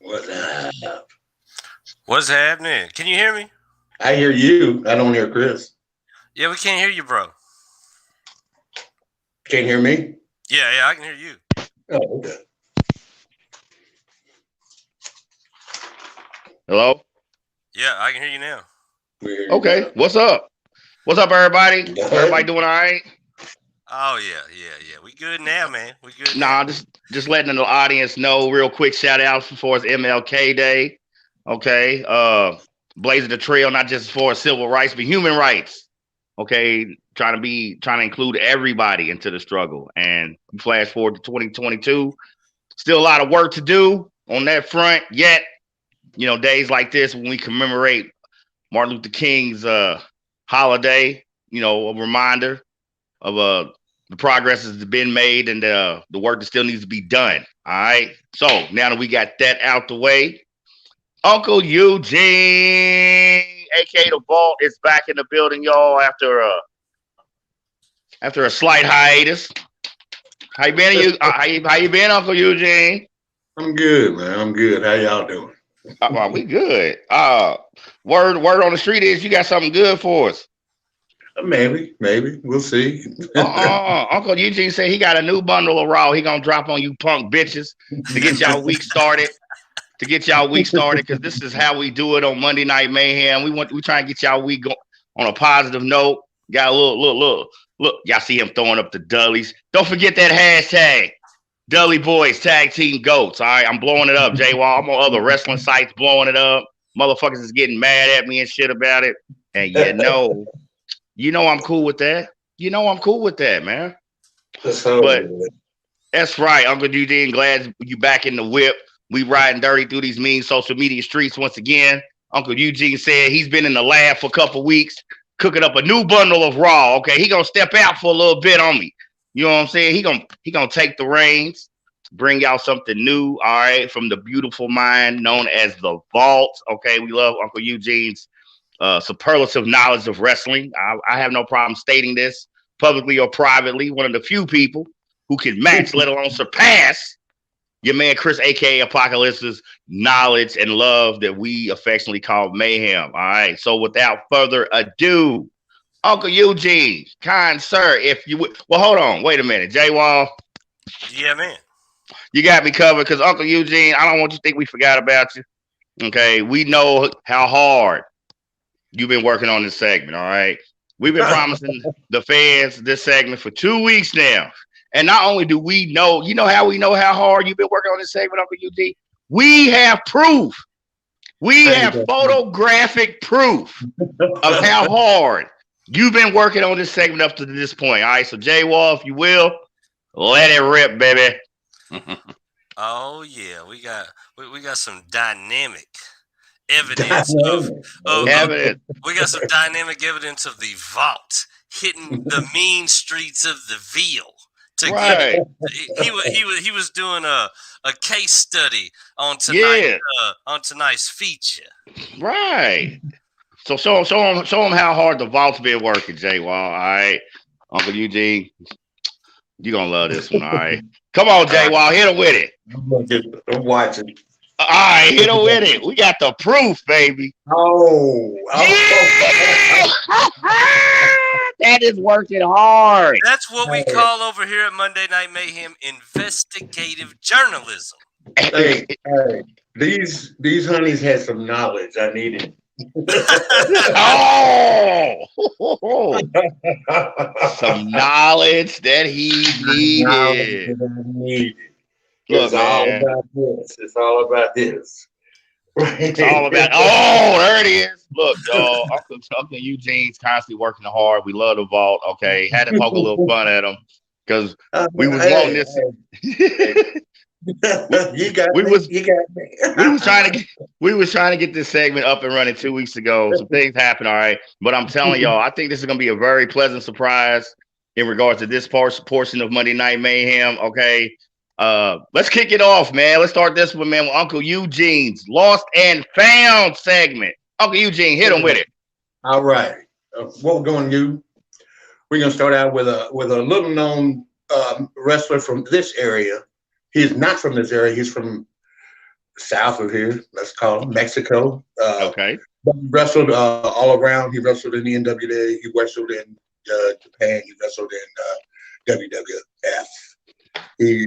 What's up? What's happening? Can you hear me? I hear you. I don't hear Chris. Yeah, we can't hear you, bro. Can't hear me? Yeah, I can hear you. Oh, okay. Hello? Yeah, I can hear you now. Okay, what's up? What's up, everybody? Everybody doing all right? Oh, yeah. We good now, man. We good Nah, now. just letting the audience know, real quick shout out for it's MLK Day. Okay. Blazing the trail, not just for civil rights, but human rights. Okay. Trying to include everybody into the struggle. And flash forward to 2022. Still a lot of work to do on that front, yet, days like this when we commemorate Martin Luther King's holiday, a reminder of the progress has been made and the work that still needs to be done. All right. So now that we got that out the way, Uncle Eugene, aka the Vault, is back in the building, y'all, after a slight hiatus. How you been? How you been, Uncle Eugene? I'm good, man. I'm good. How y'all doing? We good. Word on the street is you got something good for us. Maybe. We'll see. Uncle Eugene said he got a new bundle of raw. He gonna drop on you punk bitches to get y'all week started. Because this is how we do it on Monday Night Mayhem. We try and get y'all week on a positive note. Got a look. Y'all see him throwing up the Dudleys. Don't forget that hashtag. Dudley Boys Tag Team Goats. All right, I'm blowing it up, J Wall. I'm on other wrestling sites blowing it up. Motherfuckers is getting mad at me and shit about it. And you know I'm cool with that. Man. But that's right, Uncle Eugene. Glad you back in the whip. We riding dirty through these mean social media streets once again. Uncle Eugene said he's been in the lab for a couple weeks, cooking up a new bundle of raw. Okay, he gonna step out for a little bit on me. You know what I'm saying? He gonna take the reins, bring y'all something new. All right, from the beautiful mind known as the Vault. Okay, we love Uncle Eugene's superlative knowledge of wrestling. I have no problem stating this publicly or privately. One of the few people who can match, let alone surpass, your man Chris, aka Apocalypse's knowledge and love that we affectionately call Mayhem. All right. So without further ado, Uncle Eugene, kind sir, if you would. Well, hold on. Wait a minute. J Wall. Yeah, man. You got me covered because Uncle Eugene, I don't want you to think we forgot about you. Okay. We know how hard you've been working on this segment. All right. We've been promising the fans this segment for 2 weeks now. And not only do we know, you know how we know how hard you've been working on this segment, Uncle Eugene? We have proof. We have photographic proof of how hard you've been working on this segment up to this point. All right, so J Wall, if you will, let it rip, baby. Oh yeah, we got some dynamic evidence evidence. We got some dynamic evidence of the Vault hitting the mean streets of the Ville. Right. He was doing a case study on tonight's feature. Right. So show him how hard the Vault's been working, J Wall. All right, Uncle Eugene, you gonna love this one. All right, come on, J Wall, hit him with it. I'm watching. All right, hit him with it. We got the proof, baby. That is working hard. That's what we call over here at Monday Night Mayhem investigative journalism. Hey, these honeys had some knowledge I needed Oh, some knowledge that he needed. It's Look, all man, about this. It's all about this. it's all about. Oh, there it is. Look, y'all, Uncle Eugene's constantly working hard. We love the vault. Okay, had to poke a little fun at him because we was wanting this. You got we me. was You got me. we was trying to get this segment up and running 2 weeks ago. Some things happened, all right. But I'm telling y'all, I think this is gonna be a very pleasant surprise in regards to this portion of Monday Night Mayhem. Okay. Let's kick it off, man. Let's start this one, man, with Uncle Eugene's Lost and Found segment. Uncle Eugene, hit him with it. All right. What we're going to do? We're going to start out with a little known wrestler from this area. He's not from this area. He's from south of here. Let's call him Mexico. Okay. But he wrestled all around. He wrestled in the NWA. He wrestled in Japan. He wrestled in WWF. He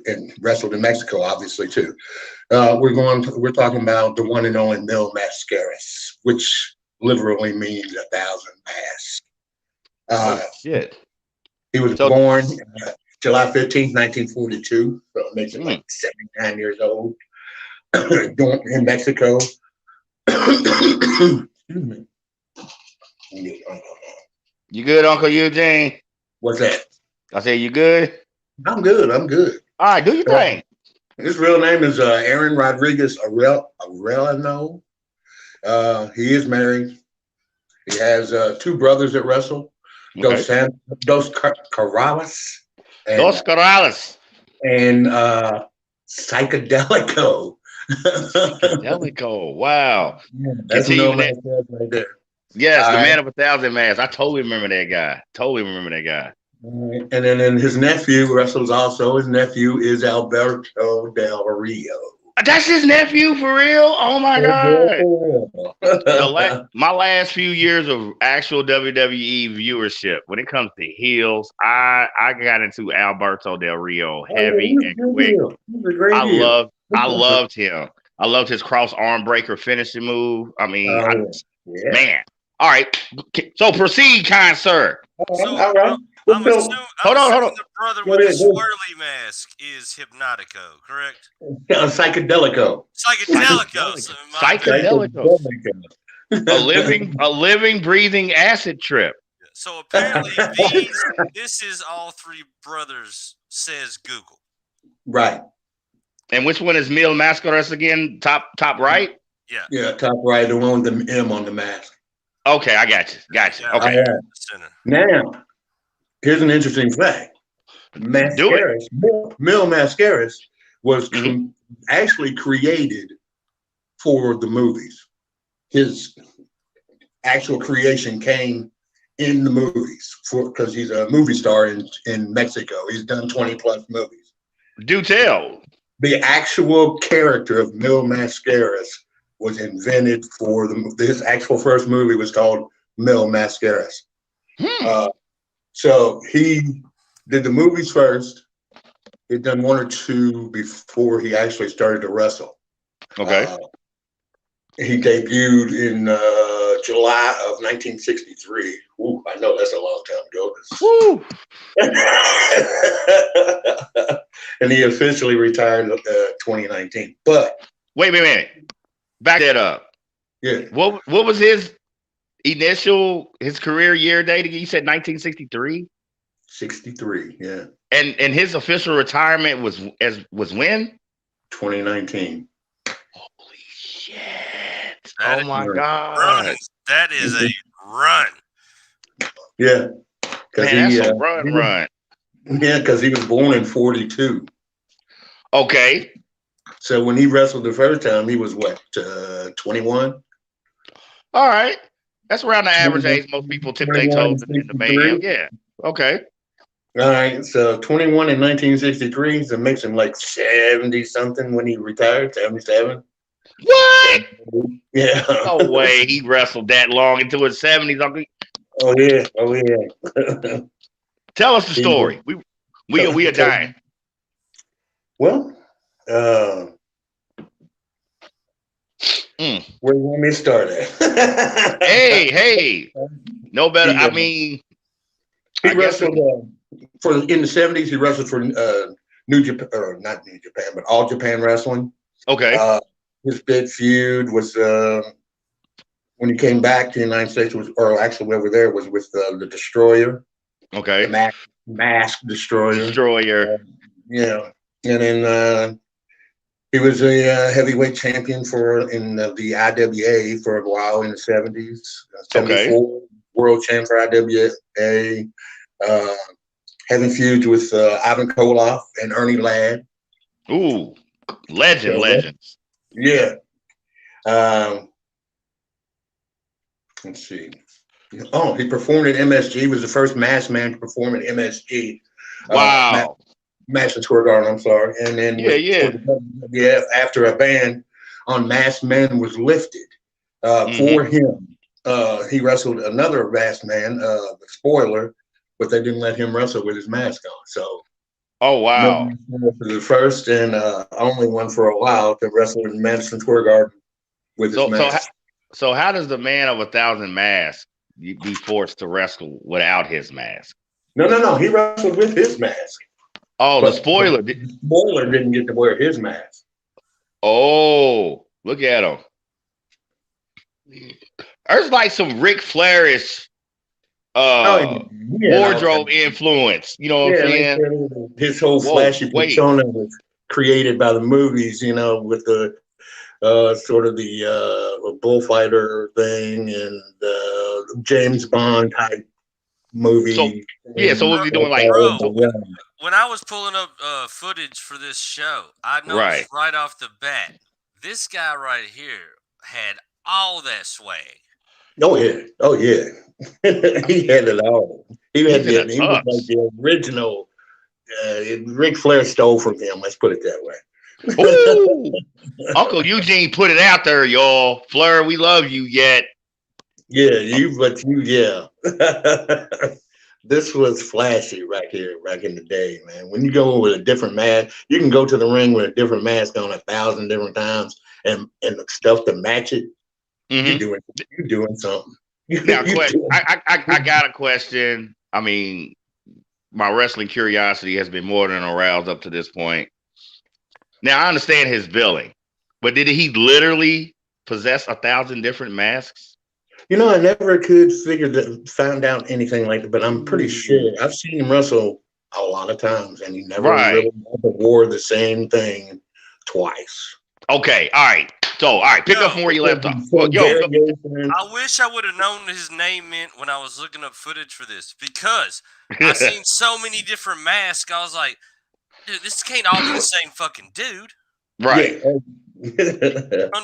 and wrestled in Mexico, obviously too. We're talking about the one and only Mil Mascaras, which literally means 1,000 masks. Shit. He was born July 15th, 1942, so it makes him like 79 years old. In Mexico. Excuse me. You good, Uncle Eugene? What's that? I said, you good? I'm good. I'm good. All right, do your thing. His real name is Aaron Rodriguez Arellano. He is married. He has 2 brothers that wrestle. Okay. Dos Corrales. Dos Corrales. And Psychedelico. Psychedelico. Wow. Yeah, that's Mil Mascaras right there. Yes, the man of 1,000 masks. I totally remember that guy. And then his nephew wrestles also. His nephew is Alberto Del Rio. That's his nephew for real? Oh my God. My last few years of actual WWE viewership, when it comes to heels, I got into Alberto Del Rio heavy and quick. I loved him. I loved his cross arm breaker finishing move. I mean, man. All right. So proceed, kind sir. All right. I'm assuming hold on. the brother with the swirly mask is Hypnotico, correct? Psychedelico. A living, breathing acid trip. So apparently this is all 3 brothers, says Google. Right. And which one is Mil Mascaras again? Top right? Yeah. Yeah, top right, the one with the M on the mask. Okay, I got you. Okay. Now, here's an interesting fact. Mascaras, Mil Mascaras was actually created for the movies. His actual creation came in the movies because he's a movie star in Mexico. He's done 20 plus movies. Do tell. The actual character of Mil Mascaras was invented for his actual first movie was called Mil Mascaras. So he did the movies first. He'd done 1 or 2 before he actually started to wrestle. Okay. He debuted in July of 1963. Ooh, I know that's a long time ago. Woo! And he officially retired in 2019. But wait a minute. Back that up. Yeah. What was his career year date? You said 1963? 63, yeah. And his official retirement was when? 2019. Holy shit. Oh my God. That is a run. Yeah. Man, that's a run. Yeah, because he was born in 42. Okay. So when he wrestled the first time, he was what, 21? All right. That's around the average age most people tip their toes in the Mayhem. Yeah. Okay. All right. So 21 in 1963, so it makes him like 70 something when he retired, 77. What? Yeah. No way he wrestled that long into his 70s. Oh yeah. Tell us the story. We are dying. Well, Where you want me to start at? hey, no better. He, I mean, he wrestled in the 70s. He wrestled for New Japan, or not New Japan, but All Japan Wrestling. Okay. His big feud was when he came back to the United States, or actually over there, was with the Destroyer. Okay. The Mask Destroyer. Yeah, and then he was a heavyweight champion in the IWA for a while in the 70s. 74 world champ for IWA. Having feuds with Ivan Koloff and Ernie Ladd. Ooh, legends. Yeah. Let's see. Oh, he performed at MSG. He was the first masked man to perform at MSG. Wow. Madison Square Garden, I'm sorry. And then after a ban on masked men was lifted for him, he wrestled another masked man, spoiler, but they didn't let him wrestle with his mask on. So, oh wow, the first and only one for a while to wrestle in Madison Square Garden with his mask. So how does the man of 1,000 masks be forced to wrestle without his mask? No. He wrestled with his mask. Oh, the spoiler. The spoiler didn't get to wear his mask. Oh, look at him. There's like some Ric Flair-ish wardrobe influence. You know what I'm saying? His whole flashy persona was created by the movies, with the sort of the bullfighter thing and James Bond type movie. So what was he doing? Like, when I was pulling up footage for this show, I noticed right off the bat, this guy right here had all that swag. Oh yeah. He had it all. He was like the original. Ric Flair stole from him. Let's put it that way. Ooh, Uncle Eugene put it out there, y'all. Flair, we love you yet. Yeah. This was flashy right here, back in the day, man. When you go with a different mask, you can go to the ring with a different mask on 1,000 different times, and the stuff to match it. You're doing something. Now, I got a question. I mean, my wrestling curiosity has been more than aroused up to this point. Now, I understand his billing, but did he literally possess 1,000 different masks? I never could find out anything like that, but I'm pretty sure I've seen him wrestle a lot of times, and he never really wore the same thing twice. Okay, all right. So, pick up from where you left off. I wish I would have known his name meant when I was looking up footage for this, because I've seen so many different masks. I was like, dude, this can't all be the same fucking dude. Right. To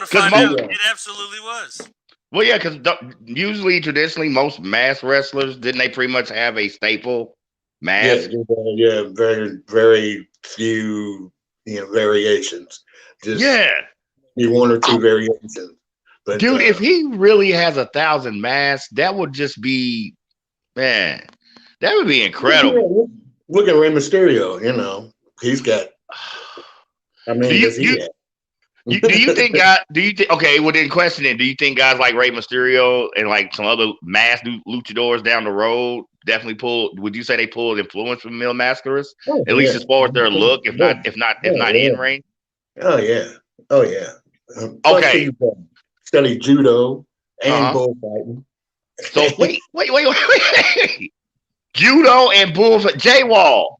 find out, it absolutely was. Well, yeah, because usually, traditionally, most masked wrestlers, didn't they pretty much have a staple mask? Yeah, very, very few, variations. Just one or two variations. But, dude, if he really has 1,000 masks, that would just be, man, that would be incredible. Look at Rey Mysterio, he's got. I mean, do you think okay, well then question it. Do you think guys like Rey Mysterio and like some other masked luchadors down the road definitely would you say they pulled influence from male masquerers? At least as far as their look, if not in ring? Oh yeah. Okay. Study judo and bullfighting. So wait. Judo and bullfighting. J-Wall.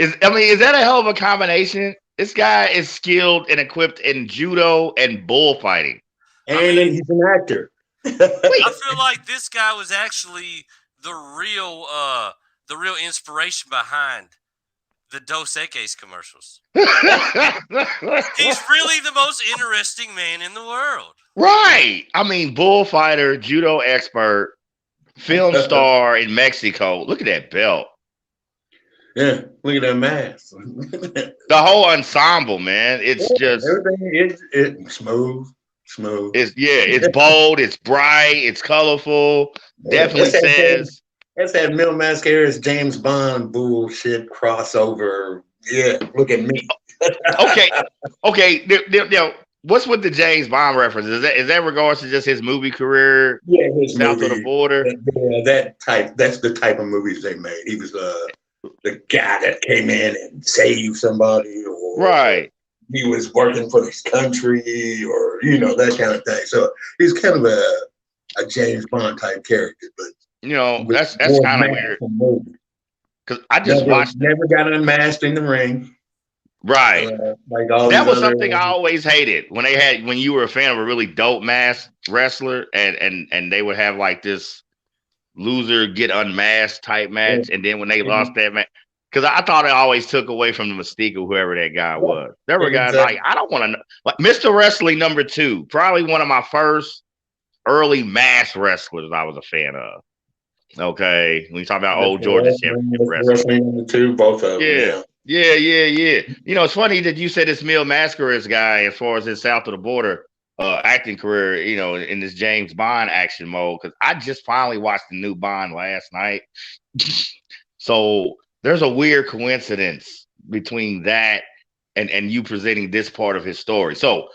Is that a hell of a combination? This guy is skilled and equipped in judo and bullfighting. And then he's an actor. I feel like this guy was actually the real inspiration behind the Dos Equis commercials. He's really the most interesting man in the world. Right. I mean, bullfighter, judo expert, film star in Mexico. Look at that belt. Yeah, look at that mask. The whole ensemble, man. It's just everything. It's smooth. It's bold. It's bright. It's colorful. Definitely says. That's that Mil Mascara's James Bond bullshit crossover. Yeah, look at me. Okay. What's with the James Bond reference? Is that regards to just his movie career? Yeah, his South movie, of the Border. that type. That's the type of movies they made. He was the guy that came in and saved somebody, or Right. he was working for his country, or that kind of thing. So he's kind of a James Bond type character, but that's kind of weird. Because I just never got unmasked in the ring. Right. Like all that was other something I always hated when you were a fan of a really dope masked wrestler and they would have like this loser get unmasked type match. And then when they lost that match, because I thought it always took away from the mystique of whoever that guy was. There were guys like, I don't want to know. Like Mr. Wrestling #2, probably one of my first early masked wrestlers I was a fan of. Okay. When you talk about old Georgia Championship Wrestling #2, both of them. Yeah. It's funny that you said this Mil Mascaras guy, as far as his South of the Border acting career, in this James Bond action mode, because I just finally watched the new Bond last night. So there's a weird coincidence between that and you presenting this part of his story. So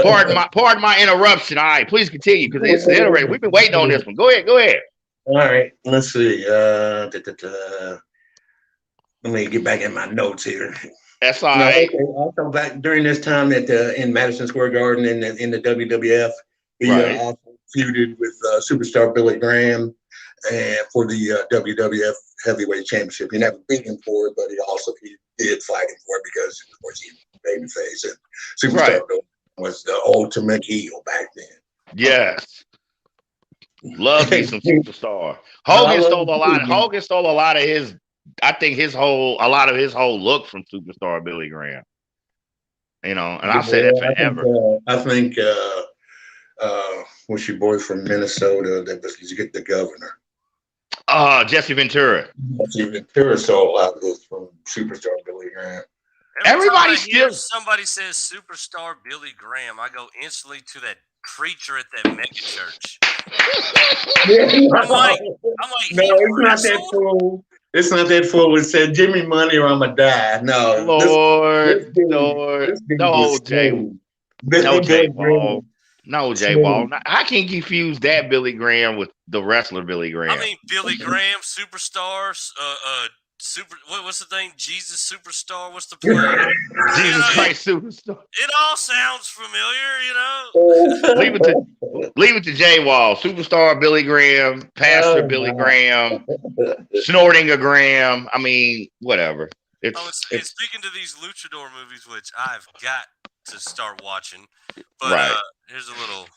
pardon my interruption. All right, please continue, because it's interesting. We've been waiting on this one. Go ahead. All right, let's see. Let me get back in my notes here. That's all right. Also, back during this time in Madison Square Garden in the WWF, he also feuded with superstar Billy Graham and for the WWF Heavyweight Championship. He never beat him for it, but he did fight him for it because, of course, he was babyface, and superstar Billy was the ultimate heel back then. Yes. Love me some superstar. Hogan stole a lot of his. I think a lot of his whole look from superstar Billy Graham. And I've said that forever. I think what's your boy from Minnesota that was the governor? Jesse Ventura. Jesse Ventura stole a lot of this from superstar Billy Graham. Everybody somebody says superstar Billy Graham, I go instantly to that preacher at that mega church. I'm like, no, it's not that fool. It's not that fool. It said, "Give me money or I'ma die." No, Lord, no, J Ball. No, J Ball. I can't confuse that Billy Graham with the wrestler Billy Graham. I mean, Billy Graham, superstars. What's the thing? Jesus Superstar. What's the play? Jesus Christ Superstar. It all sounds familiar, Leave it to J Wall. Superstar Billy Graham, Pastor Billy Graham, snorting a Graham. I mean, whatever. And speaking to these luchador movies, which I've got to start watching, but here's a little.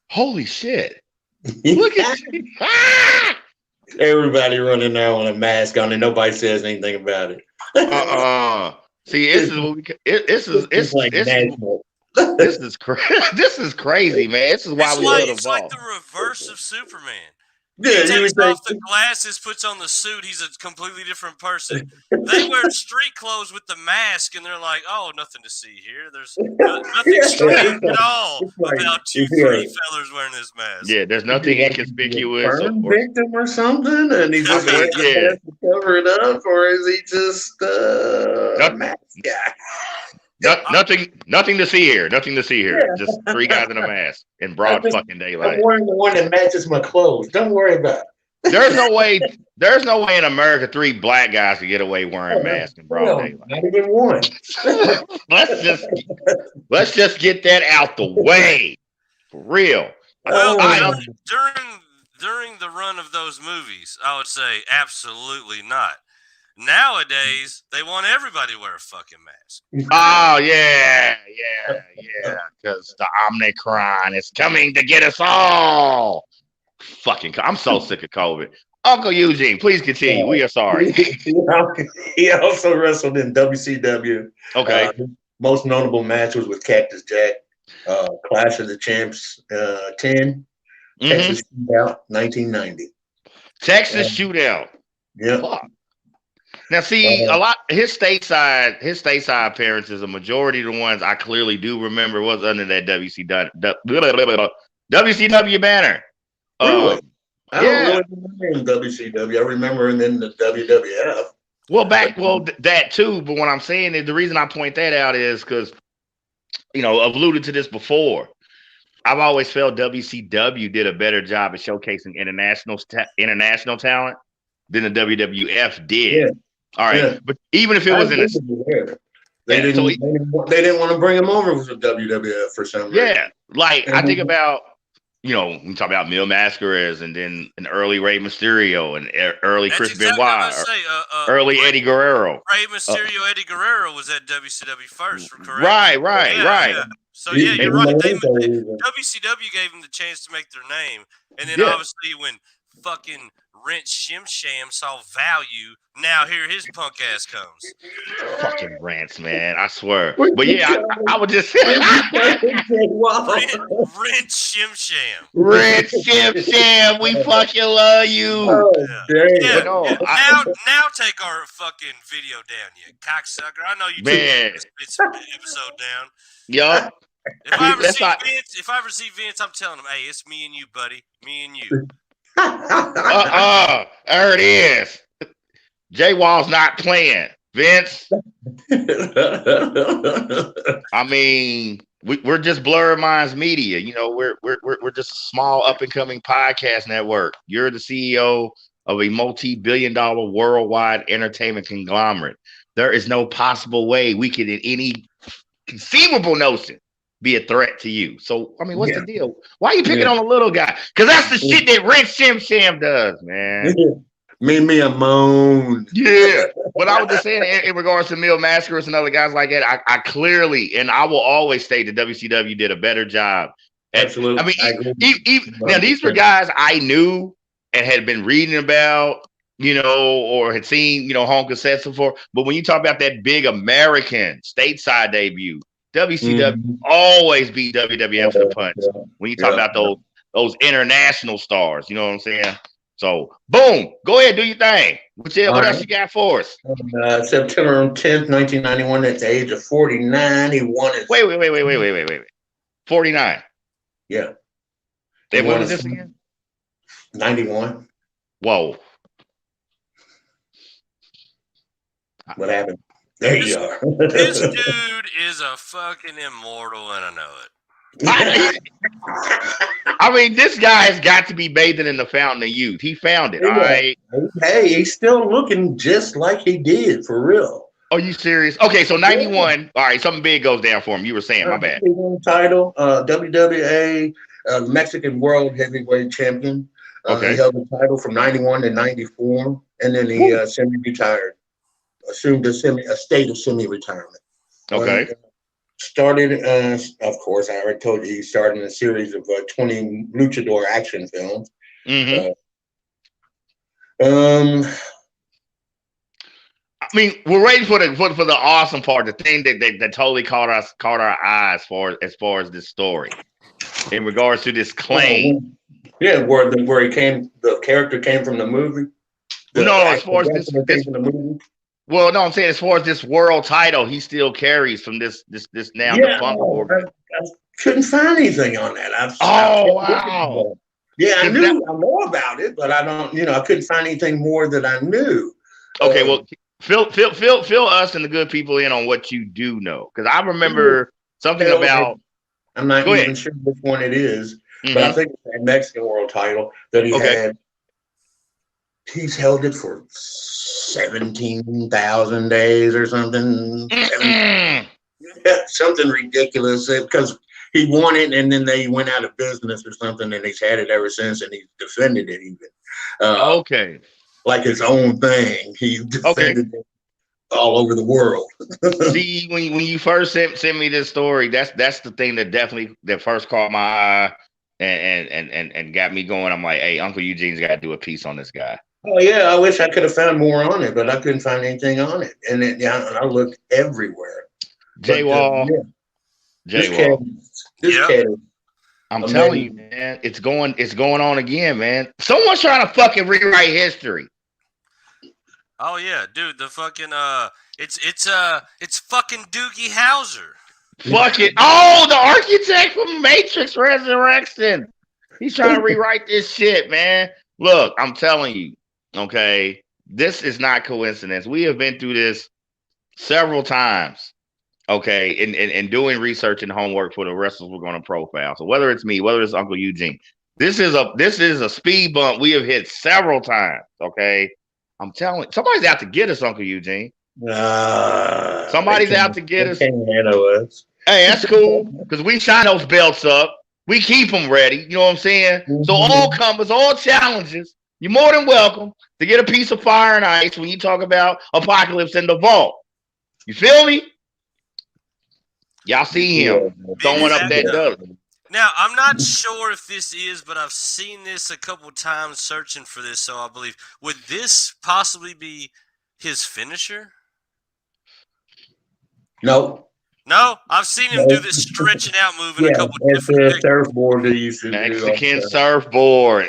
Holy shit! Look at you. Everybody running there with a mask on and nobody says anything about it. See, this is crazy, man. This is why we love the It's like the reverse of Superman. Yeah, he takes off the glasses, puts on the suit. He's a completely different person. They wear street clothes with the mask, and they're like, "Oh, nothing to see here. There's nothing strange at all about two pretty fellas wearing this mask." Yeah, there's nothing inconspicuous. Victim or something, and he's just to cover it up, or is he just a mask guy? Nothing to see here. Nothing to see here. Yeah. Just three guys in a mask in broad fucking daylight. I'm wearing the one that matches my clothes. Don't worry about it. There's no way in America 3 black guys can get away wearing masks in broad daylight. Not even one. let's just get that out the way. For real. Well, during the run of those movies, I would say absolutely not. Nowadays, they want everybody to wear a fucking mask. Oh, yeah. Because the Omicron is coming to get us all. I'm so sick of COVID. Uncle Eugene, please continue. We are sorry. He also wrestled in WCW. Okay. Most notable match was with Cactus Jack. Clash of the Champs 10. Texas Shootout 1990. Texas Shootout. Yeah. Fuck. Now, see, a lot his stateside appearances, a majority of the ones I clearly do remember was under that WCW banner. Really? I don't really remember in WCW. I remember him in the WWF. That too. But what I'm saying is the reason I point that out is because alluded to this before. I've always felt WCW did a better job of showcasing international talent than the WWF did. Yeah. All right, Yeah. but even if it was they didn't want to bring him over with the WWF for some reason. Yeah, like I think about we talk about Mil Mascaras and then an early Rey Mysterio and early That's Chris exactly Benoit, early Eddie Guerrero. Rey Mysterio, Eddie Guerrero was at WCW first, correct? Right. Yeah. So you're right. WCW gave them the chance to make their name, and then obviously when fucking Rent Shim Sham saw value, now here his punk ass comes. Fucking rants, man! I swear. But yeah, I would just Rent Shim Sham. Rent Shim Sham, we fucking love you. Oh, yeah. Now take our fucking video down, you cocksucker. I know you took this episode down. Yup. If I ever see Vince, I'm telling him, hey, it's me and you, buddy. Me and you. There it is. J Wall's not playing. Vince. I mean, we're just Blurred Minds Media. We're just a small up and coming podcast network. You're the CEO of a multi-billion-dollar worldwide entertainment conglomerate. There is no possible way we could, in any conceivable notion, be a threat to you. So, I mean, what's the deal? Why are you picking on a little guy? Because that's the shit that Rent Shim Sham does, man. Me a moan. Yeah. But I was just saying, in regards to Mil Mascaras and other guys like that, I clearly, and I will always state that WCW did a better job. Absolutely. I mean, now these were guys I knew and had been reading about, or had seen, home cassettes before. But when you talk about that big American stateside debut, WCW always beat WWF to the punch. When you talk about those international stars, you know what I'm saying? So, boom, go ahead, do your thing. What else you got for us? September 10th, 1991, at the age of 49, he won his... Wait. 49. Yeah. And when was this again? 91. Whoa. What happened? There you are. This dude is a fucking immortal, and I know it. I mean, this guy has got to be bathing in the fountain of youth. He found it, all right? Hey, he's still looking just like he did, for real. Are you serious? Okay, so 91. All right, something big goes down for him. You were saying, my bad. He won the title, WWA Mexican World Heavyweight Champion. Okay. He held the title from 91 to 94, and then he semi-retired. Assumed a state of semi-retirement. Okay. Started, of course, I already told you, he started in a series of 20 luchador action films. I mean, we're waiting for the awesome part, the thing that totally caught our eyes as far as this story, in regards to this claim. Yeah, where the character came from the movie. As far as this from the movie. Well, no, I'm saying as far as this world title, he still carries from this now. Yeah, I couldn't find anything on that. Wow. Yeah, I know about it, but I don't. I couldn't find anything more that I knew. Okay, well, fill us and the good people in on what you do know, because I remember something about. I'm not even sure which one it is, but I think it's that Mexican world title that he had. He's held it for 17,000 days or something. Something ridiculous, because he won it and then they went out of business or something, and he's had it ever since, and he's defended it even. Like his own thing. He defended it all over the world. See, when you first sent me this story, that's the thing that first caught my eye and got me going. I'm like, hey, Uncle Eugene's got to do a piece on this guy. Oh yeah, I wish I could have found more on it, but I couldn't find anything on it, and I looked everywhere. J Wall, this kid. I'm telling you, man, it's going on again, man. Someone's trying to fucking rewrite history. Oh yeah, dude, the fucking it's fucking Doogie Howser. Fucking the architect from Matrix Resurrection. He's trying to rewrite this shit, man. Look, I'm telling you. Okay, this is not coincidence. We have been through this several times Okay, and doing research and homework for the wrestlers we're going to profile. So whether it's me, whether it's Uncle Eugene, this is a speed bump we have hit several times. Okay, I'm telling you, somebody's out to get us, Uncle Eugene. Somebody's out to get us. Hey, that's cool because we shine those belts up. We keep them ready. You know what I'm saying? So all comers, all challenges, you're more than welcome to get a piece of fire and ice when you talk about Apocalypse in the Vault. You feel me? Y'all see him throwing up that dust. Now, I'm not sure if this is, but I've seen this a couple times searching for this, so I believe. Would this possibly be his finisher? No. No? I've seen him do this stretching out move in a couple different surfboard that you should Mexican surfboard.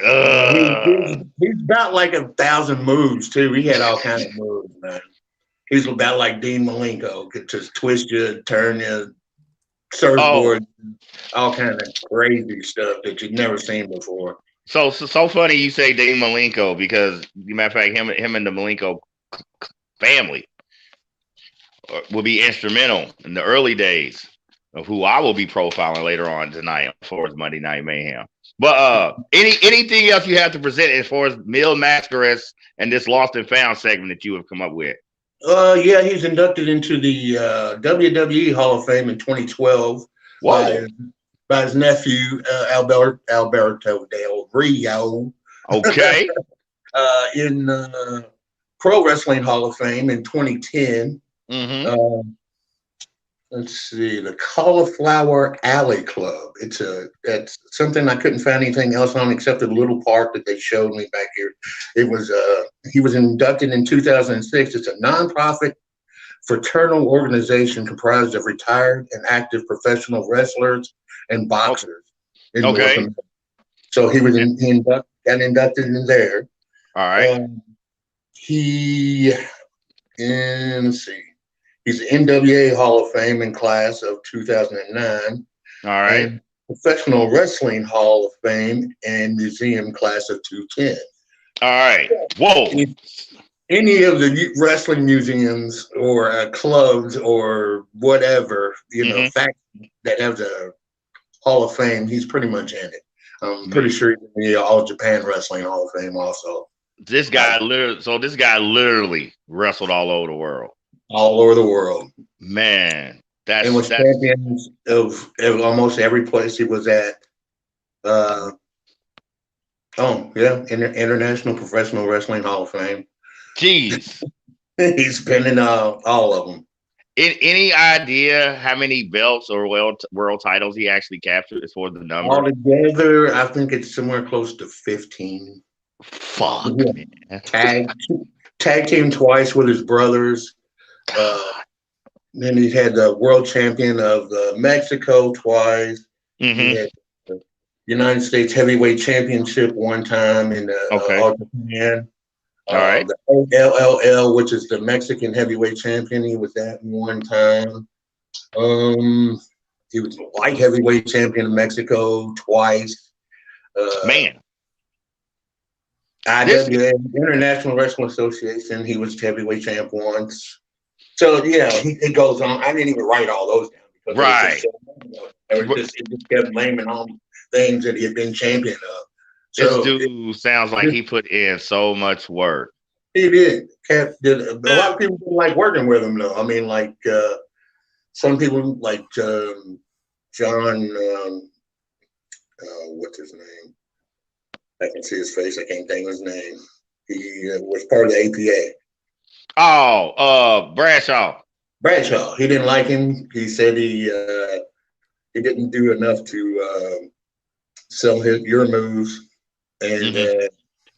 He's about like 1,000 moves, too. He had all kinds of moves, man. He's about like Dean Malenko. Could just twist you, turn you, surfboard, all kind of crazy stuff that you've never seen before. So funny you say Dean Malenko because, matter of fact, him and the Malenko family will be instrumental in the early days of who I will be profiling later on tonight for Monday Night Mayhem. But anything else you have to present as far as Mil Mascaras and this Lost and Found segment that you have come up with? Yeah, he's inducted into the WWE Hall of Fame in 2012 by his nephew Alberto Del Rio. Okay. In Pro Wrestling Hall of Fame in 2010. Let's see, the Cauliflower Alley Club. It's something I couldn't find anything else on except a little part that they showed me back here. It was he was inducted in 2006. It's a nonprofit fraternal organization comprised of retired and active professional wrestlers and boxers. Okay. So he was got inducted in there. All right. Let's see. He's NWA Hall of Fame in class of 2009. All right. And Professional Wrestling Hall of Fame and Museum class of 2010. All right. Whoa. Any of the wrestling museums or clubs or whatever, fact that has a Hall of Fame, he's pretty much in it. I'm pretty sure he's in the All Japan Wrestling Hall of Fame also. This guy literally wrestled all over the world. All over the world. Man. And was champions of almost every place he was at. International Professional Wrestling Hall of Fame. Jeez. He's been in all of them. Any idea how many belts or world titles he actually captured as far as the number? Altogether, I think it's somewhere close to 15. Fuck, man. Tag team twice with his brothers. Then he had the world champion of Mexico twice. He had the United States Heavyweight Championship one time in All Japan. All right. The OLL, which is the Mexican Heavyweight Champion, he was that one time. He was the Light Heavyweight Champion of Mexico twice. Man. IWA, International Wrestling Association, he was heavyweight champ once. So, yeah, it goes on. I didn't even write all those down. Because right. It just kept naming all things that he had been champion of. So, this dude sounds like he put in so much work. He did. A lot of people didn't like working with him, though. I mean, like, some people like John, what's his name? I can see his face. I can't think of his name. He was part of the APA. Oh, Bradshaw. Bradshaw. He didn't like him. He said he didn't do enough to sell your moves, and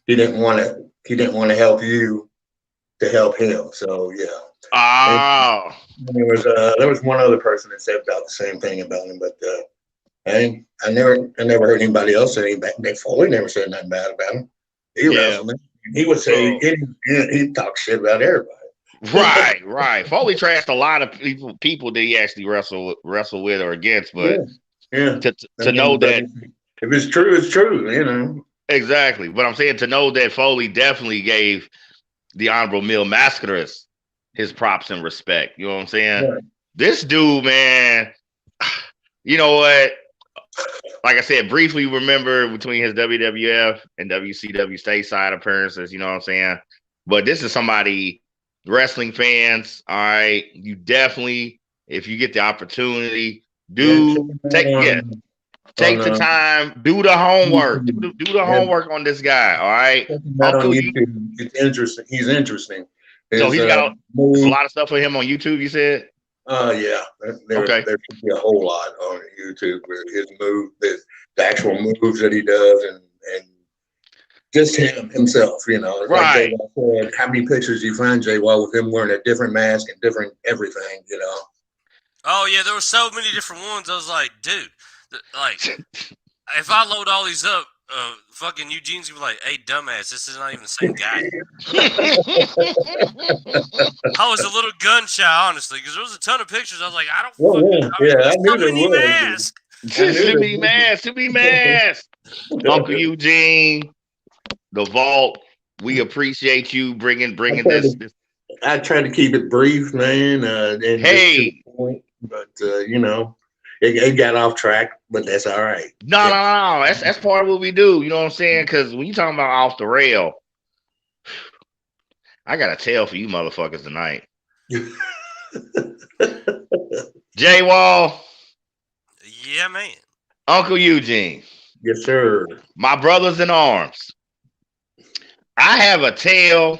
he didn't want to help you to help him. So yeah. Oh. There was one other person that said about the same thing about him, but I never heard anybody else say anything. Foley never said nothing bad about him. He would say he'd talk shit about everybody. Right. Foley trashed a lot of people that he actually wrestle with or against, but to know that if it's true, it's true. Exactly. But I'm saying to know that Foley definitely gave the Honorable Mil Mascaras his props and respect. You know what I'm saying? This dude, man, you know what? Like I said, briefly remember between his WWF and WCW stateside appearances, you know what I'm saying? But this is somebody, wrestling fans, all right, you definitely, if you get the opportunity, take the time, do the homework, do the homework on this guy, all right? On YouTube. It's interesting. He's interesting. So he's got a lot of stuff for him on YouTube, you said? Yeah. There should be a whole lot on YouTube where his the actual moves that he does and just himself, you know. Right. Like said, how many pictures you find Jay Wall with him wearing a different mask and different everything, you know? Oh yeah, there were so many different ones. I was like, dude, like if I load all these up, fucking Eugene's gonna be like, hey, dumbass, this is not even the same guy. I was a little gun shy, honestly, because there was a ton of pictures. I was like, I knew there was. To be masked. Uncle Eugene, the Vault, we appreciate you bringing this. I try to keep it brief, man. But you know, it got off track, but that's all right. No. That's part of what we do. You know what I'm saying? Because when you talking about off the rail, I got a tale for you motherfuckers tonight. Jay Wall. Yeah, man. Uncle Eugene. Yes, sir. My brothers in arms. I have a tale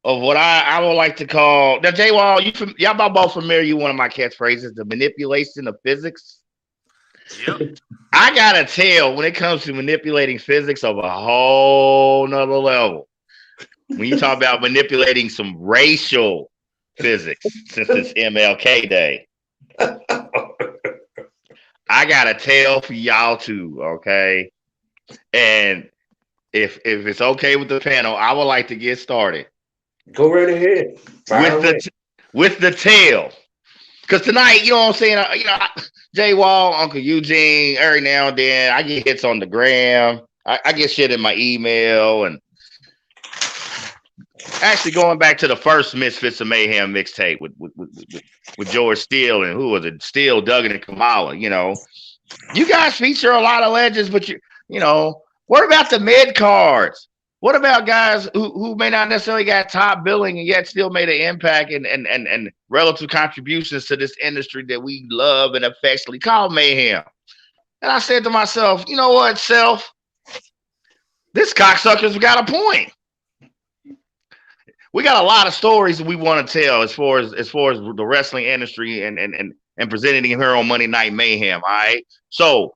of what I would like to call. Now, Jay Wall, y'all both familiar with one of my catchphrases, the manipulation of physics. Yep. I got a tale when it comes to manipulating physics of a whole nother level. When you talk about manipulating some racial physics, since it's MLK Day. I got a tale for y'all too, okay? And if it's okay with the panel, I would like to get started. Go right ahead. With the tale. Because tonight, you know what I'm saying? You know, Jay Wall, Uncle Eugene, every now and then, I get hits on the gram. I get shit in my email. And actually going back to the first Misfits of Mayhem mixtape with George Steele and who was it? Steele, Duggan, and Kamala, you know. You guys feature a lot of legends, but you know, what about the mid cards? What about guys who may not necessarily got top billing and yet still made an impact and relative contributions to this industry that we love and affectionately call Mayhem? And I said to myself, you know what, Self? This cocksucker's got a point. We got a lot of stories that we want to tell as far as the wrestling industry and presenting here on Monday Night Mayhem. All right. So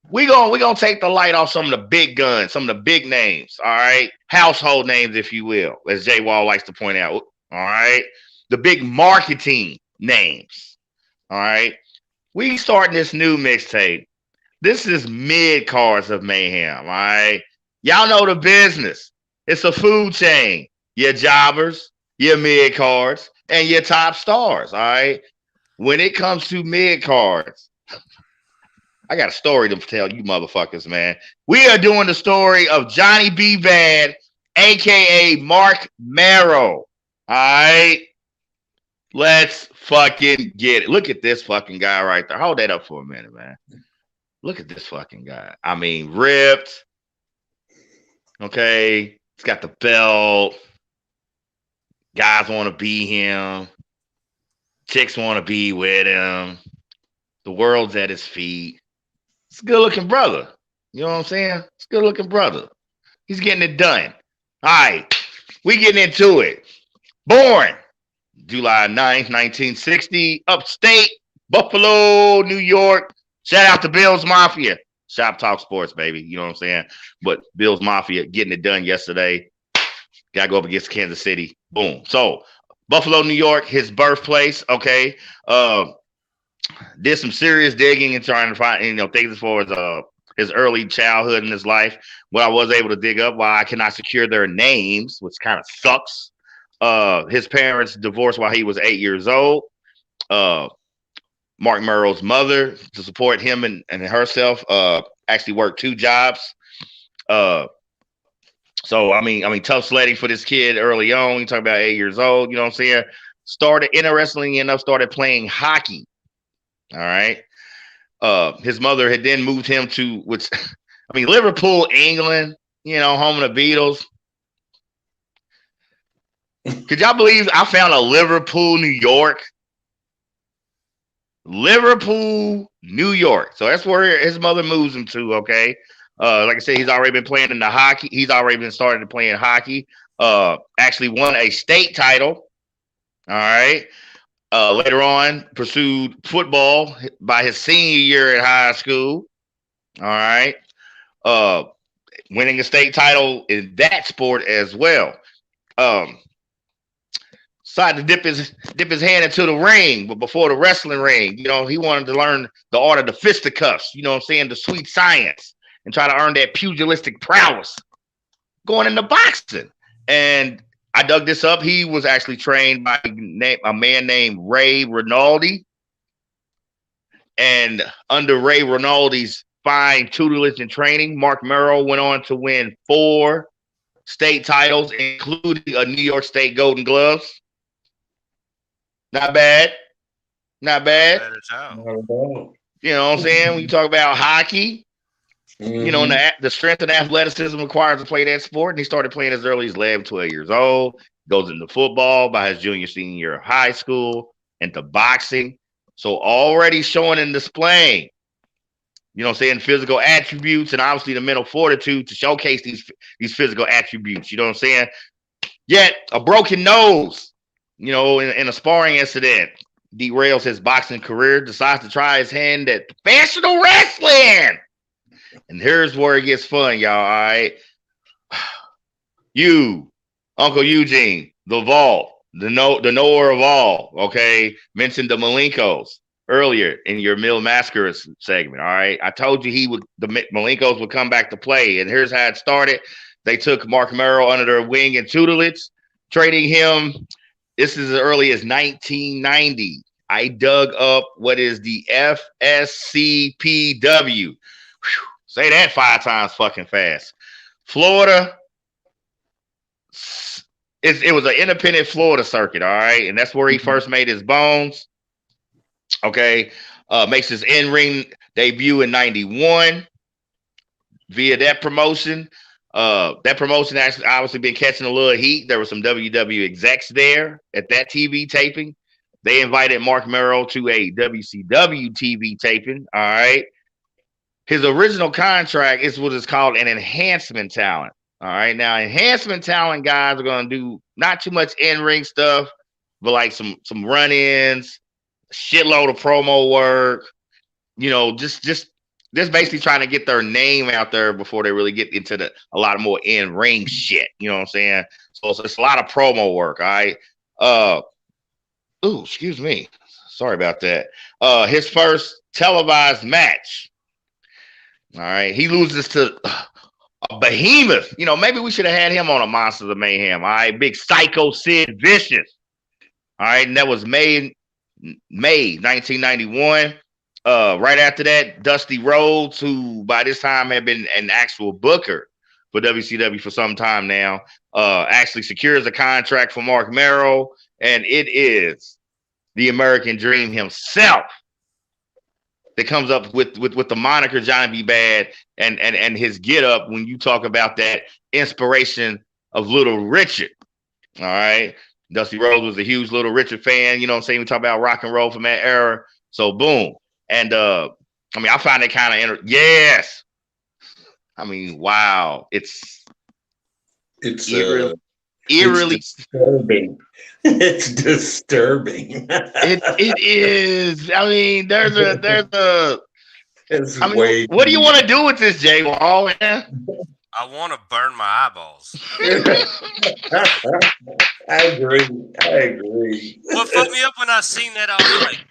we're gonna take the light off some of the big guns, some of the big names, all right, household names, if you will, as Jay Wall likes to point out. All right, the big marketing names. All right, we starting this new mixtape. This is mid Cards of Mayhem. All right, y'all know the business. It's a food chain. Your jobbers, your mid cards, and your top stars. All right, when it comes to mid cards, I got a story to tell you motherfuckers, man. We are doing the story of Johnny B. Bad, a.k.a. Mark Marrow. All right? Let's fucking get it. Look at this fucking guy right there. Hold that up for a minute, man. Look at this fucking guy. I mean, ripped. Okay? He's got the belt. Guys want to be him. Chicks want to be with him. The world's at his feet. It's a good-looking brother. You know what I'm saying? It's a good-looking brother. He's getting it done. All right. We getting into it. Born July 9th, 1960, upstate, Buffalo, New York. Shout out to Bills Mafia. Shop Talk Sports, baby. You know what I'm saying? But Bills Mafia getting it done yesterday. Got to go up against Kansas City. Boom. So, Buffalo, New York, his birthplace, okay? Did some serious digging and trying to find, things as far as his early childhood in his life. What I was able to dig up, while I cannot secure their names, which kind of sucks. His parents divorced while he was 8 years old. Mark Merrill's mother, to support him and herself, actually worked 2 jobs. So I mean, tough sledding for this kid early on. You talk about 8 years old, you know what I'm saying? interestingly enough, started playing hockey. All right. His mother had then moved him to, Liverpool, England, home of the Beatles. Could y'all believe I found a Liverpool, New York? Liverpool, New York. So that's where his mother moves him to, okay? Like I said, he's already been playing in the hockey. He's already been started playing hockey. Actually won a state title. All right. Later on, pursued football by his senior year in high school. All right. Winning a state title in that sport as well. Decided to dip his hand into the ring, but before the wrestling ring, he wanted to learn the art of the fisticuffs, the sweet science, and try to earn that pugilistic prowess going into boxing. And I dug this up. He was actually trained by a man named Ray Rinaldi. And under Ray Rinaldi's fine tutelage and training, Mark Merrill went on to win 4 state titles, including a New York State Golden Gloves. Not bad. Not bad. Not at all. You know what I'm saying? When you talk about hockey, and the strength and athleticism required to play that sport. And he started playing as early as 11, 12 years old. Goes into football by his junior, senior year of high school, into boxing. So already showing and displaying, physical attributes and obviously the mental fortitude to showcase these physical attributes. You know what I'm saying? Yet a broken nose, in a sparring incident, derails his boxing career, decides to try his hand at professional wrestling. And here's where it gets fun, y'all. All right. You, Uncle Eugene, the Vault, the knower of all, okay, mentioned the Malenkos earlier in your Mil Mascaras segment. All right. I told you the Malenkos would come back to play. And here's how it started. They took Mark Merrill under their wing and tutelage, training him. This is as early as 1990. I dug up what is the FSCPW. Say that 5 times fucking fast. Florida. It was an independent Florida circuit, all right? And that's where he first made his bones. Okay. Makes his in-ring debut in 91 via that promotion. That promotion actually obviously been catching a little heat. There were some WW execs there at that TV taping. They invited Mark Merrill to a WCW TV taping. All right. His original contract is what is called an enhancement talent. All right. Now, enhancement talent guys are going to do not too much in-ring stuff, but like some run-ins, shitload of promo work, just basically trying to get their name out there before they really get into a lot more in-ring shit. You know what I'm saying? So it's a lot of promo work. All right. Excuse me. Sorry about that. His first televised match. All right. He loses to a behemoth. Maybe we should have had him on a Monsters of Mayhem. All right. Big Psycho Sid Vicious. All right. And that was May 1991. Right after that, Dusty Rhodes, who by this time had been an actual booker for WCW for some time now, actually secures a contract for Mark Merrill. And it is the American Dream himself that comes up with the moniker Johnny B. Bad and his get up when you talk about that inspiration of Little Richard. All right. Dusty Rhodes was a huge Little Richard fan. You know what I'm saying? We talk about rock and roll from that era. So boom. And I find it kind of yes. Wow. It's eerily disturbing. It's disturbing. It is. There's a. What do you want to do with this, Jay Wall? Man? I want to burn my eyeballs. I agree. What fucked me up when I seen that, I was like,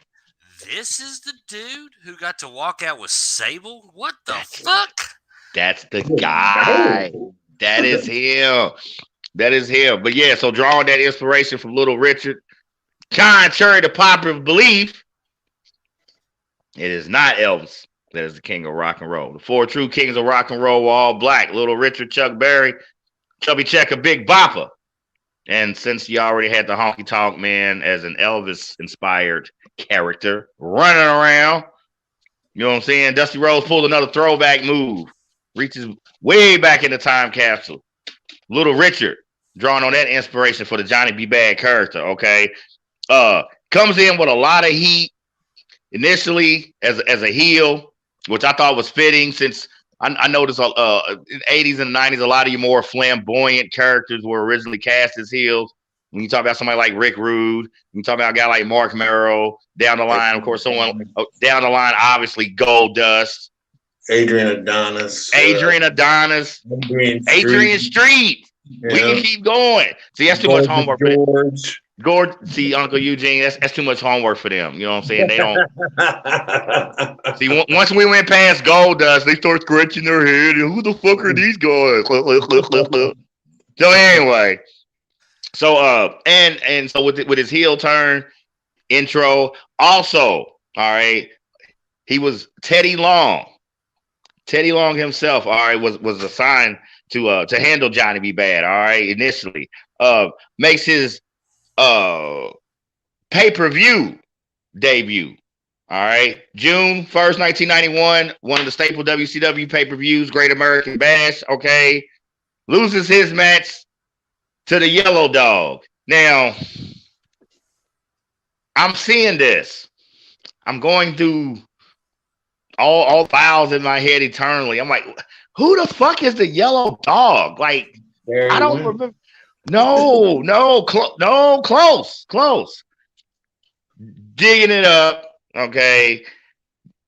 this is the dude who got to walk out with Sable? What the fuck? That's the guy. That is him. That is him. But yeah, so drawing that inspiration from Little Richard, contrary to popular belief, it is not Elvis that is the king of rock and roll. The 4 true kings of rock and roll were all black. Little Richard, Chuck Berry, Chubby Checker, Big Bopper. And since you already had the Honky Tonk Man as an Elvis-inspired character running around, you know what I'm saying? Dusty Rhodes pulled another throwback move, reaches way back in the time capsule. Little Richard, drawing on that inspiration for the Johnny B. Bad character, okay? Comes in with a lot of heat initially as a heel, which I thought was fitting since I noticed in the 80s and 90s, a lot of your more flamboyant characters were originally cast as heels. When you talk about somebody like Rick Rude, you talk about a guy like Mark Merrow, down the line, of course, down the line, obviously Goldust, Adrian Adonis, Adrian Street. Yeah. We can keep going. See, that's too much homework for them. See, Uncle Eugene, that's too much homework for them. You know what I'm saying? They don't. See, once we went past Goldust, they start scratching their head. And who the fuck are these guys? So anyway, and so with his heel turn intro, also, all right, he was Teddy Long. Teddy Long himself, all right, was assigned to handle Johnny B. Bad, all right, initially. Makes his pay-per-view debut. All right. June 1st, 1991, one of the staple WCW pay-per-views, Great American Bash. Okay. Loses his match to the Yellow Dog. Now, I'm seeing this. I'm going through all files in my head eternally. I'm like, who the fuck is the Yellow Dog? Like, I don't remember. No, close. Digging it up, okay.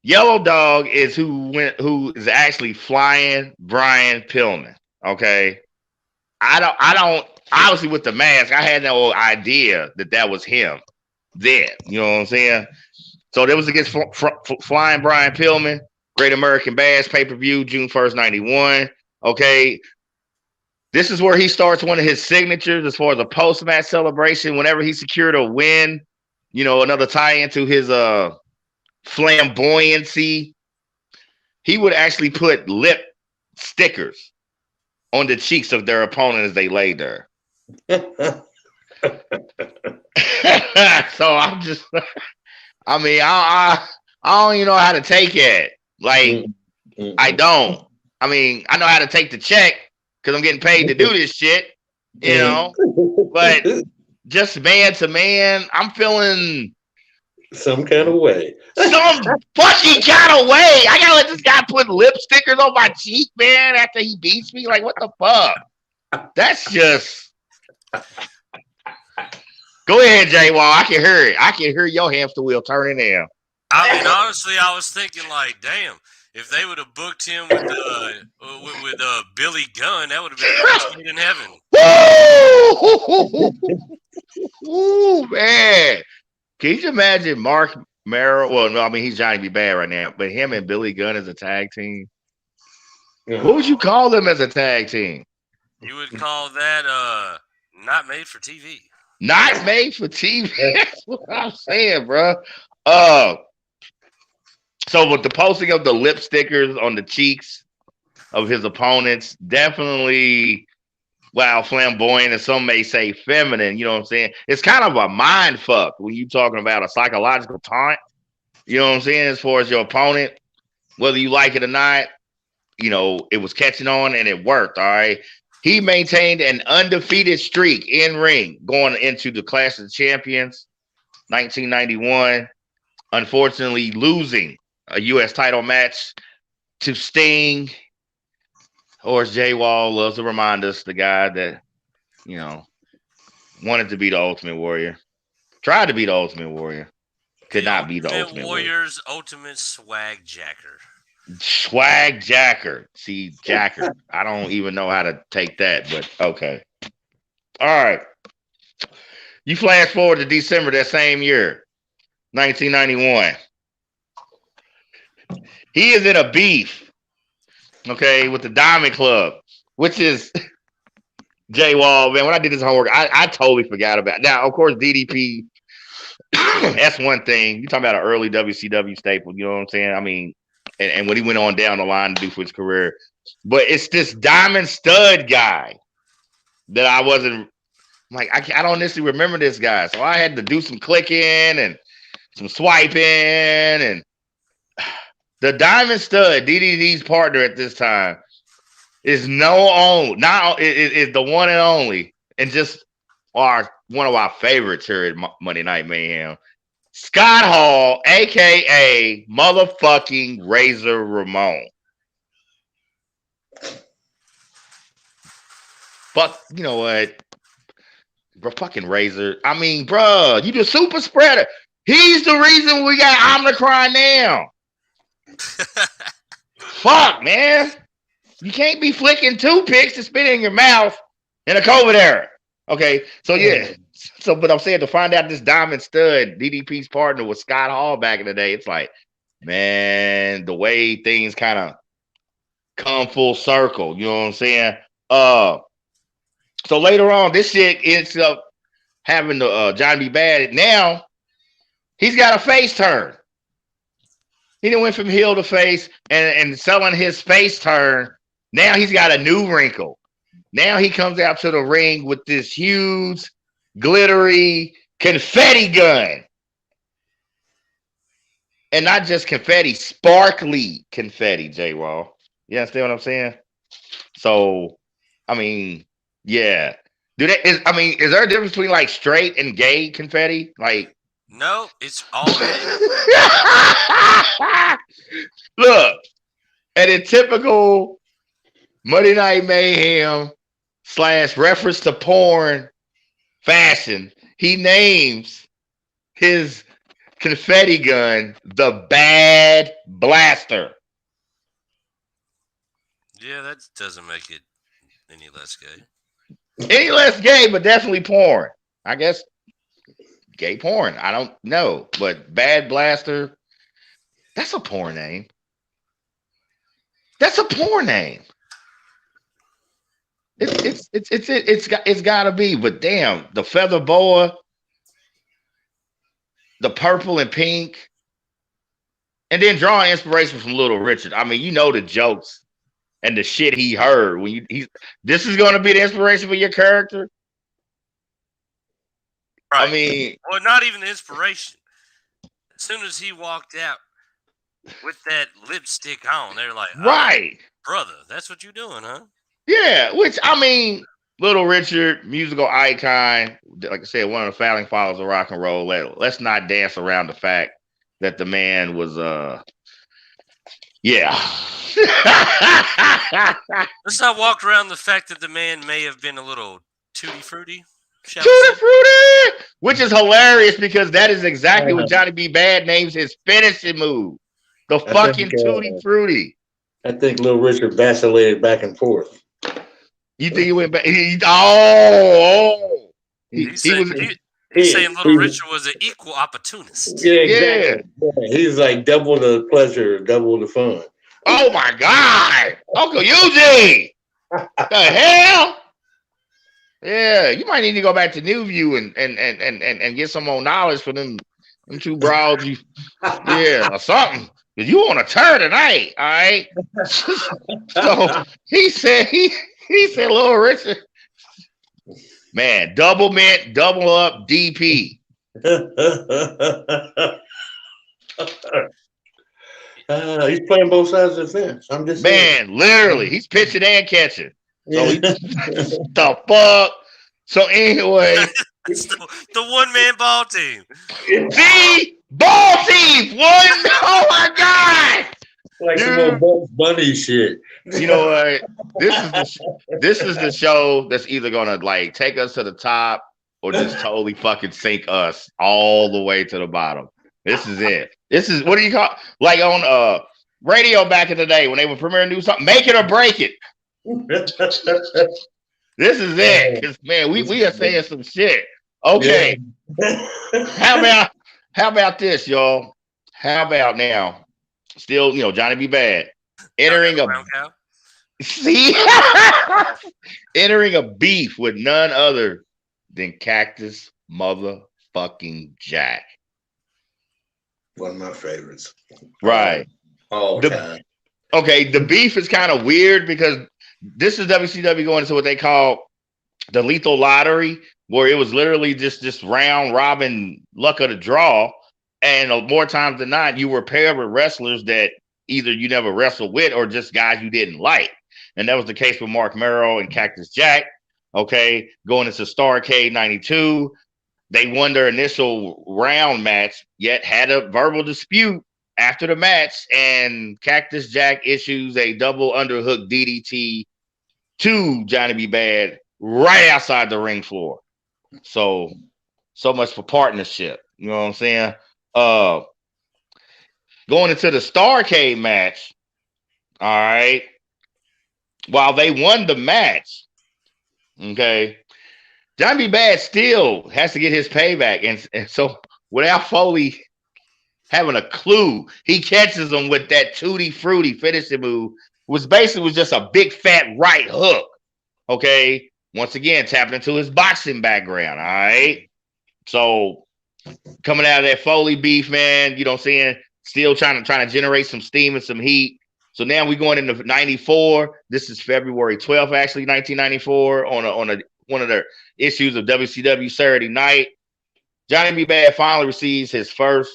Yellow Dog is who is actually Flying Brian Pillman, okay. I don't. Obviously, with the mask, I had no idea that was him. Then, you know what I'm saying? So that was against Flying Brian Pillman, Great American Bash pay-per-view, June 1st, 91. Okay. This is where he starts one of his signatures as far as a post-match celebration. Whenever he secured a win, you know, another tie into his flamboyancy, he would actually put lip stickers on the cheeks of their opponent as they lay there. So I'm just, I mean, I don't even know how to take it. Like, I don't. I mean, I know how to take the check, because I'm getting paid to do this shit, you know. But just man to man, I'm feeling some kind of way. Some fucking kind of way. I gotta let this guy put lip stickers on my cheek, man, after he beats me. Like, what the fuck? That's just. Go ahead, J Wall. I can hear it. I can hear your hamster wheel turning now. I mean, honestly, I was thinking, like, damn. If they would have booked him with Billy Gunn, that would have been in heaven. Ooh, man. Can you imagine Mark Merrow? Well, no, I mean, he's Johnny B. Bad right now, but him and Billy Gunn as a tag team. Yeah. What would you call them as a tag team? You would call that not made for TV. Not made for TV. That's what I'm saying, bro. So with the posting of the lip stickers on the cheeks of his opponents, definitely, while flamboyant and some may say feminine, you know what I'm saying? It's kind of a mind fuck when you're talking about a psychological taunt, you know what I'm saying, as far as your opponent, whether you like it or not, you know, it was catching on and it worked, all right? He maintained an undefeated streak in ring going into the Clash of Champions, 1991, unfortunately losing a U.S. title match to Sting, or as Jay Wall loves to remind us, the guy that, you know, wanted to be the Ultimate Warrior, tried to be the Ultimate Warrior, could not be the Ultimate Warrior's ultimate swag jacker. Swag jacker. See, jacker. I don't even know how to take that, but okay. All right. You flash forward to December that same year, 1991. He is in a beef, okay, with the Diamond Club, which is Jay Wall, man. When I did this homework, I totally forgot about it. Now, of course, DDP, that's one thing. You're talking about an early WCW staple, you know what I'm saying? I mean, and what he went on down the line to do for his career. But it's this Diamond Stud guy that I wasn't I'm like, I don't necessarily remember this guy. So I had to do some clicking and some swiping. And the Diamond Stud, DDD's partner at this time, is is the one and only, and just one of our favorites here at Monday Night Mayhem. Scott Hall, aka motherfucking Razor Ramon. But you know what? Bro, fucking Razor. I mean, bro, you the super spreader. He's the reason we got Omicron now. Fuck, man. You can't be flicking toothpicks to spit in your mouth in a COVID era. Okay, so yeah. So, but I'm saying to find out this Diamond Stud, DDP's partner with Scott Hall back in the day, it's like, man, the way things kind of come full circle. You know what I'm saying? So later on, this shit ends up having the Johnny B. Bad. Now he's got a face turn. He done went from heel to face and selling his face turn. Now he's got a new wrinkle. Now he comes out to the ring with this huge, glittery confetti gun. And not just confetti, sparkly confetti, J-Raw. You understand what I'm saying? So, I mean, yeah. Is there a difference between like straight and gay confetti? Like, no, it's all look, at a typical Monday Night Mayhem / reference to porn fashion, he names his confetti gun the Bad Blaster. Yeah, that doesn't make it any less gay. Any less gay, but definitely porn. I guess gay porn. I don't know, but Bad Blaster, that's a porn name. That's a porn name. It's gotta be, but damn, the feather boa, the purple and pink, and then drawing inspiration from Little Richard. I mean, you know the jokes and the shit he heard when this is gonna be the inspiration for your character. Right. I mean, well, not even the inspiration. As soon as he walked out with that lipstick on, they're like, oh, right, brother, that's what you're doing, huh? Yeah, which I mean, Little Richard, musical icon, like I said, one of the founding fathers of rock and roll. Let's not dance around the fact that the man was yeah. Let's not walk around the fact that the man may have been a little tutti frutti. Tutti frutti, which is hilarious because that is exactly what Johnny B. Bad names his finishing move. The fucking tutti frutti. I think Little Richard vacillated back and forth. You think he went back? He's saying Little Richard was an equal opportunist. Yeah, exactly. Yeah. He's like double the pleasure, double the fun. Oh my God, Uncle Eugene! The hell? Yeah, you might need to go back to New View and get some more knowledge for them two broads. Or something. You want to turn tonight, all right? So he said Little Richard, man, double mint, double up, DP. He's playing both sides of the fence. I'm just saying. Literally, he's pitching and catching. So the fuck. So anyway, it's the one-man ball team. The ball team. Oh my God. Like some old Bugs Bunny shit. You know what? This is the show that's either gonna like take us to the top or just totally fucking sink us all the way to the bottom. This is it. This is, what do you call, like on radio back in the day when they would premiere new something, make it or break it. This is it. 'Cause, man, we are saying some shit. Okay. Yeah. How about this, y'all? How about now? Still, Johnny B. Bad entering entering a beef with none other than Cactus motherfucking Jack. One of my favorites. Right. Okay, the beef is kind of weird because this is WCW going into what they call the lethal lottery, where it was literally just round robin luck of the draw. And more times than not, you were paired with wrestlers that either you never wrestled with or just guys you didn't like. And that was the case with Mark Merrow and Cactus Jack. Okay, going into Starrcade 92, they won their initial round match, yet had a verbal dispute after the match, and Cactus Jack issues a double underhook DDT to Johnny B. Bad right outside the ring floor. So much for partnership. You know what I'm saying? Going into the Starrcade match, all right, while they won the match, okay, Johnny B. Bad still has to get his payback. And so without Foley having a clue, he catches him with that tutti frutti finishing move, which basically was just a big fat right hook. Okay. Once again, tapping into his boxing background. All right. So coming out of that Foley beef, man, you know what I'm saying? Still trying to generate some steam and some heat. So now we're going into 94. This is February 12th, actually, 1994, on one of the issues of WCW Saturday Night. Johnny B. Bad finally receives his first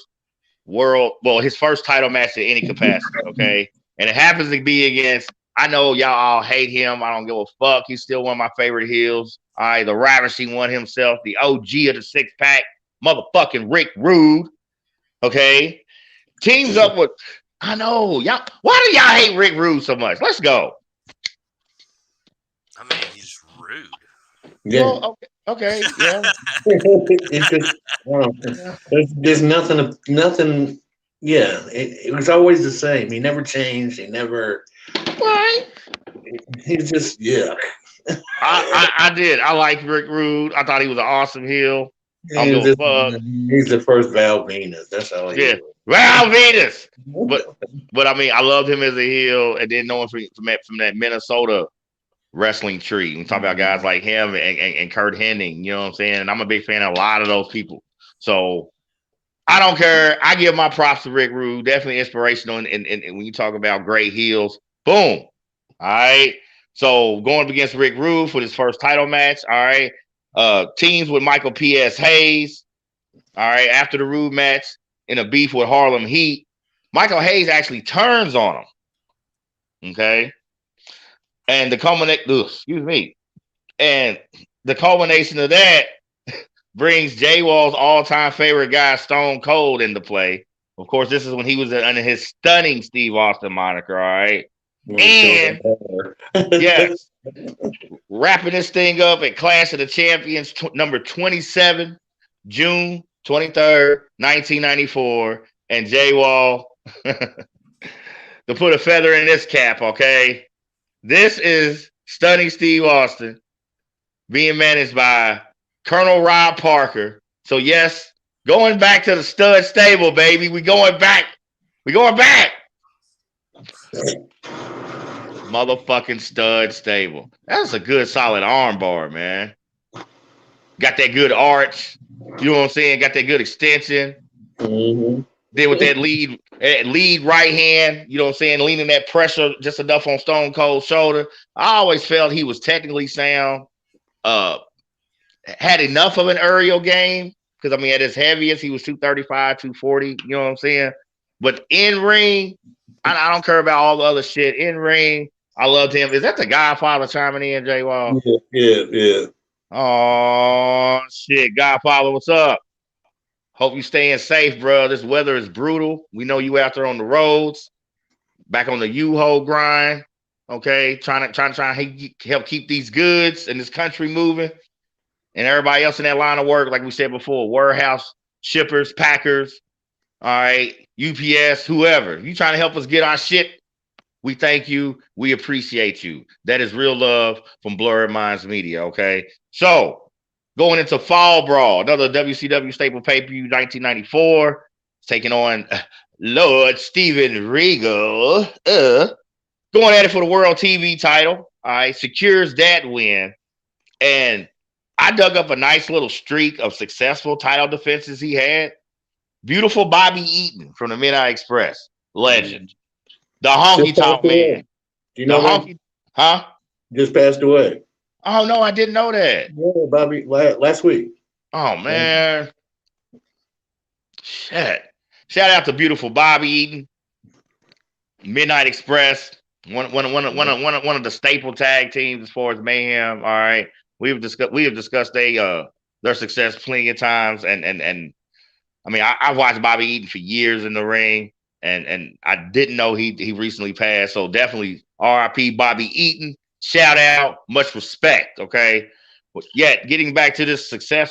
title match in any capacity, okay? And it happens to be against, I know y'all all hate him. I don't give a fuck. He's still one of my favorite heels. All right, the Ravishing One himself, the OG of the six-pack, motherfucking Rick Rude, okay? Teams up with, I know, y'all. Why do y'all hate Rick Rude so much? Let's go. I mean, he's rude. Yeah. Well, okay, yeah. It's just, there's nothing. Yeah, it was always the same. He never changed. He never. Right. He's just I did. I like Rick Rude. I thought he was an awesome heel. I don't give a fuck. He's the first Val Venus. That's all. Yeah, Val Venus. But I mean, I loved him as a heel, and then knowing from that Minnesota wrestling tree. We talk about guys like him and Kurt Hennig. You know what I'm saying? And I'm a big fan of a lot of those people. So I don't care. I give my props to Rick Rude. Definitely inspirational. And when you talk about great heels, boom. All right. So going up against Rick Rude for his first title match. All right. Teams with Michael P.S. Hayes. All right. After the Rude match in a beef with Harlem Heat, Michael Hayes actually turns on him. Okay. And the culmination of that brings J-Wall's all-time favorite guy, Stone Cold, into play. Of course, this is when he was under his stunning Steve Austin moniker, all right? And, yes, wrapping this thing up at Clash of the Champions, number 27, June 23rd, 1994. And J-Wall, to put a feather in this cap, okay? This is Stunning Steve Austin being managed by Colonel Rob Parker. So yes, going back to the stud stable, baby. We going back. Motherfucking stud stable. That's a good solid arm bar, man. Got that good arch. You know what I'm saying? Got that good extension. Mm-hmm. Then with that lead right hand, you know what I'm saying, leaning that pressure just enough on Stone Cold's shoulder. I always felt he was technically sound. Had enough of an aerial game because I mean at his heaviest he was 235, 240. You know what I'm saying? But in ring, I don't care about all the other shit. In ring, I loved him. Is that the Godfather chiming in, J Wall? Yeah. Oh shit, Godfather, what's up? Hope you staying safe, bro. This weather is brutal. We know you out there on the roads, back on the U-Haul grind. Okay, trying to help keep these goods in this country moving, and everybody else in that line of work, like we said before, warehouse shippers, packers, all right, UPS, whoever. You trying to help us get our shit? We thank you. We appreciate you. That is real love from Blurred Minds Media. Okay, so. Going into Fall Brawl, another WCW staple pay-per-view, 1994, taking on Lord Steven Regal. Going at it for the World TV title. All right, secures that win. And I dug up a nice little streak of successful title defenses he had. Beautiful Bobby Eaton from the Midnight Express. Legend. The Honky Tonk Man. Do you know the Honky, huh? Just passed away. Oh no, I didn't know that. Yeah, Bobby, last week. Oh man. Shit. Shout out to beautiful Bobby Eaton, Midnight Express, one of the staple tag teams as far as Mayhem. All right. We have discussed their success plenty of times. And I mean, I watched Bobby Eaton for years in the ring, and I didn't know he recently passed. So definitely RIP Bobby Eaton. Shout out, much respect. Okay. But yet getting back to this list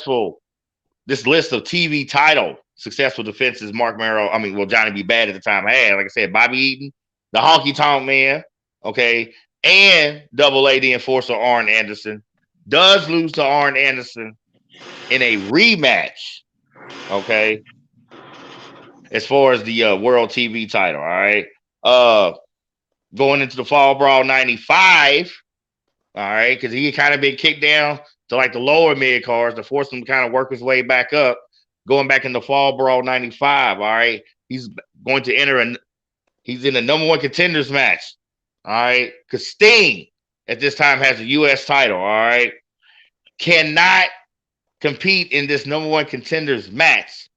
of TV title successful defenses Johnny B. Bad at the time had, like I said, Bobby Eaton, the Honky Tonk Man, okay, and Double A, the Enforcer, Arn Anderson, does lose to Arn Anderson in a rematch, okay, as far as the World TV title, all right? Going into the Fall Brawl 95, all right, because he had kind of been kicked down to like the lower mid cards to force him to kind of work his way back up, going back in the Fall Brawl 95, all right? He's going to he's in the number one contenders match, all right? Because Sting at this time has a U.S. title, all right? Cannot compete in this number one contenders match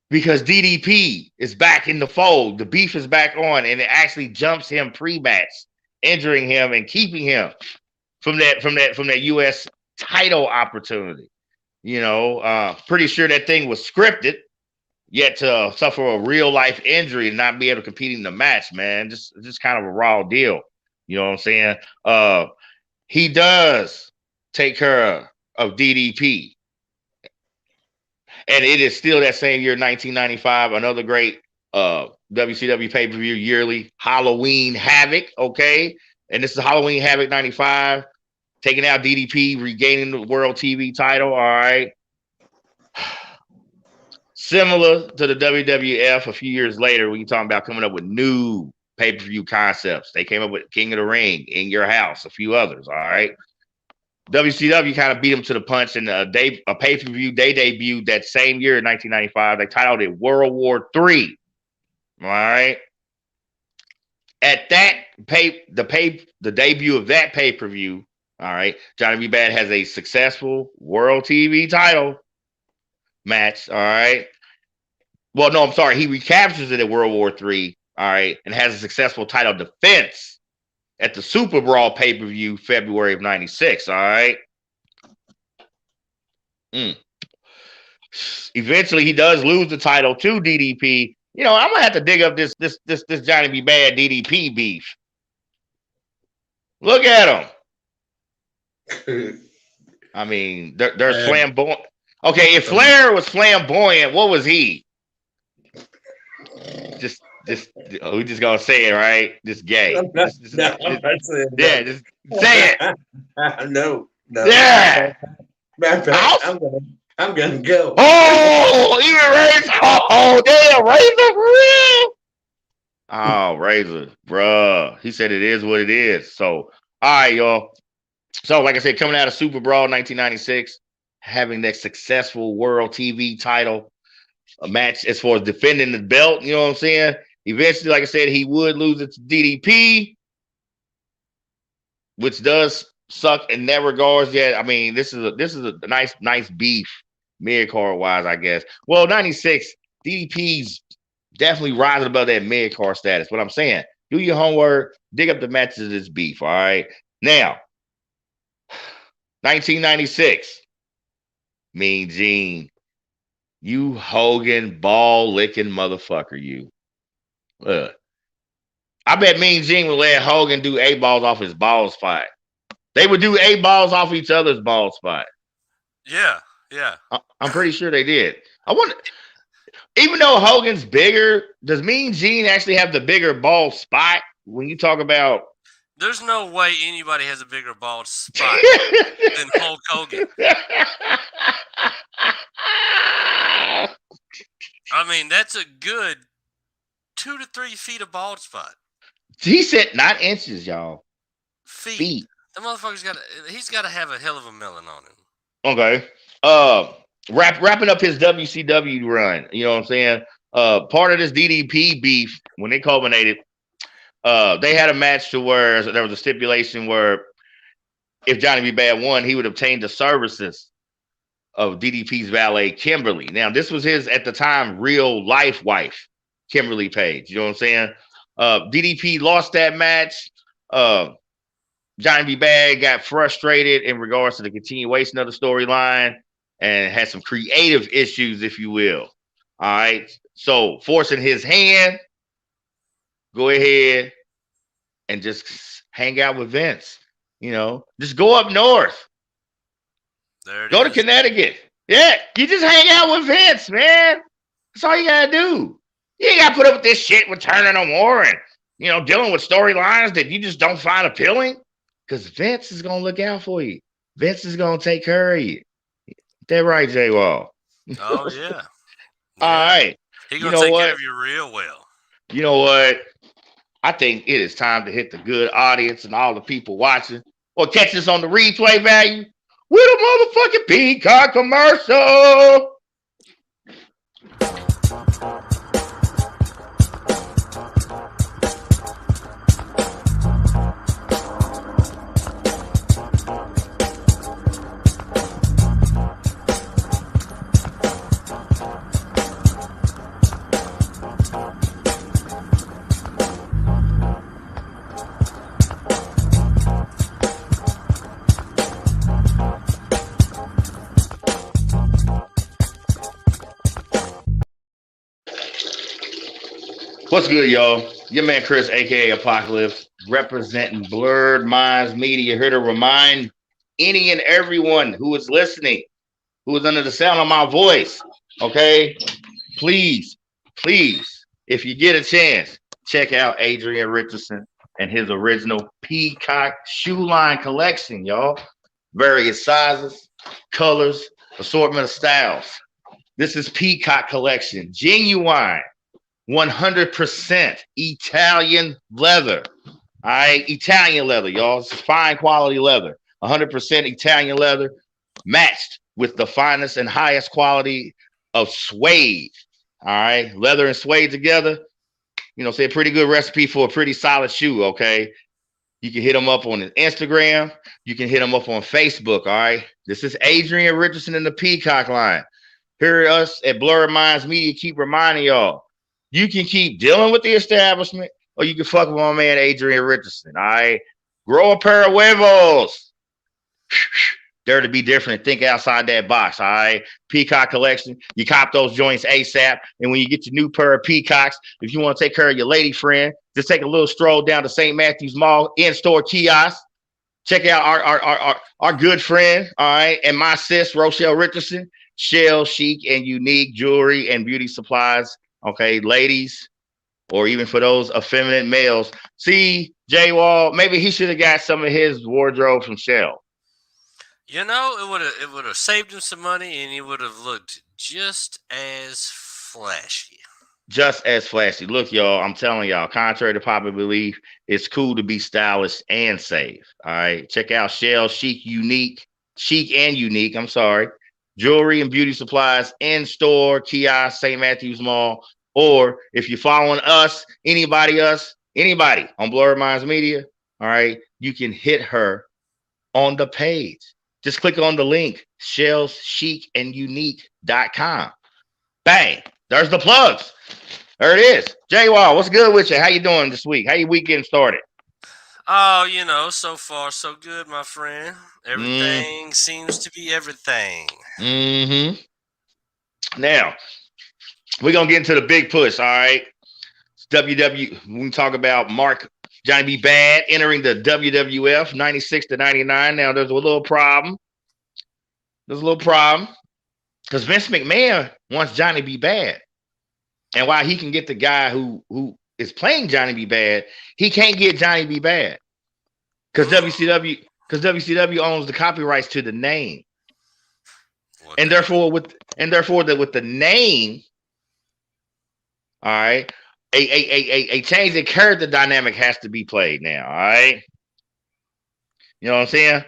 because DDP is back in the fold. The beef is back on, and it actually jumps him pre-match, injuring him and keeping him from that U.S. title opportunity. You know, pretty sure that thing was scripted, yet to suffer a real life injury and not be able to compete in the match, man. Just kind of a raw deal. You know what I'm saying? He does take care of DDP. And it is still that same year, 1995, another great WCW pay-per-view yearly, Halloween Havoc, okay? And this is Halloween Havoc 95, taking out DDP, regaining the World TV title, all right? Similar to the WWF a few years later, when you're talking about coming up with new pay-per-view concepts. They came up with King of the Ring, In Your House, a few others, all right? WCW kind of beat them to the punch in a pay-per-view. They debuted that same year in 1995. They titled it World War III. All right. At the debut of that pay-per-view, all right, Johnny B. Bad has a successful World TV title match. All right. Well, no, I'm sorry. He recaptures it at World War III. All right, and has a successful title defense at the Super Brawl pay-per-view February of 96, all right? Eventually, he does lose the title to DDP. You know, I'm going to have to dig up this Johnny B. Bad DDP beef. Look at him. I mean, there's flamboyant. Okay, if Flair was flamboyant, what was he? We just gonna say it, right? Just gay. Just say it. No. Yeah. I'm gonna go. Oh, even Razor. Oh, damn, Razor for real. Oh, Razor, bruh. He said it is what it is. So, all right, y'all. So, like I said, coming out of Super Brawl 1996, having that successful World TV title, a match as far as defending the belt, you know what I'm saying? Eventually, like I said, he would lose it to DDP, which does suck in that regards. Yeah, I mean, this is a nice beef, mid-card wise, I guess. Well, 96, DDP's definitely rising above that mid-card status. What I'm saying, do your homework, dig up the matches of this beef, all right? Now, 1996, Mean Gene, you Hogan ball-licking motherfucker, you. I bet Mean Gene would let Hogan do 8 balls off his ball spot. They would do 8 balls off each other's ball spot. Yeah. I'm pretty sure they did. I wonder, even though Hogan's bigger, does Mean Gene actually have the bigger ball spot when you talk about? There's no way anybody has a bigger ball spot than Hulk Hogan. I mean, that's a good 2 to 3 feet of bald spot. He said not inches, y'all. Feet. The motherfucker's he's got to have a hell of a melon on him. Okay. Wrapping up his WCW run, you know what I'm saying? Part of this DDP beef, when they culminated, they had a match to where there was a stipulation where if Johnny B. Bad won, he would obtain the services of DDP's valet, Kimberly. Now, this was his, at the time, real life wife, Kimberly Page. You know what I'm saying? DDP lost that match. Johnny B. Bad got frustrated in regards to the continuation of the storyline and had some creative issues, if you will. All right. So, forcing his hand, go ahead and just hang out with Vince. You know, just go up north. Go to Connecticut. Yeah, you just hang out with Vince, man. That's all you gotta do. You ain't gotta put up with this shit with Turner no more and, you know, dealing with storylines that you just don't find appealing. Because Vince is gonna look out for you. Vince is gonna take care of you. That right, J Wall? Oh yeah. All right. He gonna take care of you real well. You know what? I think it is time to hit the good audience and all the people watching or catch us on the replay value with a motherfucking Peacock commercial. What's good, y'all? Your man Chris, aka Apocalypse, representing Blurred Minds Media, here to remind any and everyone who is listening, who is under the sound of my voice, okay? Please, if you get a chance, check out Adrian Richardson and his original Peacock shoe line collection, y'all. Various sizes, colors, assortment of styles. This is Peacock collection, genuine. 100% Italian leather. All right, Italian leather, y'all. It's fine quality leather. 100% Italian leather, matched with the finest and highest quality of suede. All right, leather and suede together. You know, say a pretty good recipe for a pretty solid shoe. Okay, you can hit them up on Instagram. You can hit them up on Facebook. All right, this is Adrian Richardson in the Peacock line. Here, us at Blurred Minds Media keep reminding y'all. You can keep dealing with the establishment, or you can fuck with my man Adrian Richardson. All right, grow a pair of huevos. Dare to be different and think outside that box. All right, Peacock collection. You cop those joints ASAP, and when you get your new pair of Peacocks, if you want to take care of your lady friend, just take a little stroll down to St. Matthew's Mall in-store kiosk. Check out our good friend, all right, and my sis Rochelle Richardson, Shell Chic and Unique Jewelry and Beauty Supplies. Okay, ladies, or even for those effeminate males. See, J Wall, maybe he should have got some of his wardrobe from Shell. You know, it would have saved him some money, and he would have looked just as flashy. Just as flashy. Look, y'all, I'm telling y'all, contrary to popular belief, it's cool to be stylish and safe. All right, check out Shell Chic and Unique. I'm sorry. Jewelry and beauty supplies in store, kiosk, St. Matthew's Mall, or if you're following us, anybody on Blurred Minds Media, all right, you can hit her on the page. Just click on the link, shellschicandunique.com. Bang, there's the plugs. There it is. J Wall, what's good with you? How you doing this week? How your weekend started? Oh, you know, so far so good, my friend. Everything seems to be everything. Now, we're going to get into the big push, all right? We talk about Johnny B. Bad entering the WWF 96 to 99. Now, there's a little problem. Because Vince McMahon wants Johnny B. Bad. And while he can get the guy who is playing Johnny B. Bad, he can't get Johnny B. Bad. Because WCW owns the copyrights to the name. And therefore with the name, all right, a change in character dynamic has to be played now, all right? You know what I'm saying?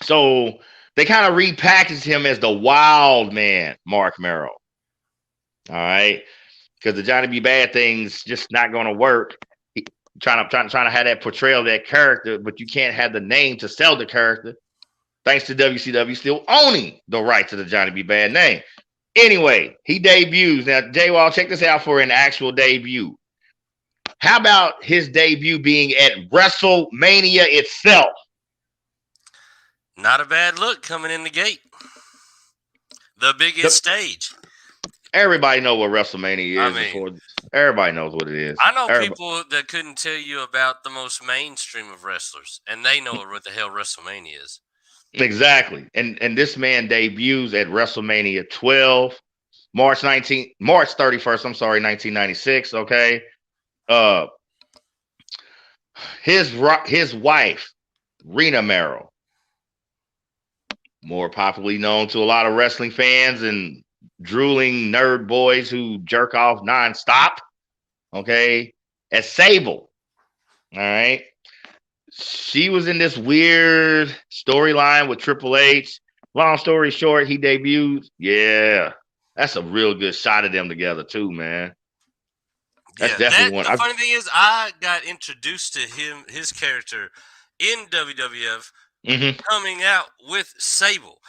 So they kind of repackaged him as the wild man, Mark Merrill. All right, because the Johnny B. Bad thing's just not going to work. trying to have that portrayal of that character, but you can't have the name to sell the character. Thanks to WCW still owning the right to the Johnny B. Bad name. Anyway, he debuts. Now, J-Wall, check this out for an actual debut. How about his debut being at WrestleMania itself? Not a bad look coming in the gate. The biggest stage. Everybody know what WrestleMania is. Everybody knows what it is. I know people that couldn't tell you about the most mainstream of wrestlers, and they know what the hell WrestleMania is. Exactly. And this man debuts at WrestleMania 12, March 31st, 1996, okay? His wife, Rena Merrill, more popularly known to a lot of wrestling fans and drooling nerd boys who jerk off nonstop, okay, as Sable, all right? She was in this weird storyline with Triple H. Long story short, he debuted. Yeah, that's a real good shot of them together too, man. That's definitely one. The funny thing is, I got introduced to his character in WWF coming out with Sable.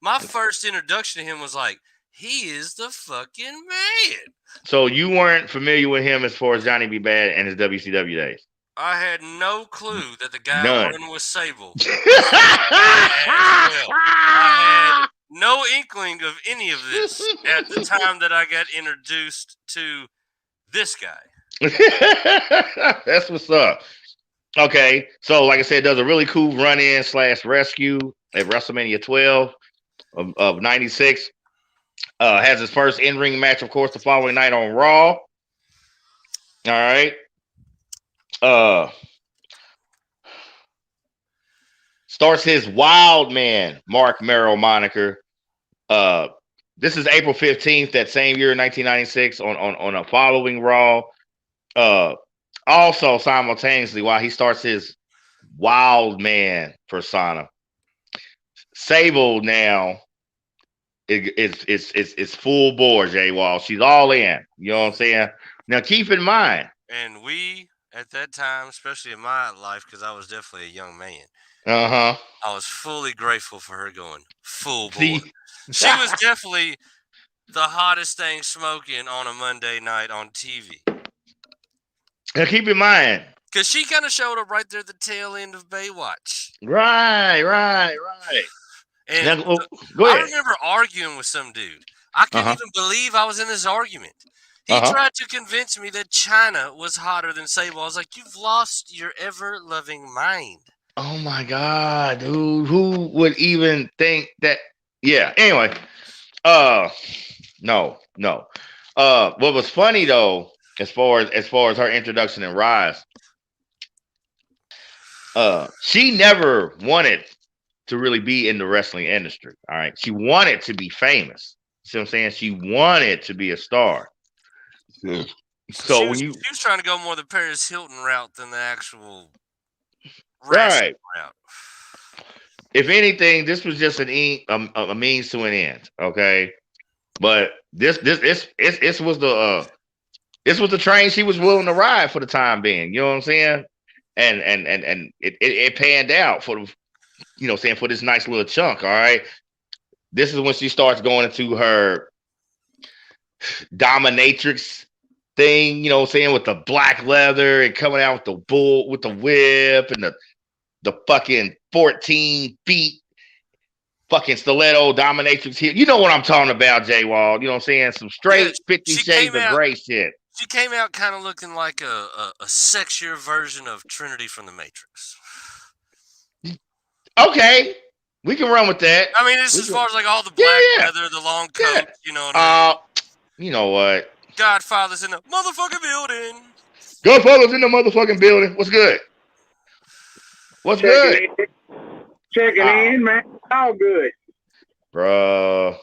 My first introduction to him was like, he is the fucking man. So you weren't familiar with him as far as Johnny B. Bad and his WCW days? I had no clue that the guy running with Sable. I had no inkling of any of this at the time that I got introduced to this guy. That's what's up. Okay, so like I said, does a really cool run-in / rescue at WrestleMania 12 of 96. Has his first in-ring match, of course, the following night on Raw. All right. Starts his Wild Man Mark Merrill moniker. This is April 15th, that same year, 1996, on a following Raw. Also, simultaneously, while he starts his Wild Man persona, Sable now it's full bore, J Wall. She's all in. You know what I'm saying? Now, keep in mind. And we, at that time, especially in my life, because I was definitely a young man, I was fully grateful for her going full bore. She was definitely the hottest thing smoking on a Monday night on TV. Now, keep in mind. Because she kind of showed up right there at the tail end of Baywatch. Right. And now, go ahead. I remember arguing with some dude. I couldn't even believe I was in this argument. He tried to convince me that China was hotter than Sable. I was like, you've lost your ever-loving mind. Oh, my God, dude. Who would even think that? Yeah, anyway. No. What was funny, though, as far as her introduction and rise, she never wanted to really be in the wrestling industry. All right. She wanted to be famous. See what I'm saying? She wanted to be a star. So she was trying to go more the Paris Hilton route than the actual right route. If anything, this was just a means to an end. Okay. But this was the train she was willing to ride for the time being. You know what I'm saying? And it panned out for the, you know, saying for this nice little chunk. All right. This is when she starts going into her dominatrix thing, you know what I'm saying, with the black leather and coming out with the whip and the fucking 14 feet fucking stiletto dominatrix here. You know what I'm talking about, J Wall. You know what I'm saying? Some straight 50 Shades of Grey shit. She came out kind of looking like a sexier version of Trinity from the Matrix. Okay, we can run with that. I mean, it's as far as like all the black leather, the long coat, you know what I mean? You know what? Godfather's in the motherfucking building. Godfather's in the motherfucking building. What's good? What's good? Checking in, man. All good. Bro,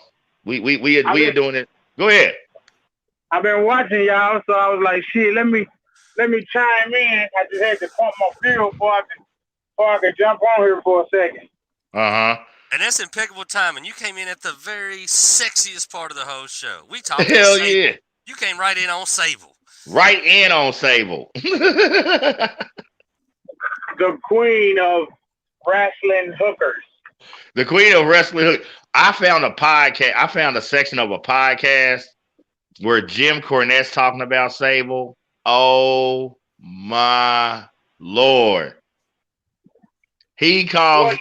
we are doing it. Go ahead. I've been watching y'all, so I was like, shit, let me chime in. I just had to pump my fuel before I could jump on here for a second. And that's impeccable timing. You came in at the very sexiest part of the whole show. We talked Hell yeah. You came right in on Sable. Right in on Sable. The queen of wrestling hookers. The queen of wrestling. I found a podcast. I found a section of a podcast where Jim Cornette's talking about Sable. Oh my Lord. He calls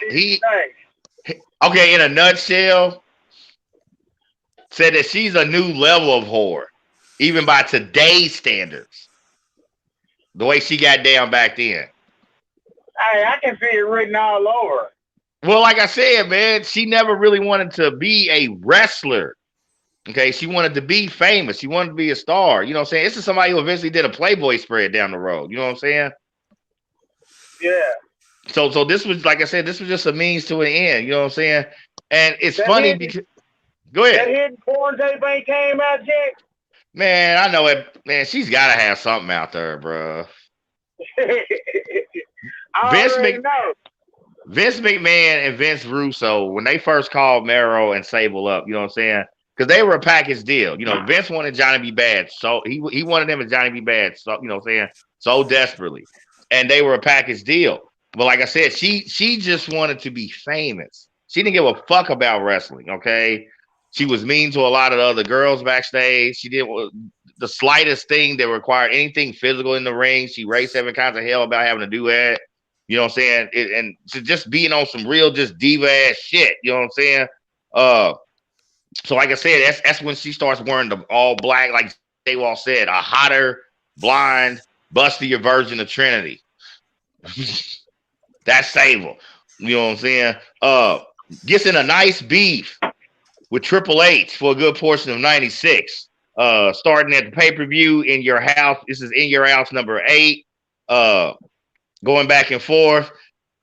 okay, in a nutshell, said that she's a new level of whore, even by today's standards. The way she got down back then. Hey, I can see it written all over. Well, like I said, man, she never really wanted to be a wrestler. Okay, she wanted to be famous. She wanted to be a star. You know what I'm saying? This is somebody who eventually did a Playboy spread down the road. You know what I'm saying? Yeah. So this was, like I said, this was just a means to an end. You know what I'm saying? And it's funny because go ahead. That hidden porn tape ain't came out yet. Man, I know it. Man, she's got to have something out there, bro. Vince McMahon and Vince Russo, when they first called Mero and Sable up, you know what I'm saying? Because they were a package deal. You know, Vince wanted Johnny B. Bad. So he wanted him as Johnny B. Bad, so, you know what I'm saying? So desperately. And they were a package deal. But like I said, she just wanted to be famous. She didn't give a fuck about wrestling, okay? She was mean to a lot of the other girls backstage. She did the slightest thing that required anything physical in the ring. She raised 7 kinds of hell about having to do that. You know what I'm saying? And just being on some real just diva ass shit. You know what I'm saying? So like I said, that's when she starts wearing the all black, like J-Wall said, a hotter, blind, bustier version of Trinity. That's Sable. You know what I'm saying? Gets in a nice beef with Triple H for a good portion of 96. Starting at the pay-per-view in your house. This is in your house number 8. Going back and forth.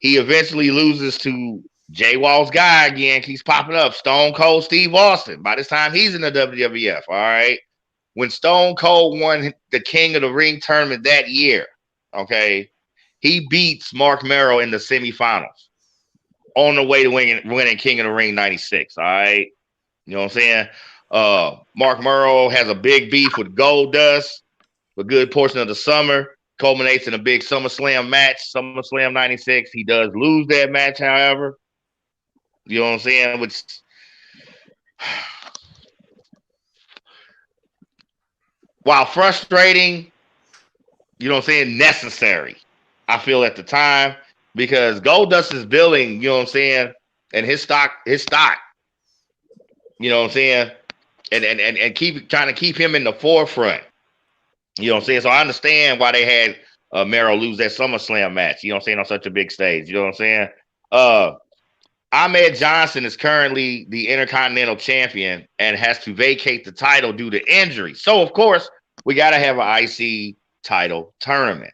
He eventually loses to J-Wall's guy again. Keeps popping up. Stone Cold Steve Austin. By this time, he's in the WWF. All right. When Stone Cold won the King of the Ring tournament that year, okay, he beats Mark Merrow in the semifinals on the way to winning King of the Ring 96. All right. You know what I'm saying? Mark Merrow has a big beef with Goldust a good portion of the summer. Culminates in a big SummerSlam match, SummerSlam 96. He does lose that match, however. You know what I'm saying? Which while frustrating, you know what I'm saying, necessary, I feel at the time, because Goldust is billing, you know what I'm saying, and his stock, you know what I'm saying, and keep trying to keep him in the forefront. You know what I'm saying? So I understand why they had Merrow lose that SummerSlam match, you know what I'm saying, on such a big stage. You know what I'm saying? Ahmed Johnson is currently the Intercontinental Champion and has to vacate the title due to injury. So, of course, we got to have an IC title tournament.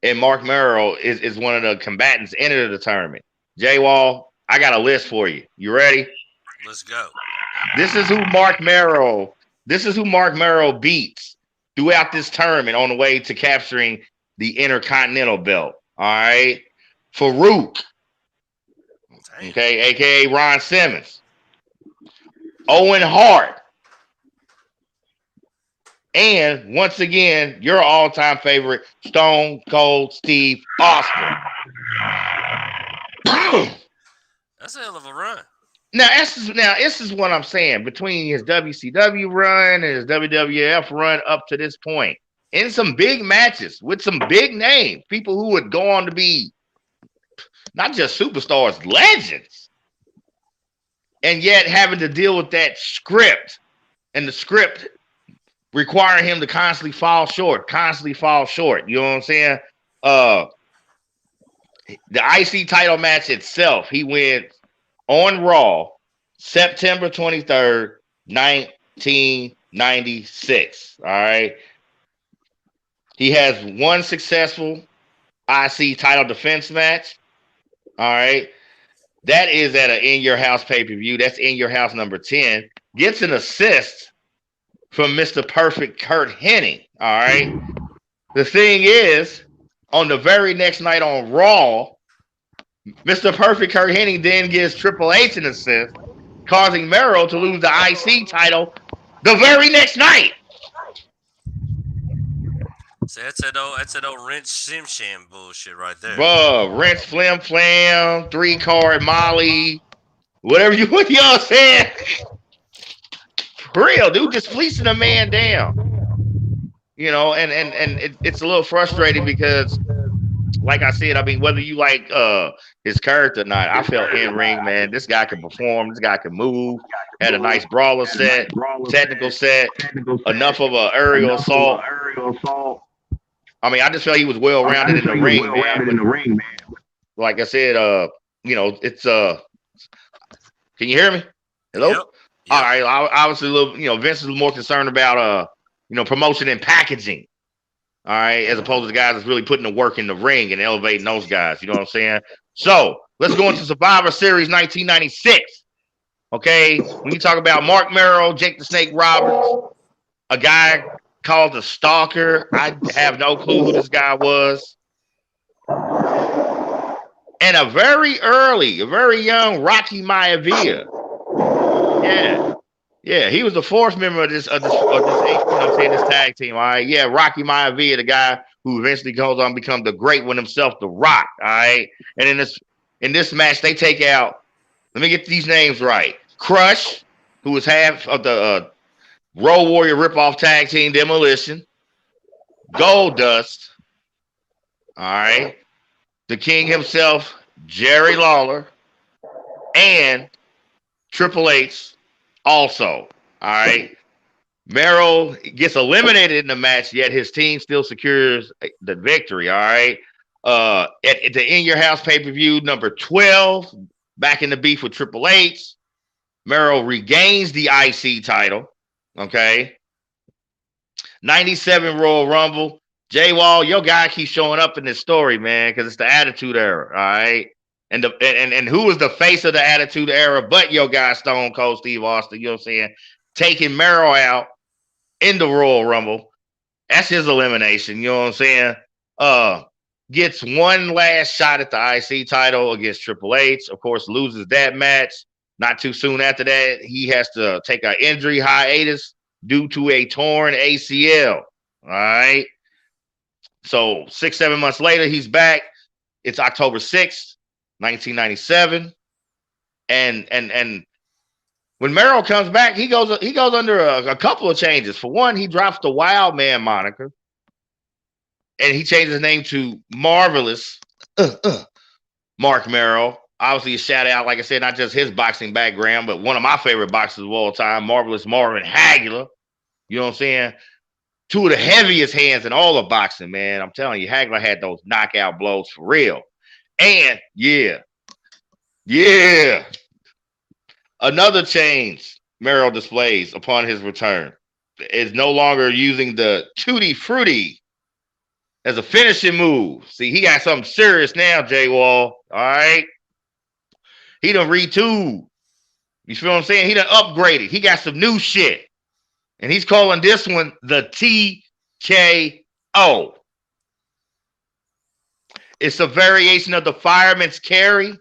And Mark Merrow is one of the combatants entered the tournament. J-Wall, I got a list for you. You ready? Let's go. This is who Mark Merrow beats throughout this tournament on the way to capturing the Intercontinental belt. All right. Farouk. Okay, aka Ron Simmons. Owen Hart. And once again, your all-time favorite, Stone Cold Steve Austin. That's a hell of a run. Now, this is what I'm saying. Between his WCW run and his WWF run up to this point, in some big matches with some big names, people who would go on to be not just superstars, legends, and yet having to deal with that script, and the script requiring him to constantly fall short. You know what I'm saying? The IC title match itself, he wins on Raw, September 23rd, 1996. All right. He has one successful IC title defense match. All right. That is at an In Your House pay-per-view. That's In Your House number 10. Gets an assist from Mr. Perfect Kurt Hennig. All right. The thing is, on the very next night on Raw, Mr. Perfect Kurt Hennig then gives Triple H an assist, causing Merrow to lose the IC title the very next night. See, that's that old wrench sim sham bullshit right there. Bruh, wrench flim flam, 3-card Molly, whatever you what y'all saying. For real, dude, just fleecing a man down. You know, and it's a little frustrating because, like I said, I mean, whether you like his character or not, I felt in ring, man. This guy can perform. This guy can move. Had a nice brawler set, technical set, enough of a aerial assault. I mean, I just felt he was well rounded in the ring, man. Like I said, you know, it's can you hear me? Hello? Yep. All right. Obviously, a little, you know, Vince is more concerned about you know, promotion and packaging. All right, as opposed to the guys that's really putting the work in the ring and elevating those guys. You know what I'm saying? So let's go into Survivor Series 1996. Okay, when you talk about Mark Merrill, Jake the Snake Roberts, a guy called the Stalker. I have no clue who this guy was. And a very young Rocky Maivia. Yeah, he was the fourth member of this you know what I'm saying, this tag team. All right, yeah, Rocky Maivia, the guy who eventually goes on to become the great one himself, The Rock. All right, and in this match, they take out. Let me get these names right. Crush, who was half of the Road Warrior ripoff tag team Demolition. Goldust. All right, the King himself, Jerry Lawler, and Triple H. Also, all right, Merrill gets eliminated in the match, yet his team still secures the victory. All right, at the In Your House pay-per-view number 12, back in the beef with Triple H, Merrill regains the IC title. Okay, 97 Royal Rumble. Jay Wall, your guy keeps showing up in this story, man, because it's the Attitude Era. All right. And who was the face of the Attitude Era but your guy Stone Cold Steve Austin, you know what I'm saying? Taking Merrill out in the Royal Rumble. That's his elimination, you know what I'm saying? Gets one last shot at the IC title against Triple H. Of course, loses that match. Not too soon after that, he has to take an injury hiatus due to a torn ACL. All right. So 6-7 months later, he's back. It's October 6th. 1997, and when Merrill comes back, he goes under a couple of changes. For one, he drops the Wild Man moniker, and he changes his name to Marvelous Mark Merrill. Obviously, a shout out, like I said, not just his boxing background, but one of my favorite boxers of all time, Marvelous Marvin Hagler. You know what I'm saying? Two of the heaviest hands in all of boxing, man. I'm telling you, Hagler had those knockout blows for real. And yeah, another change Merrill displays upon his return is no longer using the Tutti Frutti as a finishing move. See, he got something serious now, Jay Wall. All right, he done retooled. You feel what I'm saying? He done upgraded. He got some new shit, and he's calling this one the TKO. It's a variation of the Fireman's Carry,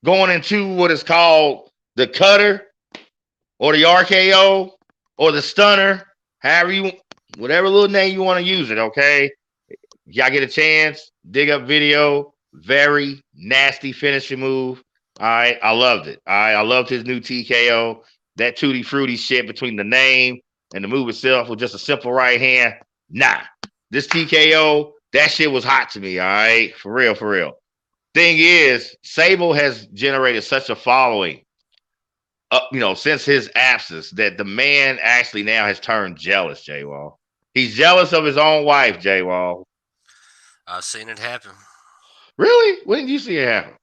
going into what is called the Cutter or the RKO or the Stunner, whatever little name you want to use it, okay? Y'all get a chance, dig up video, very nasty finishing move. All right, I loved it. All right, I loved his new TKO. That Tutti Frutti shit between the name and the move itself with just a simple right hand. Nah, this TKO, that shit was hot to me, all right? For real. Thing is, Sable has generated such a following, you know, since his absence that the man actually now has turned jealous, Jay Wall. He's jealous of his own wife, Jay Wall. I've seen it happen. Really? When did you see it happen?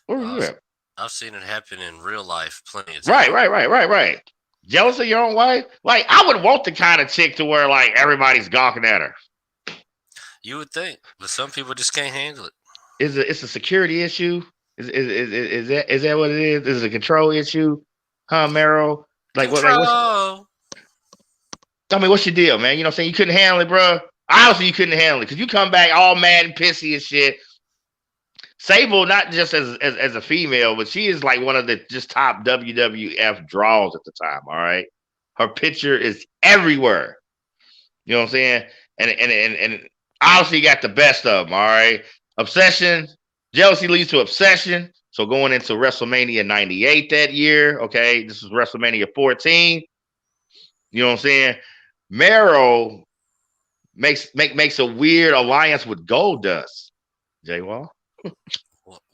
Where were you at? I've seen it happen in real life plenty of times. Right. Jealous of your own wife? Like, I would want the kind of chick to where, like, everybody's gawking at her. You would think, but some people just can't handle it. It's a security issue? Is that what it is? Is it a control issue? Huh, Merrill? Like, control. I mean, what's your deal, man? You know what I'm saying? You couldn't handle it, bro. Obviously, you couldn't handle it because you come back all mad and pissy and shit. Sable, not just as a female, but she is like one of the just top WWF draws at the time, all right? Her picture is everywhere. You know what I'm saying? and obviously got the best of them. All right, obsession, jealousy leads to obsession. So going into WrestleMania 98 that year, okay, this is WrestleMania 14. You know what I'm saying? Mero makes a weird alliance with Goldust. Jay Wall.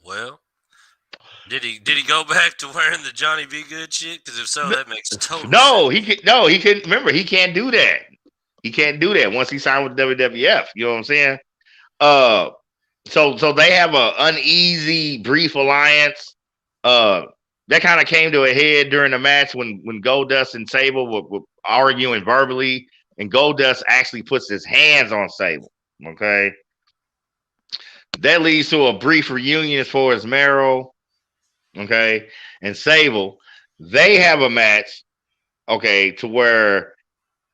Well, did he go back to wearing the Johnny B. Good shit? Because if so, that makes total sense. He couldn't. Remember, he can't do that. He can't do that once he signed with WWF. You know what I'm saying? So they have a uneasy, brief alliance. That kind of came to a head during the match when Goldust and Sable were arguing verbally, and Goldust actually puts his hands on Sable. Okay, that leads to a brief reunion as far as Mero. Okay, and Sable, they have a match. Okay, to where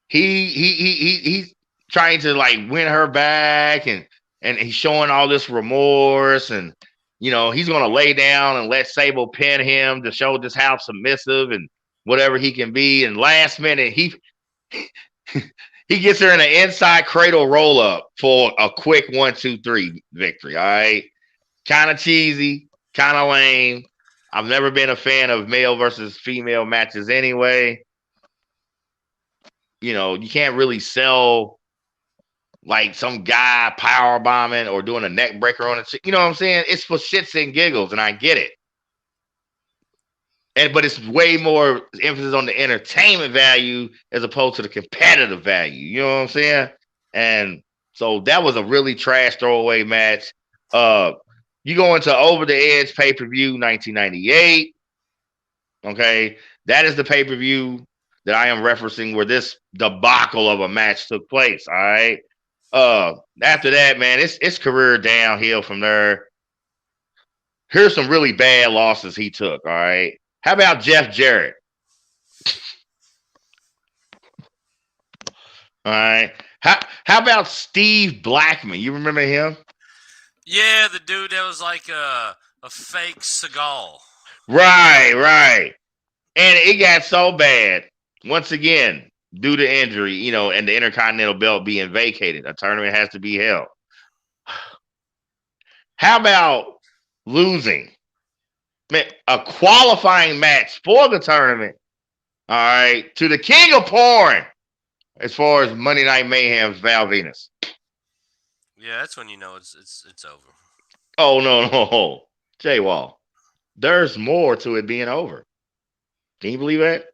he's trying to like win her back, and he's showing all this remorse, and you know he's gonna lay down and let Sable pin him to show just how submissive and whatever he can be. And last minute he gets her in an inside cradle roll up for a quick 1-2-3 victory. All right, kind of cheesy, kind of lame. I've never been a fan of male versus female matches anyway. You know, you can't really sell like some guy power bombing or doing a neck breaker on it. You know what I'm saying? It's for shits and giggles, and I get it. But it's way more emphasis on the entertainment value as opposed to the competitive value. You know what I'm saying? And so that was a really trash throwaway match. You go into Over the Edge pay-per-view 1998. Okay, that is the pay-per-view that I am referencing where this debacle of a match took place. All right. After that, man, it's career downhill from there. Here's some really bad losses he took. All right. How about Jeff Jarrett? All right. How about Steve Blackman? You remember him? Yeah, the dude that was like a fake Seagal. Right. And it got so bad, once again, due to injury, you know, and the Intercontinental Belt being vacated. A tournament has to be held. How about losing a qualifying match for the tournament, all right, to the king of porn as far as Monday Night Mayhem's Val Venus? Yeah, that's when you know it's over. Oh no, Jay Wall. There's more to it being over. Can you believe that?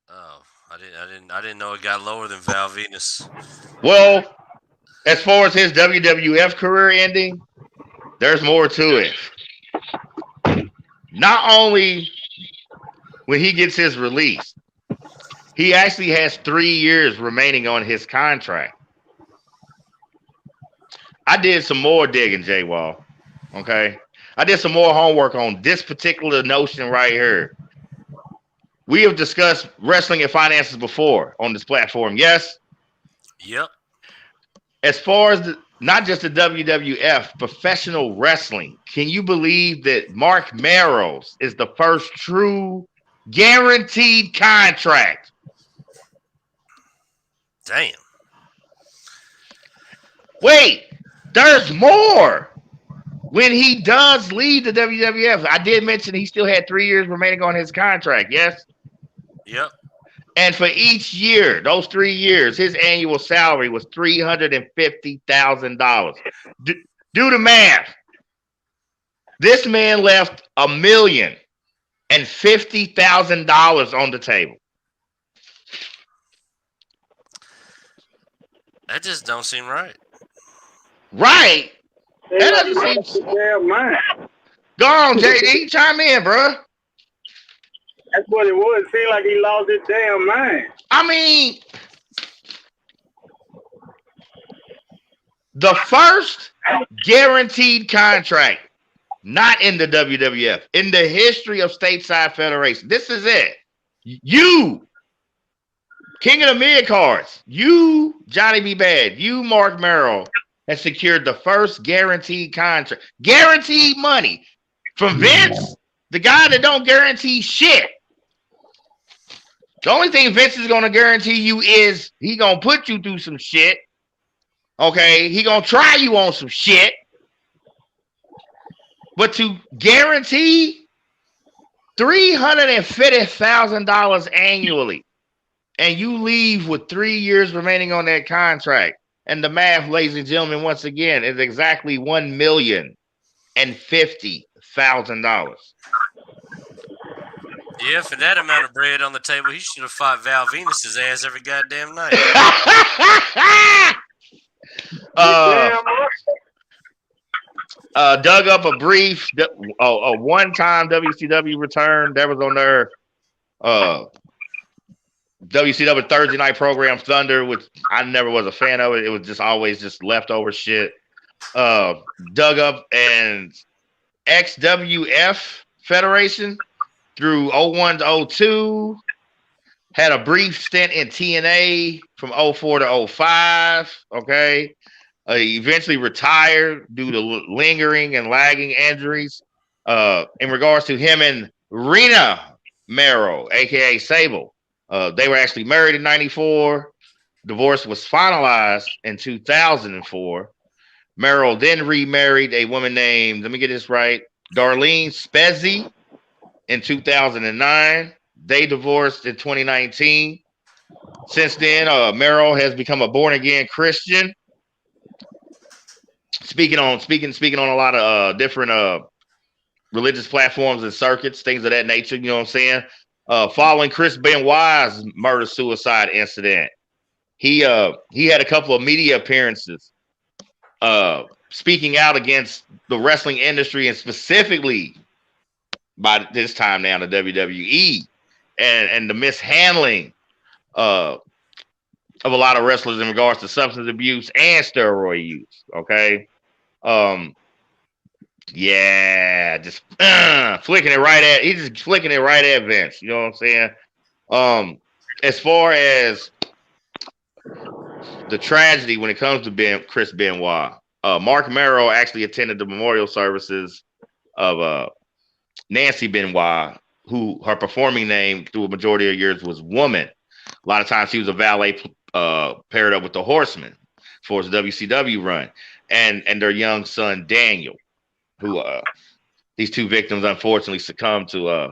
Oh, I didn't know it got lower than Val Venus. Well, as far as his WWF career ending, there's more to it. Not only when he gets his release, he actually has 3 years remaining on his contract. I did some more digging, Jay Wall. Okay. I did some more homework on this particular notion right here. We have discussed wrestling and finances before on this platform, yes? Yep. As far as not just the WWF, professional wrestling, can you believe that Mark Merrill's is the first true guaranteed contract? Damn. Wait, there's more. When he does leave the WWF, I did mention he still had 3 years remaining on his contract, yes? Yep. And for each year, those 3 years, his annual salary was $350,000. Do the math. This man left $1,050,000 on the table. That just don't seem right. Right? That doesn't seem. Go on, JD, chime in, bro. That's what it was. It seemed like he lost his damn mind. I mean, the first guaranteed contract, not in the WWF, in the history of Stateside Federation. This is it. You, King of the Mid-Cards, you, Johnny B. Bad, you, Mark Merrill, has secured the first guaranteed contract. Guaranteed money from Vince, the guy that don't guarantee shit. The only thing Vince is going to guarantee you is he going to put you through some shit Okay, he gonna try you on some shit, but to guarantee $350,000 annually, and you leave with 3 years remaining on that contract, and the math, ladies and gentlemen, once again, is exactly $1,050,000. Yeah, for that amount of bread on the table, he should have fought Val Venus's ass every goddamn night. Dug up a brief, a one-time WCW return that was on their WCW Thursday night program, Thunder, which I never was a fan of it. It was just always just leftover shit. Dug up an XWF Federation through 01 to 02. Had a brief stint in TNA from 04 to 05. Okay. Eventually retired due to lingering and lagging injuries. In regards to him and Rena Mero, aka Sable, they were actually married in '94. Divorce was finalized in 2004. Mero then remarried a woman named, let me get this right, Darlene Spezzi in 2009. They divorced in 2019. Since then, Mero has become a born-again Christian. Speaking on a lot of different religious platforms and circuits, things of that nature. You know what I'm saying? Following Chris Benoit's murder-suicide incident, he had a couple of media appearances, speaking out against the wrestling industry and specifically by this time now the WWE and the mishandling of a lot of wrestlers in regards to substance abuse and steroid use. Okay. Yeah, just flicking it right at, he's just flicking it right at Vince. You know what I'm saying? As far as the tragedy when it comes to Chris Benoit, Mark Mero actually attended the memorial services of Nancy Benoit, who her performing name through a majority of years was Woman. A lot of times she was a valet paired up with the Horsemen for his WCW run, and their young son Daniel, who these two victims unfortunately succumbed to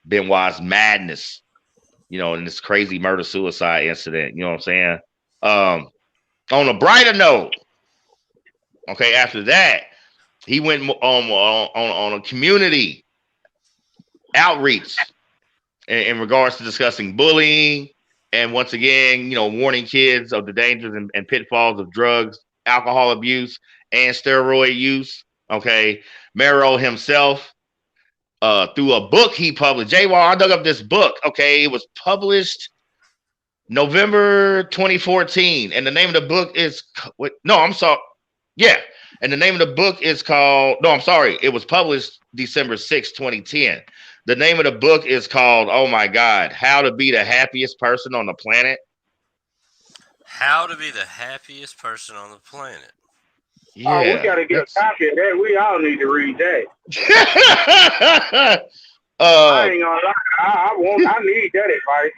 Benoit's madness, you know, in this crazy murder-suicide incident. You know what I'm saying? On a brighter note, okay, after that, he went on a community outreach in regards to discussing bullying and, once again, you know, warning kids of the dangers and pitfalls of drugs, alcohol abuse, and steroid use. Okay, Mero himself, through a book he published. J-War, I dug up this book. Okay, it was published November 2014, and the name of the book is and the name of the book is called. No, I'm sorry, it was published December 6, 2010. The name of the book is called, oh my God, How to Be the Happiest Person on the Planet. How to be the happiest person on the planet. Yeah, oh, we gotta get a copy of that. We all need to read that. I ain't gonna lie. I need that advice.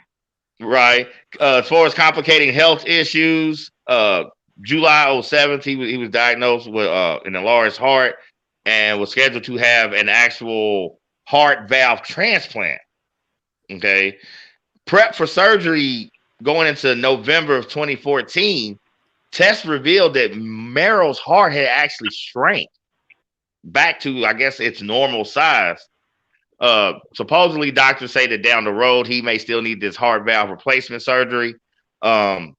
Right. As far as complicating health issues, July 07th, he was diagnosed with an enlarged heart and was scheduled to have an actual heart valve transplant. Okay. Prep for surgery going into November of 2014. Tests revealed that Mero's heart had actually shrank back to, I guess, its normal size. Supposedly, doctors say that down the road he may still need this heart valve replacement surgery. Like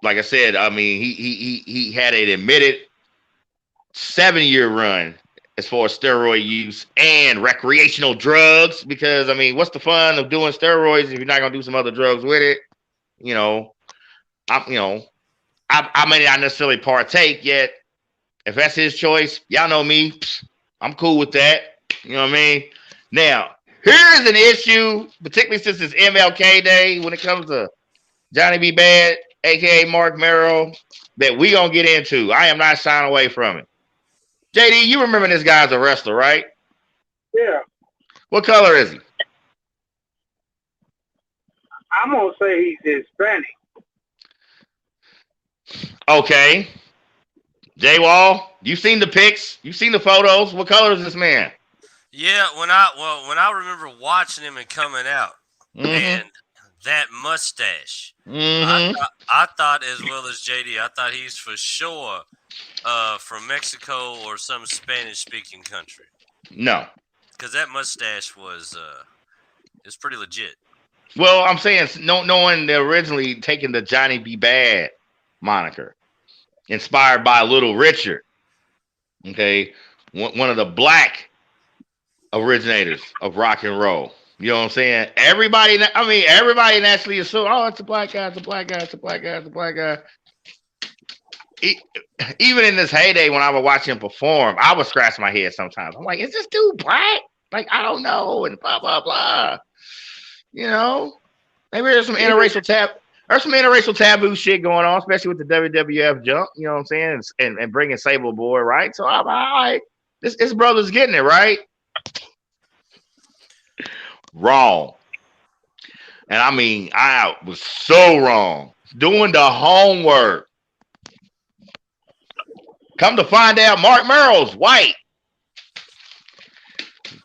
I said, I mean, he had an admitted 7-year run as far as steroid use and recreational drugs. Because I mean, what's the fun of doing steroids if you're not gonna do some other drugs with it? You know. I may not necessarily partake yet. If that's his choice, y'all know me. I'm cool with that. You know what I mean? Now, here's an issue, particularly since it's MLK Day, when it comes to Johnny B. Bad, aka Mark Mero, that we gonna get into. I am not shying away from it. JD, you remember this guy as a wrestler, right? Yeah. What color is he? I'm gonna say he's Hispanic. Okay. J Wall, you seen the pics? You seen the photos? What color is this man? Yeah, when I remember watching him and coming out, and that mustache, I thought as well as JD, I thought he's for sure from Mexico or some Spanish-speaking country. No, because that mustache was it's pretty legit. Well, I'm saying knowing they're originally taking the Johnny B. Bad moniker, inspired by Little Richard. Okay, one of the black originators of rock and roll. You know what I'm saying? Everybody naturally assumes, oh, it's a black guy, it's a black guy, it's a black guy, it's a black guy. Even in this heyday, when I would watch him perform, I would scratch my head sometimes. I'm like, is this dude black? Like, I don't know, and blah blah blah. You know, maybe there's some interracial taboo shit going on, especially with the WWF jump. You know what I'm saying? And bringing Sable aboard, right? So I'm all right. This brother's getting it right. Wrong. And I mean, I was so wrong. Doing the homework. Come to find out, Mark Merrill's white.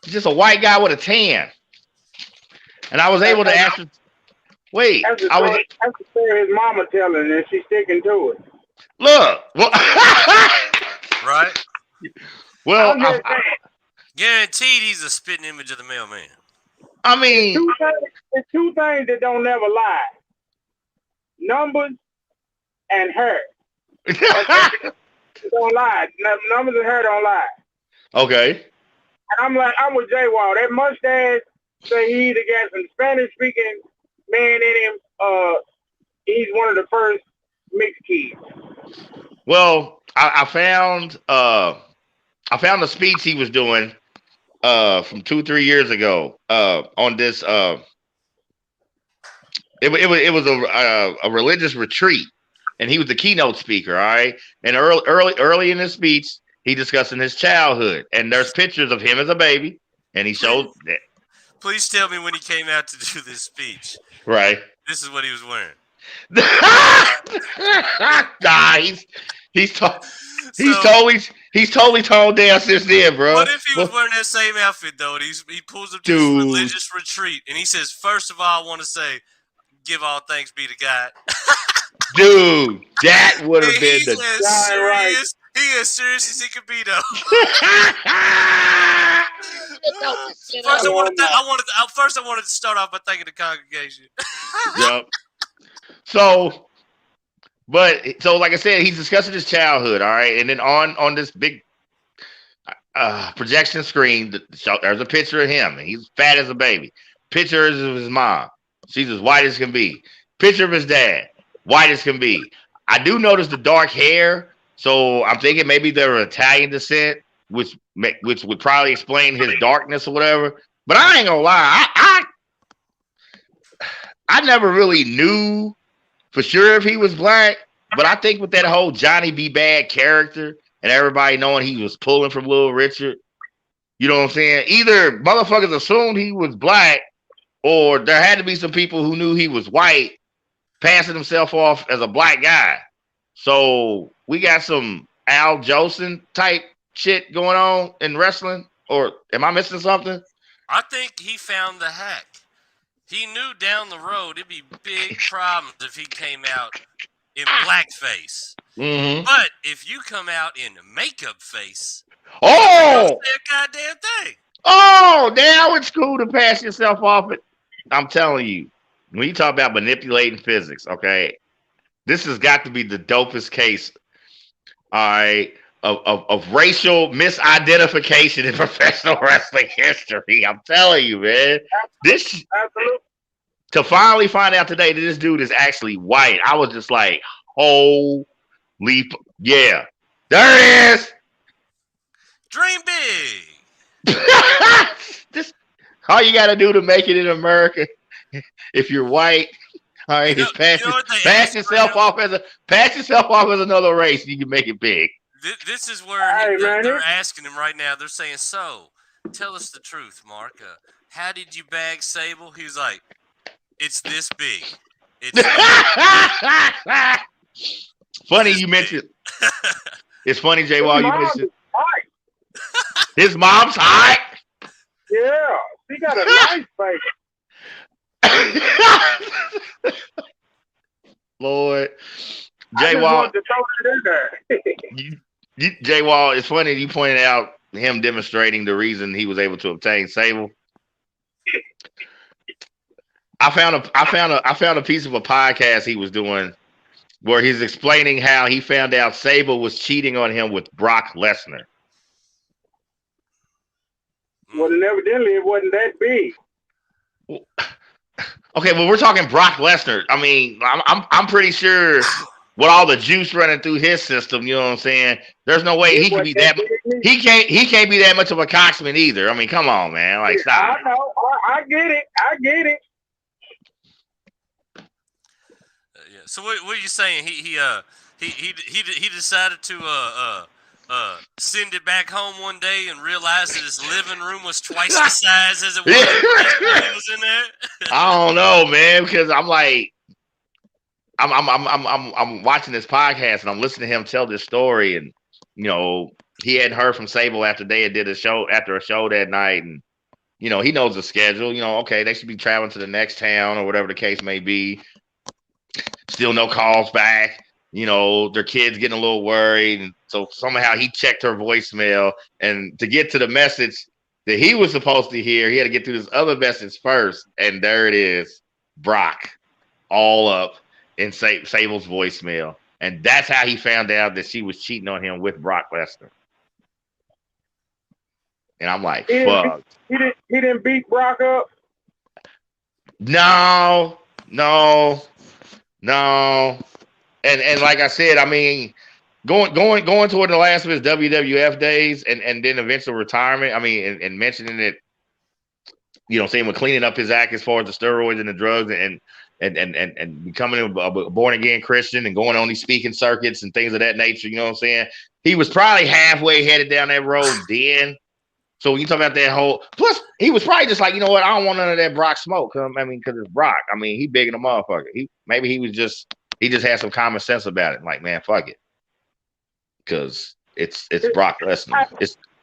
He's just a white guy with a tan. And I was able to answer. Wait, that's the story his mama telling, and she's sticking to it. Look, well, right? Well, guaranteed he's a spitting image of the mailman. I mean, there's two things that don't never lie: numbers and hair. Don't lie. Numbers and hair don't lie. Okay. And I'm with J Wall. That mustache say he either got some Spanish speaking man in him. He's one of the first mixed kids. Well, I found the speech he was doing from 2-3 years ago on this. It was a religious retreat, and he was the keynote speaker. All right, and early in his speech, he discussing his childhood, and there's pictures of him as a baby, and he showed that. Please tell me when he came out to do this speech. Right. This is what he was wearing. Nah, he's totally toned down since then, bro. What if he was wearing that same outfit though? And he pulls up to this religious retreat, and he says, "First of all, I want to say, give all thanks be to God." Dude, that would have been the serious. He is serious as he could be, though. First, I wanted to start off by thanking the congregation. Yep. So, like I said, he's discussing his childhood, all right, and then on this big projection screen, there's a picture of him, and he's fat as a baby. Picture of his mom, she's as white as can be. Picture of his dad, white as can be. I do notice the dark hair. So I'm thinking maybe they're Italian descent, which would probably explain his darkness or whatever. But I ain't gonna lie, I never really knew for sure if he was black. But I think with that whole Johnny B. Bad character and everybody knowing he was pulling from Little Richard, you know what I'm saying? Either motherfuckers assumed he was black, or there had to be some people who knew he was white, passing himself off as a black guy. So we got some Al Johnson type shit going on in wrestling, or am I missing something? I think he found the hack. He knew down the road it'd be big problems if he came out in blackface. Mm-hmm. But if you come out in makeup face, oh, a goddamn thing. Oh, now it's cool to pass yourself off. I'm telling you, when you talk about manipulating physics, okay. This has got to be the dopest case, all right, of racial misidentification in professional wrestling history. I'm telling you, man. To finally find out today that this dude is actually white, I was just like, holy, yeah, there it is. Dream big. This all you got to do to make it in America, if you're white. All right, pass yourself off as another race, and you can make it big. This is where they're asking him right now. They're saying, "So, tell us the truth, Mark. How did you bag Sable?" He's like, "It's this big." Funny you mentioned. It's funny, Jay Wall, you mentioned. His mom's hot. Yeah, she got a nice face. Lord, Jay Wall. Jay Wall, it's funny you pointed out him demonstrating the reason he was able to obtain Sable. I found a piece of a podcast he was doing where he's explaining how he found out Sable was cheating on him with Brock Lesnar. Well, then evidently it wasn't that big. Okay, well, we're talking Brock Lesnar. I mean, I'm pretty sure with all the juice running through his system, you know what I'm saying? There's no way he can be that. He can't be that much of a coxman either. I mean, come on, man. Like, stop. I know. I get it. Yeah. So what are you saying? He decided to send it back home one day and realized that his living room was twice the size as it was when he was in there. I don't know, man, because I'm like, I'm watching this podcast and I'm listening to him tell this story, and you know, he hadn't heard from Sable after they had did a show that night, and you know, he knows the schedule. You know, okay, they should be traveling to the next town or whatever the case may be. Still no calls back. You know, their kid's getting a little worried, and so somehow he checked her voicemail, and to get to the message that he was supposed to hear, he had to get through this other message first, and there it is, Brock, all up in Sable's voicemail, and that's how he found out that she was cheating on him with Brock Lesnar. And I'm like, fuck. He didn't beat Brock up. No. And like I said, I mean, going toward the last of his WWF days and then eventual retirement. I mean, and mentioning it, you know, saying with cleaning up his act as far as the steroids and the drugs and becoming a born again Christian and going on these speaking circuits and things of that nature. You know what I'm saying? He was probably halfway headed down that road then. So when you talk about that whole, plus he was probably just like, you know what, I don't want none of that Brock smoke. I mean, because it's Brock. I mean, he big in a motherfucker. He just had some common sense about it. Like, man, fuck it, because it's Brock Lesnar.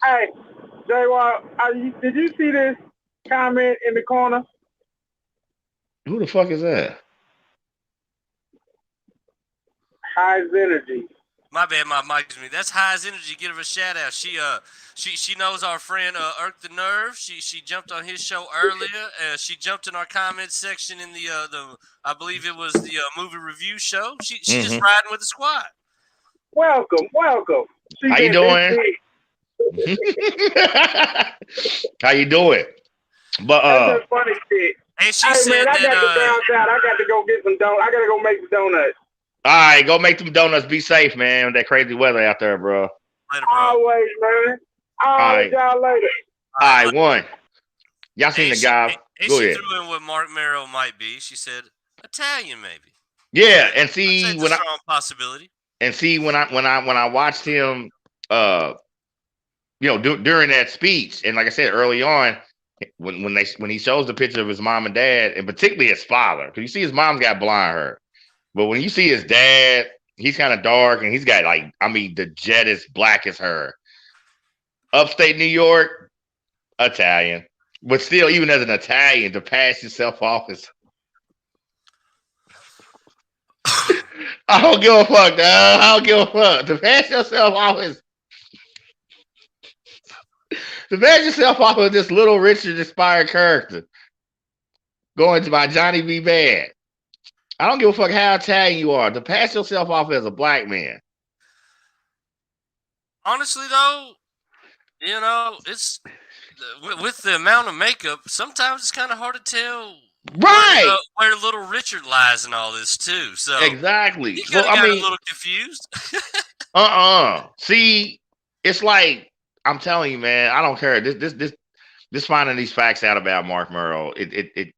Hey, J-Wall, did you see this comment in the corner? Who the fuck is that? High's Energy. My bad, my mic is me. That's High's Energy. Give her a shout out. She knows our friend Irk the Nerve. She jumped on his show earlier. She jumped in our comments section in the I believe it was the movie review show. She just riding with the squad. Welcome. How you doing? How you doing? But that's funny shit. And she said man, I got to go get some donuts. I got to go make some donuts. All right, go make them donuts. Be safe, man. With that crazy weather out there, bro. Later, bro. Always, man. All right, y'all later. All right, one. Y'all seen the guy? Go ahead. She threw in what Mark Merrill might be. She said Italian, maybe. Yeah, and see when strong possibility. And see when I watched him, you know, during that speech, and like I said early on, when he shows the picture of his mom and dad, and particularly his father, because you see his mom's got blonde hair. But when you see his dad, he's kind of dark and he's got the jettest, blackest hair. Upstate New York, Italian. But still, even as an Italian, to pass yourself off as I don't give a fuck, dog. I don't give a fuck. To pass yourself off as this Little Richard inspired character. Going to my Johnny B. Bad. I don't give a fuck how Italian you are. To pass yourself off as a black man. Honestly, though, you know, it's with the amount of makeup, sometimes it's kind of hard to tell where Little Richard lies in all this, too. So exactly. You got a little confused. See, it's like, I'm telling you, man, I don't care. This finding these facts out about Mark Merrill, it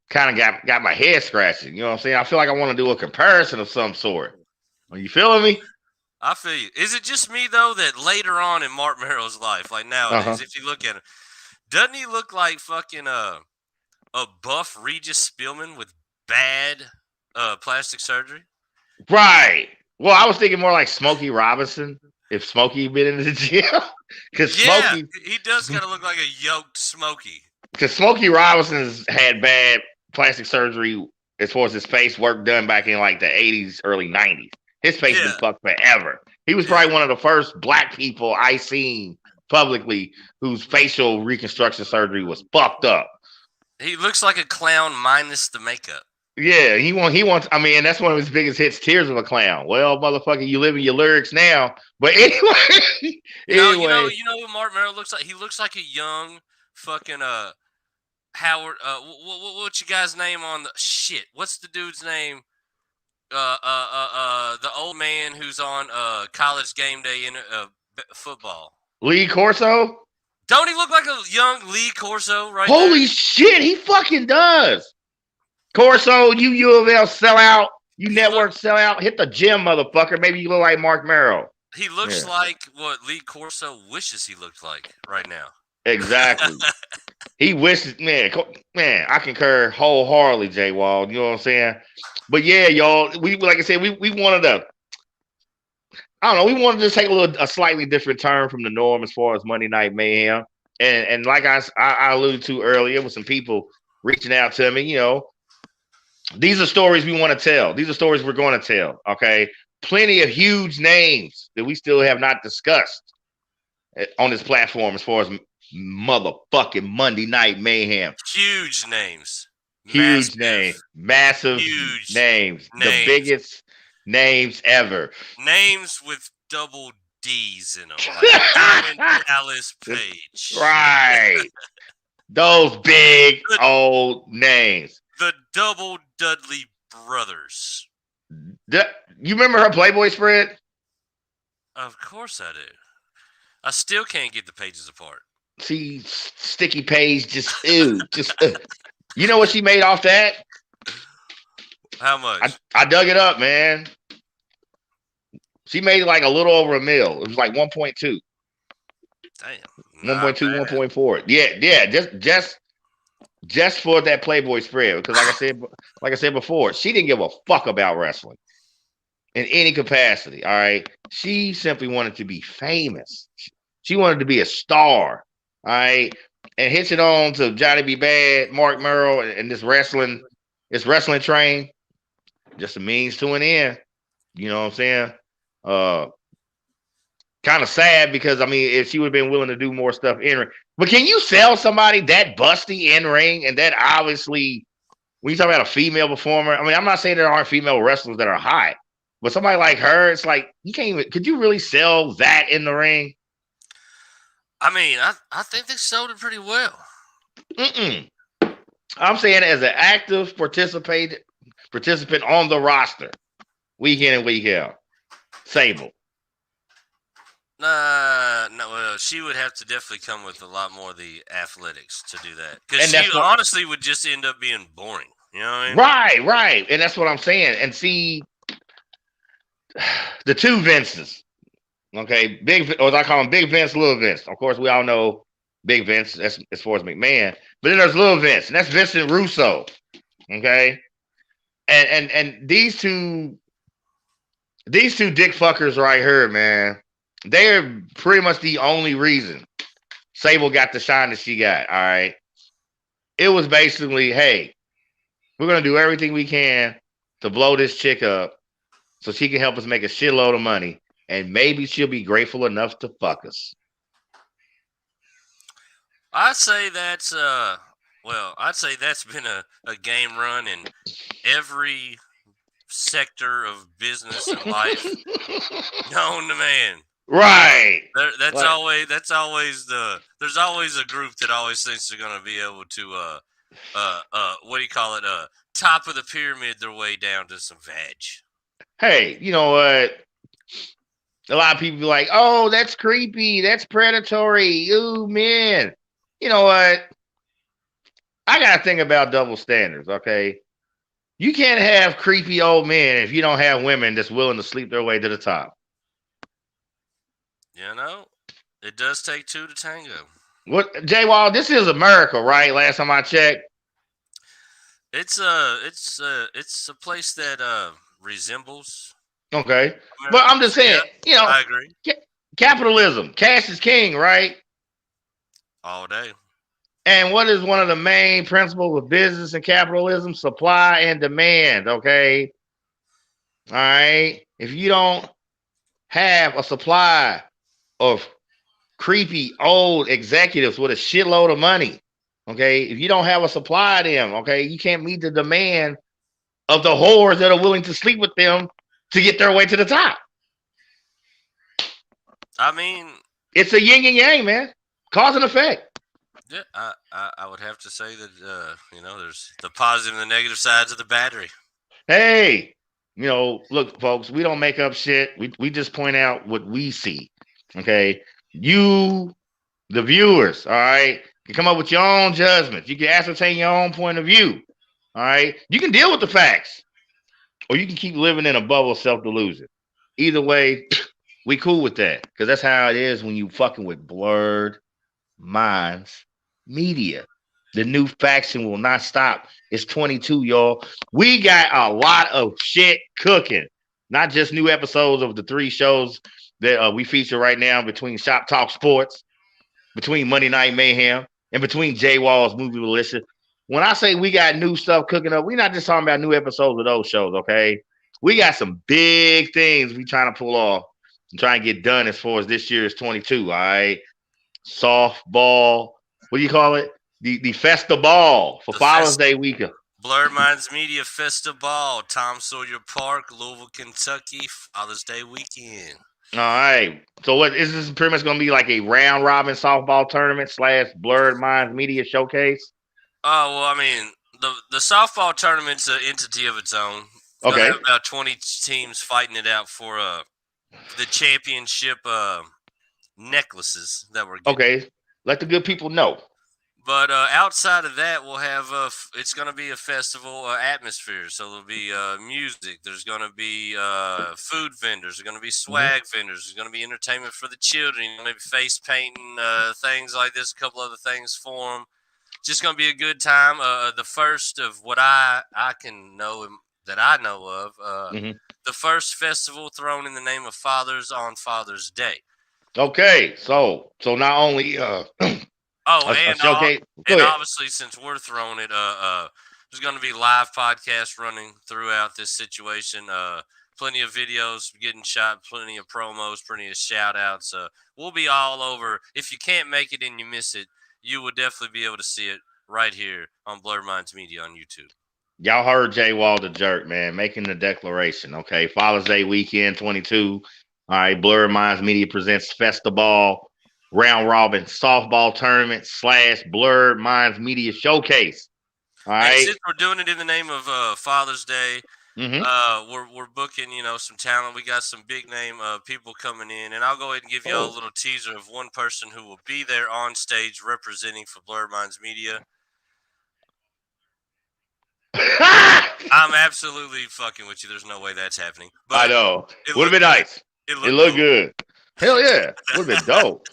kind of got my head scratching. You know what I'm saying? I feel like I want to do a comparison of some sort. Are you feeling me? I feel you. Is it just me, though, that later on in Mark Merrill's life, like nowadays, if you look at him, doesn't he look like fucking a buff Regis Spielman with bad plastic surgery? Right. Well, I was thinking more like Smokey Robinson. If Smokey been in the gym, because Smokey, he does kind of look like a yoked Smokey. Because Smokey Robinson's had bad plastic surgery as far as his face work done back in like the 80s, early 90s. His face been fucked forever. He was probably one of the first black people I seen publicly whose facial reconstruction surgery was fucked up. He looks like a clown minus the makeup. Yeah, he wants. I mean, and that's one of his biggest hits, "Tears of a Clown." Well, motherfucker, you live in your lyrics now. But anyway, you know what Mark Merrill looks like? He looks like a young fucking Howard. What's your guy's name on the shit? What's the dude's name? The old man who's on College Game Day in football. Lee Corso. Don't he look like a young Lee Corso? Right? Holy shit, he fucking does. Corso, you U of L sellout, you network sellout, hit the gym, motherfucker. Maybe you look like Mark Merrill. He looks like what Lee Corso wishes he looked like right now. Exactly. He wishes, man, I concur wholeheartedly, J Wall. You know what I'm saying? But yeah, y'all, we like I said, we wanted to, I don't know, we wanted to take a slightly different turn from the norm as far as Monday Night Mayhem. And like I alluded to earlier, with some people reaching out to me, you know. These are stories we want to tell. These are stories we're going to tell. Okay. Plenty of huge names that we still have not discussed on this platform as far as motherfucking Monday Night Mayhem. Huge names. Huge names. Massive huge names. The biggest names ever. Names with double D's in them. Like Dallas Page. Right. Those big old names. The double Dudley brothers. You remember her Playboy spread? Of course I do. I still can't get the pages apart. See, sticky page, just ew. You know what she made off that? How much? I dug it up, man. She made like a little over $1 million. It was like 1.2. Damn. 1.2, 1.4. Yeah. Just for that Playboy spread, because like I said before, she didn't give a fuck about wrestling in any capacity. All right, she simply wanted to be famous. She wanted to be a star. All right, and hitching on to Johnny B. Bad, Mark Merrill, and this wrestling train, just a means to an end. You know what I'm saying? Kind of sad because I mean, if she would have been willing to do more stuff in ring. But can you sell somebody that busty in ring and that obviously, when you talk about a female performer, I mean, I'm not saying there aren't female wrestlers that are hot, but somebody like her, it's like, you can't even, could you really sell that in the ring? I mean, I think they sold it pretty well. I'm saying as an active participant on the roster, week in and week out, Sable. No, well, she would have to definitely come with a lot more of the athletics to do that. Because she honestly would just end up being boring. You know what I mean? Right. And that's what I'm saying. And see, the two Vinces, okay, or I call them Big Vince, Little Vince. Of course, we all know Big Vince, that's as far as McMahon. But then there's Little Vince, and that's Vincent Russo, okay? And these two dick fuckers right here, man, they're pretty much the only reason Sable got the shine that she got, all right? It was basically, hey, we're going to do everything we can to blow this chick up so she can help us make a shitload of money, and maybe she'll be grateful enough to fuck us. I'd say that's been a game run in every sector of business and life known to man. Right. There's always a group that always thinks they're gonna be able to what do you call it? Top of the pyramid their way down to some veg. Hey, you know what? A lot of people be like, oh, that's creepy, that's predatory. Ooh, man. You know what? I gotta think about double standards, okay? You can't have creepy old men if you don't have women that's willing to sleep their way to the top. You know, it does take two to tango. What, J Wall? This is America, right? Last time I checked, it's a place that resembles Okay. But I'm just saying, you know, I agree. Capitalism, cash is king, right? All day. And what is one of the main principles of business and capitalism? Supply and demand, okay? All right. If you don't have a supply of creepy old executives with a shitload of money, okay? If you don't have a supply of them, okay, you can't meet the demand of the whores that are willing to sleep with them to get their way to the top. I mean, it's a yin and yang, man. Cause and effect. Yeah, I would have to say that you know, there's the positive and the negative sides of the battery. Hey, you know, look, folks, we don't make up shit. We just point out what we see. Okay, you, the viewers, all right, can come up with your own judgments. You can ascertain your own point of view. All right, you can deal with the facts, or you can keep living in a bubble of self-delusion. Either way, we cool with that, because that's how it is when you fucking with Blurred Minds Media. The new faction will not stop. It's 22, y'all. We got a lot of shit cooking. Not just new episodes of the 3 shows that we feature right now between Shop Talk Sports, between Monday Night Mayhem, and between J Wall's Movie Militia. When I say we got new stuff cooking up, we're not just talking about new episodes of those shows, okay? We got some big things we trying to pull off and try and get done as far as this year is 22, all right? Softball, what do you call it? The Festival for Father's Day weekend. Blurred Minds Media Festival, Tom Sawyer Park, Louisville, Kentucky, Father's Day weekend. All right. So what is this pretty much going to be like a round robin softball tournament / Blurred Minds Media showcase? Oh, well, I mean, the softball tournament's an entity of its own. It's okay. Have about 20 teams fighting it out for the championship necklaces that we're getting. Okay. Let the good people know. But outside of that, we'll have it's going to be a festival atmosphere. So there'll be music. There's going to be food vendors. There's going to be swag vendors. There's going to be entertainment for the children. Maybe face painting, things like this. A couple other things for them. Just going to be a good time. The first of what I can know that I know of. The first festival thrown in the name of fathers on Father's Day. Okay, so not only and obviously, since we're throwing it, there's going to be live podcasts running throughout this situation. Plenty of videos getting shot, plenty of promos, plenty of shout outs. We'll be all over. If you can't make it and you miss it, you will definitely be able to see it right here on Blurred Minds Media on YouTube. Y'all heard J Wall the Jerk, man, making the declaration. Okay, Father's Day weekend 22. All right, Blurred Minds Media presents Festival round robin softball tournament / Blurred Minds Media showcase. All right. And since we're doing it in the name of Father's Day, we're booking, some talent. We got some big name people coming in, and I'll go ahead and give y'all a little teaser of one person who will be there on stage representing for Blurred Minds Media. I'm absolutely fucking with you. There's no way that's happening. But I know. Would have been nice. It looked good. Hell yeah. Would have been dope.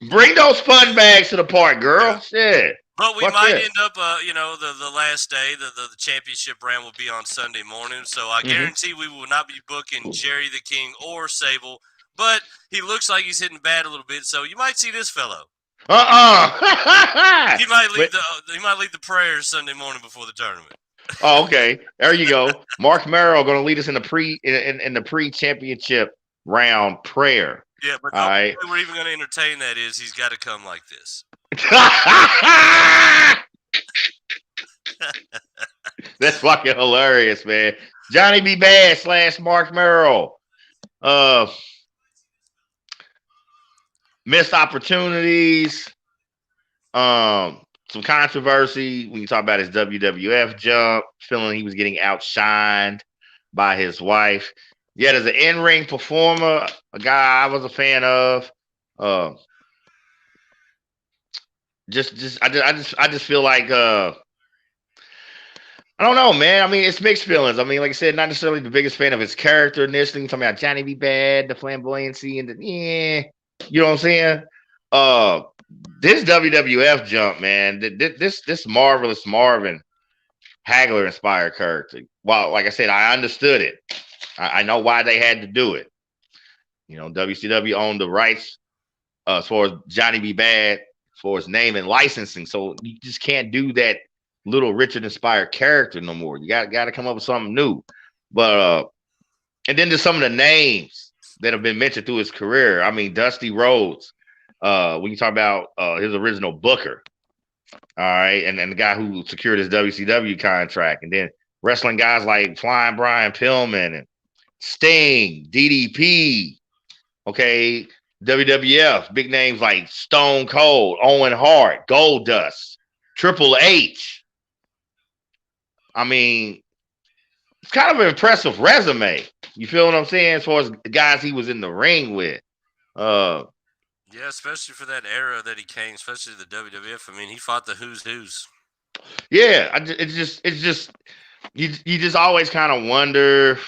Bring those fun bags to the park, girl. Shit. But we might end up, the last day, the championship round will be on Sunday morning. So I guarantee we will not be booking Jerry the King or Sable. But he looks like he's hitting bad a little bit. So you might see this fellow. He might lead the prayers Sunday morning before the tournament. Oh, okay. There you go. Mark Merrill going to lead us in the pre-championship round prayer. Yeah, but the only way we're even going to entertain that is he's got to come like this. That's fucking hilarious, man. Johnny B. Bad / Mark Merrill. Missed opportunities. Some controversy when you talk about his WWF jump, feeling he was getting outshined by his wife. Yet as an in-ring performer, a guy I was a fan of, I just feel like I don't know, man. I mean, it's mixed feelings. I mean, like I said, not necessarily the biggest fan of his character initially. Talking about Johnny B. Bad, the flamboyancy, and you know what I'm saying? This WWF jump, man, this marvelous Marvin Hagler inspired character. Well, like I said, I understood it. I know why they had to do it. You know, WCW owned the rights as far as Johnny B. Bad, as far as name and licensing. So you just can't do that Little Richard inspired character no more. You got to come up with something new. But and then there's some of the names that have been mentioned through his career. I mean, Dusty Rhodes. When you talk about his original Booker, all right, and the guy who secured his WCW contract, and then wrestling guys like Flying Brian Pillman and Sting, DDP, okay, WWF, big names like Stone Cold, Owen Hart, Goldust, Triple H. I mean, it's kind of an impressive resume. You feel what I'm saying? As far as the guys he was in the ring with. Yeah, especially for that era that he came, especially the WWF. I mean, he fought the who's. Yeah, it's just you just always kind of wonder,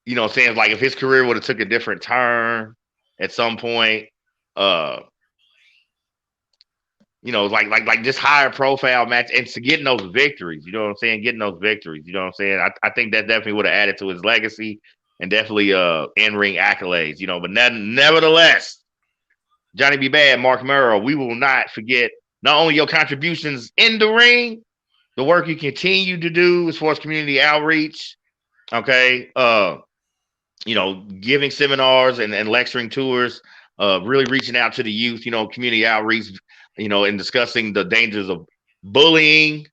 you know, saying like if his career would have took a different turn at some point, you know, like just higher profile match and to getting those victories, you know what I'm saying? Getting those victories, you know what I'm saying? I think that definitely would have added to his legacy and definitely in-ring accolades, you know, but nevertheless, Johnny B. Bad, Mark Merrill, we will not forget not only your contributions in the ring, the work you continue to do as far as community outreach, okay, you know, giving seminars and lecturing tours, really reaching out to the youth, you know, community outreach, you know, and discussing the dangers of bullying,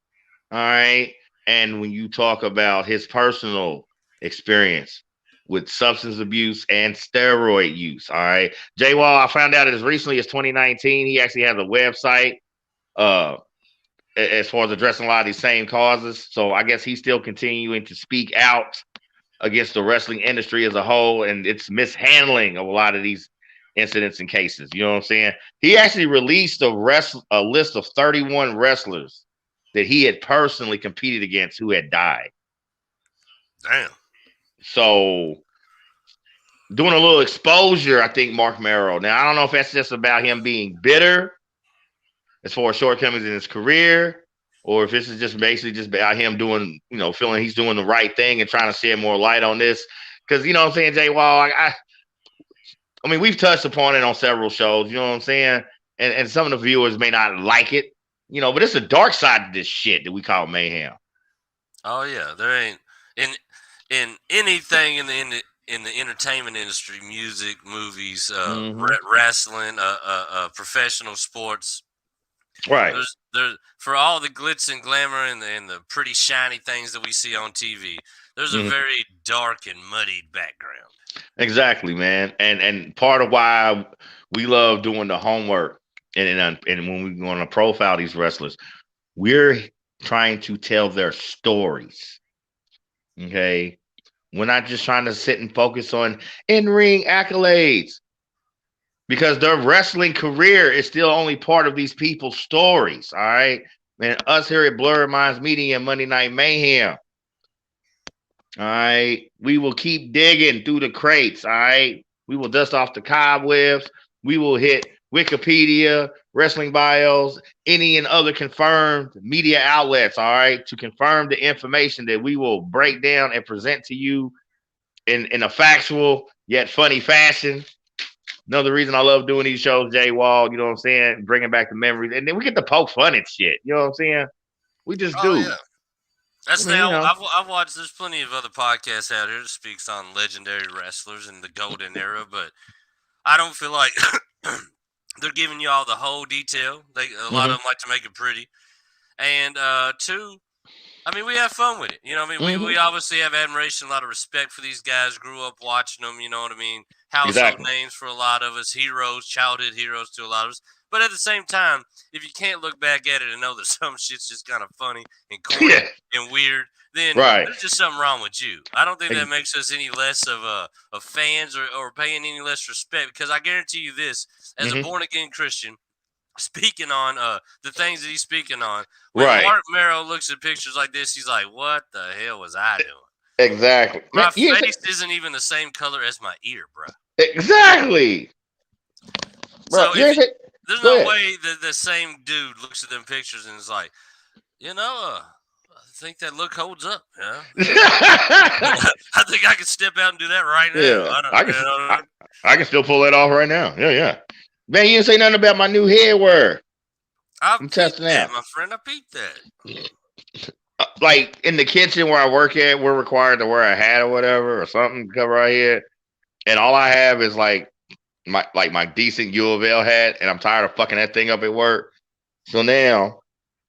all right, and when you talk about his personal experience with substance abuse and steroid use. All right. Jay Wall, I found out as recently as 2019, he actually has a website as far as addressing a lot of these same causes. So I guess he's still continuing to speak out against the wrestling industry as a whole and its mishandling of a lot of these incidents and cases. You know what I'm saying? He actually released a list of 31 wrestlers that he had personally competed against who had died. Damn. So doing a little exposure, I think, Mark Merrill. Now, I don't know if that's just about him being bitter as far as shortcomings in his career, or if this is just basically just about him doing, you know, feeling he's doing the right thing and trying to shed more light on this. Because, you know what I'm saying, Jay Wall, I mean, we've touched upon it on several shows, you know what I'm saying? And some of the viewers may not like it, you know, but it's a dark side to this shit that we call mayhem. Oh, yeah. There ain't in anything in the entertainment industry, music, movies, wrestling, professional sports. Right. There's for all the glitz and glamour and the pretty shiny things that we see on TV, there's a very dark and muddied background. Exactly, man. And part of why we love doing the homework and when we want to profile these wrestlers, we're trying to tell their stories. Okay. We're not just trying to sit and focus on in-ring accolades because their wrestling career is still only part of these people's stories. All right. And us here at Blurred Minds Media and Monday Night Mayhem. All right. We will keep digging through the crates. All right. We will dust off the cobwebs. We will hit Wikipedia, wrestling bios, any and other confirmed media outlets, all right, to confirm the information that we will break down and present to you in a factual yet funny fashion. Another reason I love doing these shows, Jay Wall, you know what I'm saying, bringing back the memories. And then we get to poke fun and shit, you know what I'm saying? We just do. Yeah. That's I've watched, there's plenty of other podcasts out here that speaks on legendary wrestlers in the golden era, but I don't feel like they're giving you all the whole detail. A lot of them like to make it pretty. And two, I mean, we have fun with it. You know what I mean? We obviously have admiration, a lot of respect for these guys, grew up watching them, you know what I mean? Household names for a lot of us, heroes, childhood heroes to a lot of us. But at the same time, if you can't look back at it and know that some shit's just kind of funny and corny and weird, then there's just something wrong with you. I don't think that makes us any less of fans or paying any less respect, because I guarantee you this, as a born-again Christian, speaking on the things that he's speaking on, when Mark Merrill looks at pictures like this, he's like, what the hell was I doing? Exactly. My face isn't even the same color as my ear, bro. Exactly. Bro, so there's no way that the same dude looks at them pictures and is like, you know, think that look holds up. Yeah. I think I can step out and do that right now. Yeah, I can still pull that off right now. Yeah. Man, you didn't say nothing about my new headwear. I'm testing that, my friend. I peeped that. Like in the kitchen where I work at, we're required to wear a hat or whatever or something to cover our head, and all I have is like my decent U of L hat, and I'm tired of fucking that thing up at work. So now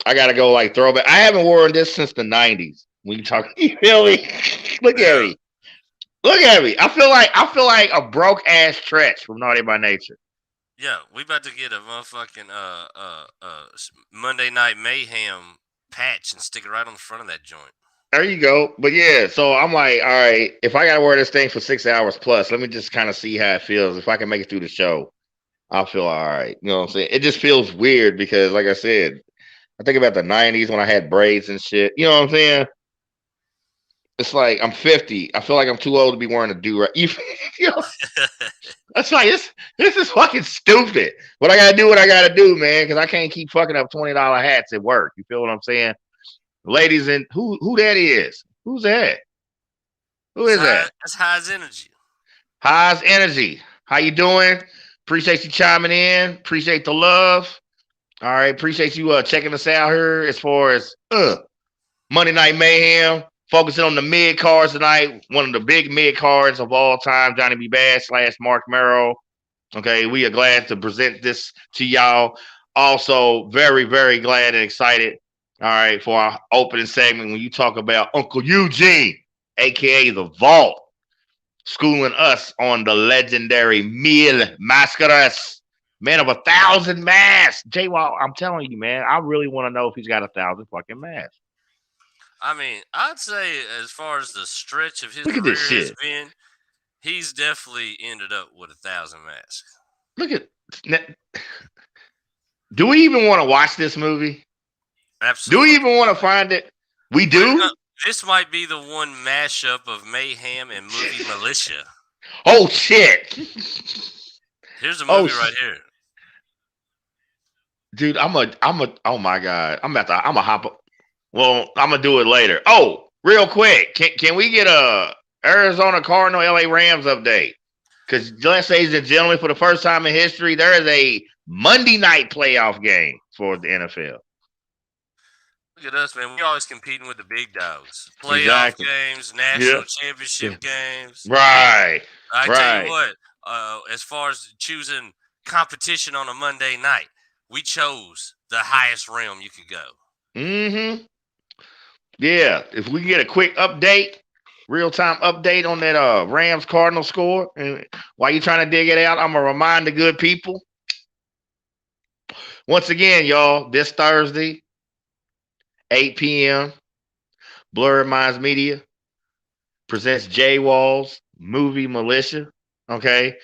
I gotta go like throw back. I haven't worn this since the '90s. When you talk, you feel me? Look at me. Look at me. I feel like a broke ass Tretch from Naughty by Nature. Yeah, we about to get a motherfucking Monday Night Mayhem patch and stick it right on the front of that joint. There you go. But yeah, so I'm like, all right, if I gotta wear this thing for 6 hours plus, let me just kind of see how it feels. If I can make it through the show, I'll feel all right. You know what I'm saying? It just feels weird because, like I said, I think about the '90s when I had braids and shit. You know what I'm saying? It's like I'm 50. I feel like I'm too old to be wearing a do-rag. You know? That's like this is fucking stupid. But I gotta do what I gotta do, man, because I can't keep fucking up $20 hats at work. You feel what I'm saying? Ladies, and who that is? Who's that? Who is that? That's High's Energy. High's Energy. How you doing? Appreciate you chiming in. Appreciate the love. All right. Appreciate you checking us out here as far as Monday Night Mayhem. Focusing on the mid cards tonight. One of the big mid cards of all time, Johnny B. Bass / Mark Merrow. Okay. We are glad to present this to y'all. Also, very, very glad and excited. All right, for our opening segment, when you talk about Uncle Eugene, aka the Vault, schooling us on the legendary Mil Mascaras, man of 1,000 masks. J-Wall, I'm telling you, man, I really want to know if he's got 1,000 fucking masks. I mean, I'd say as far as the stretch of his career has been, he's definitely ended up with 1,000 masks. Look at. Do we even want to watch this movie? Absolutely. Do we even want to find it? We do? This might be the one mashup of Mayhem and movie Militia. Oh, shit. Here's the movie right here. Dude, oh my God. I'm a hop up. Well, I'm going to do it later. Oh, real quick. Can we get a Arizona Cardinal LA Rams update? Because ladies and gentlemen, for the first time in history, there is a Monday night playoff game for the NFL. Look at us, man. We're always competing with the big dogs. Playoff games, national championship games. Right. I tell you what, as far as choosing competition on a Monday night, we chose the highest realm you could go. Mm-hmm. Yeah. If we can get a quick update, real-time update on that Rams Cardinal score. And while you're trying to dig it out, I'm going to remind the good people. Once again, y'all, this Thursday, 8 p.m., Blurred Minds Media presents J Wall's movie Militia. Okay.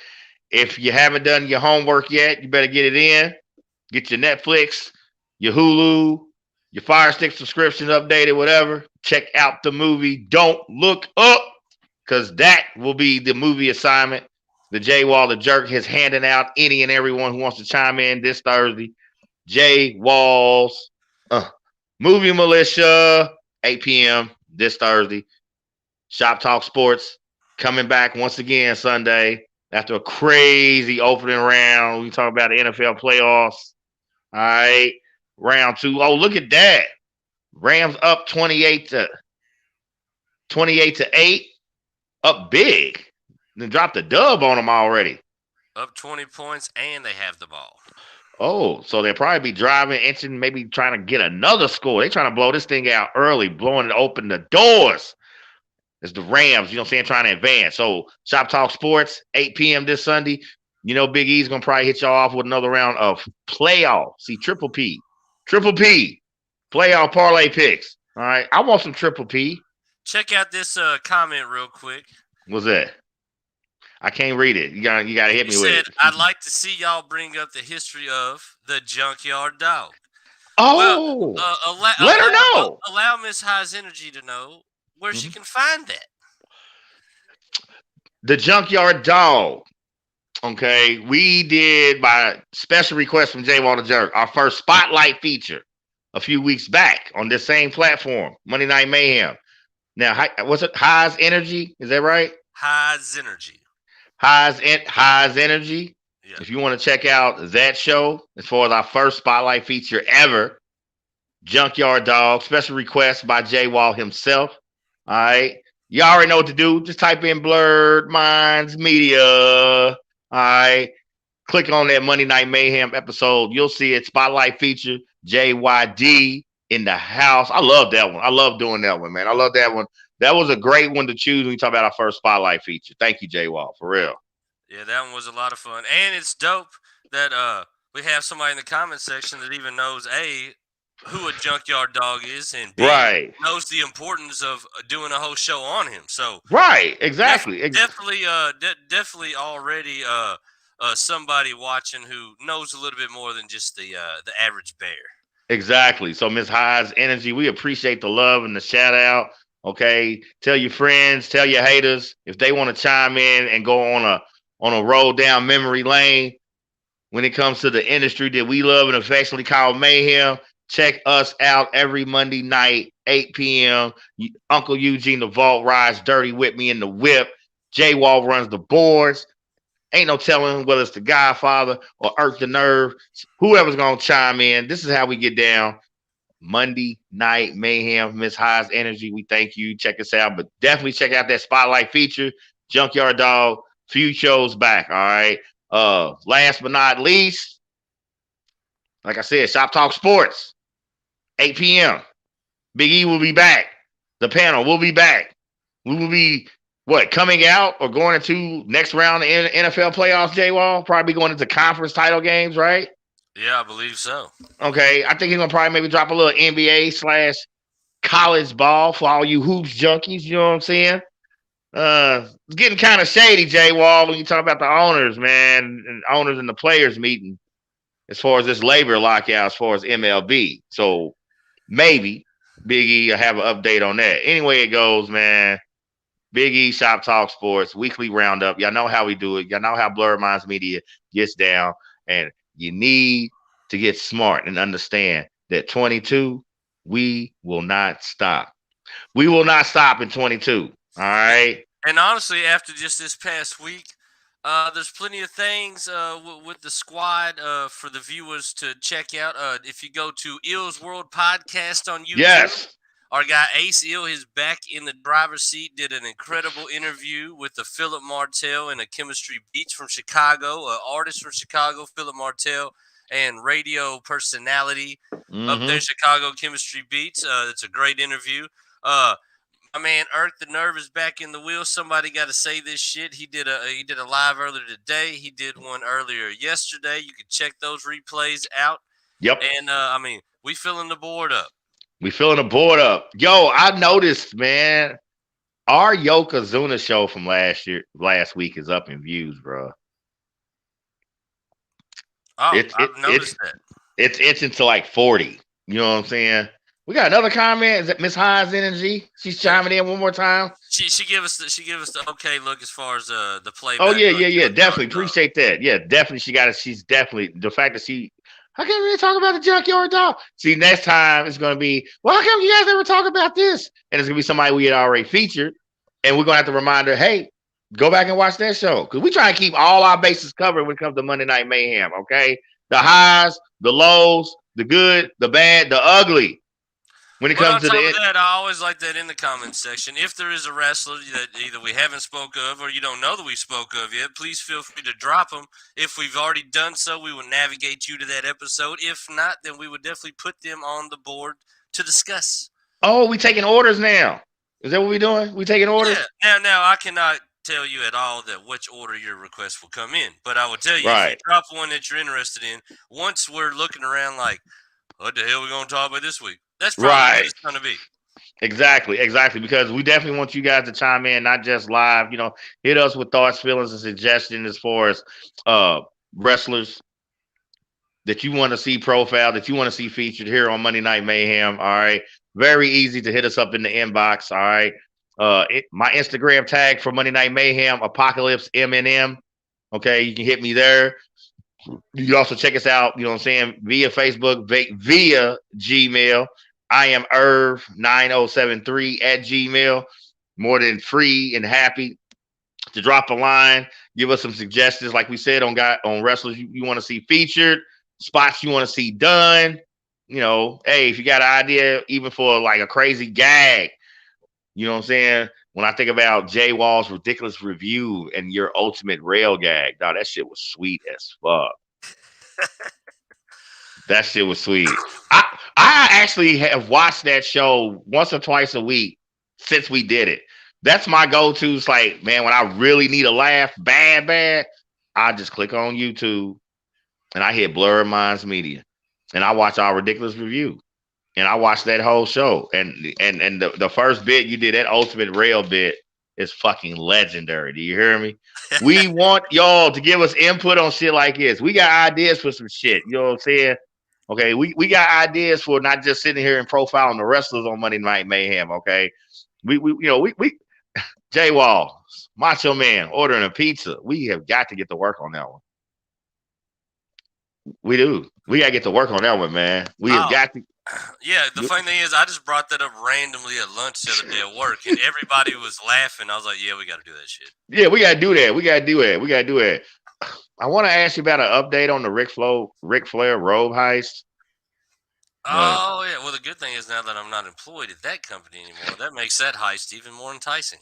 If you haven't done your homework yet, you better get it in. Get your Netflix, your Hulu, your Fire Stick subscriptions updated, whatever. Check out the movie Don't Look Up, because that will be the movie assignment. The J Wall the Jerk is handing out any and everyone who wants to chime in this Thursday. J Wall's Movie Militia, 8 p.m. this Thursday. Shop Talk Sports coming back once again Sunday after a crazy opening round. We talk about the NFL playoffs. All right, round 2. Oh, look at that. Rams up 28 to 8, up big. Then dropped a dub on them already. Up 20 points, and they have the ball. Oh, so they'll probably be driving, inching, maybe trying to get another score. They're trying to blow this thing out early, blowing it open the doors. It's the Rams, you know what I'm saying, trying to advance. So Shop Talk Sports, 8 p.m. this Sunday. You know Big E's going to probably hit y'all off with another round of playoff. See, Triple P, playoff parlay picks. All right, I want some Triple P. Check out this comment real quick. What's that? I can't read it. You gotta hit me with it. I'd like to see y'all bring up the history of the Junkyard Dog. Oh, well, let her know. Allow Miss High's Energy to know where she can find that. The Junkyard Dog. Okay, we did by special request from J Wall the Jerk our first spotlight feature a few weeks back on this same platform, Monday Night Mayhem. Now, what's it? Highs Energy, is that right? Highs Energy. Highs Energy. Yeah. If you want to check out that show, as far as our first spotlight feature ever, Junkyard Dog, special request by J Wall himself. All right. You already know what to do. Just type in Blurred Minds Media. All right. Click on that Monday Night Mayhem episode. You'll see it. Spotlight feature, JYD in the house. I love that one. I love doing that one, man. I love that one. That was a great one to choose when we talk about our first spotlight feature. Thank you, J Wall, for real. Yeah, that one was a lot of fun. And it's dope that we have somebody in the comment section that even knows who a Junkyard Dog is, and B, knows the importance of doing a whole show on him. So exactly. Definitely already somebody watching who knows a little bit more than just the average bear. Exactly. So Miss Highs Energy, we appreciate the love and the shout out. Okay, tell your friends, tell your haters if they want to chime in and go on a roll down memory lane when it comes to the industry that we love and affectionately call Mayhem. Check us out every Monday night, 8 p.m. Uncle Eugene, the Vault, rides dirty with me in the whip. J Wall runs the boards. Ain't no telling whether it's the Godfather or Earth the Nerve. Whoever's going to chime in. This is how we get down. Monday Night Mayhem, Miss Highs Energy. We thank you. Check us out. But definitely check out that spotlight feature. Junkyard Dog, few shows back. All right. Last but not least, like I said, Shop Talk Sports. 8 p.m. Big E will be back. The panel will be back. We will be, coming out or going into next round in NFL playoffs, J-Wall? Probably going into conference title games, right? Yeah, I believe so. Okay. I think he's going to probably maybe drop a little NBA/college ball for all you hoops junkies. You know what I'm saying? It's getting kind of shady, J-Wall, when you talk about the owners, man, and owners and the players meeting as far as this labor lockout, as far as MLB. So, maybe Big E will have an update on that. Anyway it goes, man. Big E, Shop Talk Sports, weekly roundup. Y'all know how we do it. Y'all know how Blurred Minds Media gets down. And you need to get smart and understand that 22, we will not stop. We will not stop in 22. All right? And honestly, after just this past week, there's plenty of things with the squad for the viewers to check out. If you go to Ill's World Podcast on YouTube, our guy Ace Ill is back in the driver's seat, did an incredible interview with the Philip Martell and a Chemistry Beats from Chicago, an artist from Chicago, Philip Martell, and radio personality up there, Chicago Chemistry Beats. It's a great interview. My man Earth the Nerve is back in the wheel. Somebody got to say this shit. He did a live earlier today. He did one earlier yesterday. You can check those replays out. Yep. And we filling the board up. We filling the board up. Yo, I noticed, man, our Yokozuna show from last week is up in views, bro. Oh, I've noticed that. It's into like 40. You know what I'm saying? We got another comment. Is that Miss Highs Energy? She's chiming in one more time. She give us the okay look as far as the play. Oh yeah. Definitely appreciate that. Yeah, definitely. She got it. She's definitely the fact that how come we talk about the Junkyard Dog? See, next time it's gonna be, well, how come you guys never talk about this? And it's gonna be somebody we had already featured, and we're gonna have to remind her, hey, go back and watch that show because we try to keep all our bases covered when it comes to Monday Night Mayhem. Okay, the highs, the lows, the good, the bad, the ugly. When it comes to that, I always like that in the comments section. If there is a wrestler that either we haven't spoke of or you don't know that we spoke of yet, please feel free to drop them. If we've already done so, we will navigate you to that episode. If not, then we would definitely put them on the board to discuss. Oh, we taking orders now. Is that what we're doing? We taking orders? Yeah. Now I cannot tell you at all that which order your request will come in, but I will tell you if you drop one that you're interested in, once we're looking around like, what the hell are we going to talk about this week? That's probably what it's going to be. Exactly. Because we definitely want you guys to chime in, not just live. You know, hit us with thoughts, feelings, and suggestions as far as wrestlers that you want to see profiled, that you want to see featured here on Monday Night Mayhem. All right. Very easy to hit us up in the inbox. All right. My Instagram tag for Monday Night Mayhem, Apocalypse MNM. Okay. You can hit me there. You can also check us out, you know what I'm saying, via Facebook, via Gmail. I am Irv9073 at Gmail. More than free and happy to drop a line, give us some suggestions, like we said, on wrestlers you want to see featured, spots you want to see done. You know, hey, if you got an idea, even for like a crazy gag, you know what I'm saying? When I think about Jay Wall's ridiculous review and your ultimate rail gag, dog, that shit was sweet as fuck. That shit was sweet. I actually have watched that show once or twice a week since we did it. That's my go-to. It's like, man, when I really need a laugh bad, I just click on YouTube and I hit Blurred Minds Media and I watch our ridiculous review. And I watched that whole show. And the first bit you did, that ultimate rail bit, is fucking legendary. Do you hear me? We want y'all to give us input on shit like this. We got ideas for some shit. You know what I'm saying? Okay, we got ideas for not just sitting here and profiling the wrestlers on Monday Night Mayhem. Okay, we Jay Wall, Macho Man, ordering a pizza. We have got to get to work on that one. We do. We got to get to work on that one, man. We have got to. Yeah, the funny thing is, I just brought that up randomly at lunch the other day at work, and everybody was laughing. I was like, yeah, we got to do that shit. Yeah, we got to do that. We got to do it. I want to ask you about an update on the Ric Flair robe heist. Oh, yeah. Well, the good thing is now that I'm not employed at that company anymore, that makes that heist even more enticing.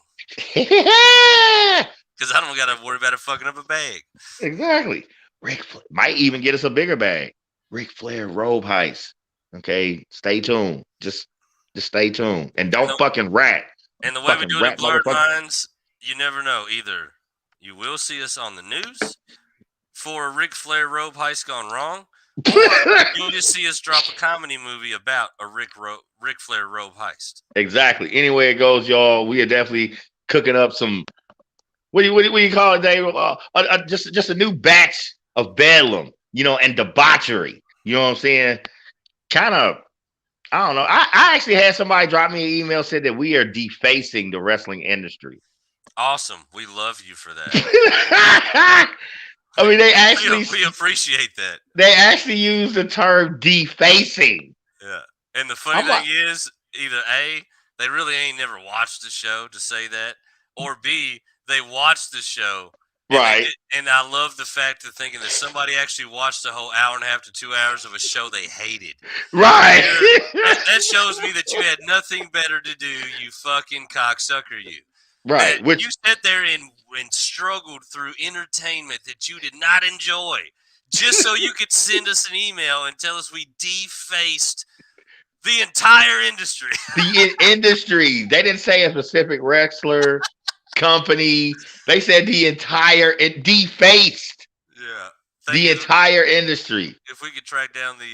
Because I don't got to worry about it fucking up a bag. Exactly. Ric Flair might even get us a bigger bag. Ric Flair robe heist. Okay, stay tuned. Just stay tuned. And don't fucking rat. And the way we do it at Blurred Minds, you never know. Either you will see us on the news for a Ric Flair robe heist gone wrong, or you'll just see us drop a comedy movie about a Ric Flair robe heist. Exactly. Anyway it goes, y'all, we are definitely cooking up some, what do you call it, Dave? Just a new batch of bedlam, you know, and debauchery. You know what I'm saying? Kind of, I don't know. I actually had somebody drop me an email, said that we are defacing the wrestling industry. Awesome. We love you for that. I mean, they actually we appreciate that. They actually use the term defacing. Yeah. And the funny thing is, either A, they really ain't never watched the show to say that, or B, they watched the show. Right. And I love the fact of thinking that somebody actually watched the whole hour and a half to 2 hours of a show they hated. Right. That shows me that you had nothing better to do, you fucking cocksucker, you. Right. You sat there and struggled through entertainment that you did not enjoy just so you could send us an email and tell us we defaced the entire industry. The industry. They didn't say a specific wrestler, company. They said the entire, it defaced. Yeah. The entire industry. If we could track down the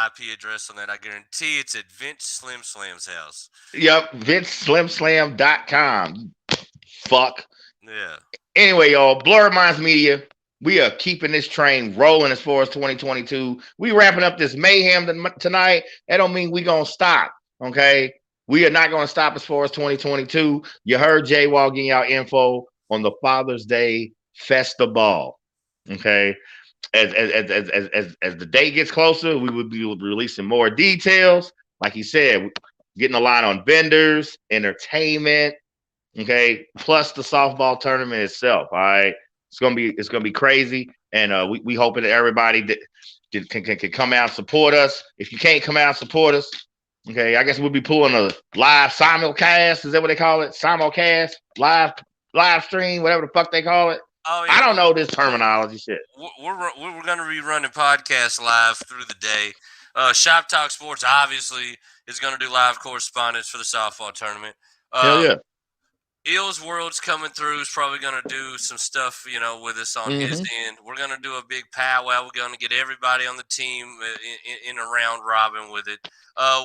IP address on that, I guarantee it's at Vince Slim Slam's house. Yep. VinceSlimSlam.com. Fuck. Yeah. Anyway, y'all, Blurred Minds Media, we are keeping this train rolling as far as 2022. We wrapping up this mayhem tonight. That don't mean we gonna stop, okay? We are not gonna stop as far as 2022. You heard Jay Wall getting y'all info on the Father's Day Festival, okay? As the day gets closer, we will be releasing more details. Like he said, getting a line on vendors, entertainment, okay, plus the softball tournament itself. All right, it's gonna be crazy, and we hoping that everybody that can come out and support us. If you can't come out and support us, okay, I guess we'll be pulling a live simulcast. Is that what they call it? Simulcast, live stream, whatever the fuck they call it. Oh, yeah. I don't know this terminology shit. We're going to be running podcasts live through the day. Shop Talk Sports obviously is going to do live correspondence for the softball tournament. Hell yeah. Ills World's coming through. Is probably going to do some stuff, you know, with us on his end. We're going to do a big powwow. We're going to get everybody on the team in a round robin with it.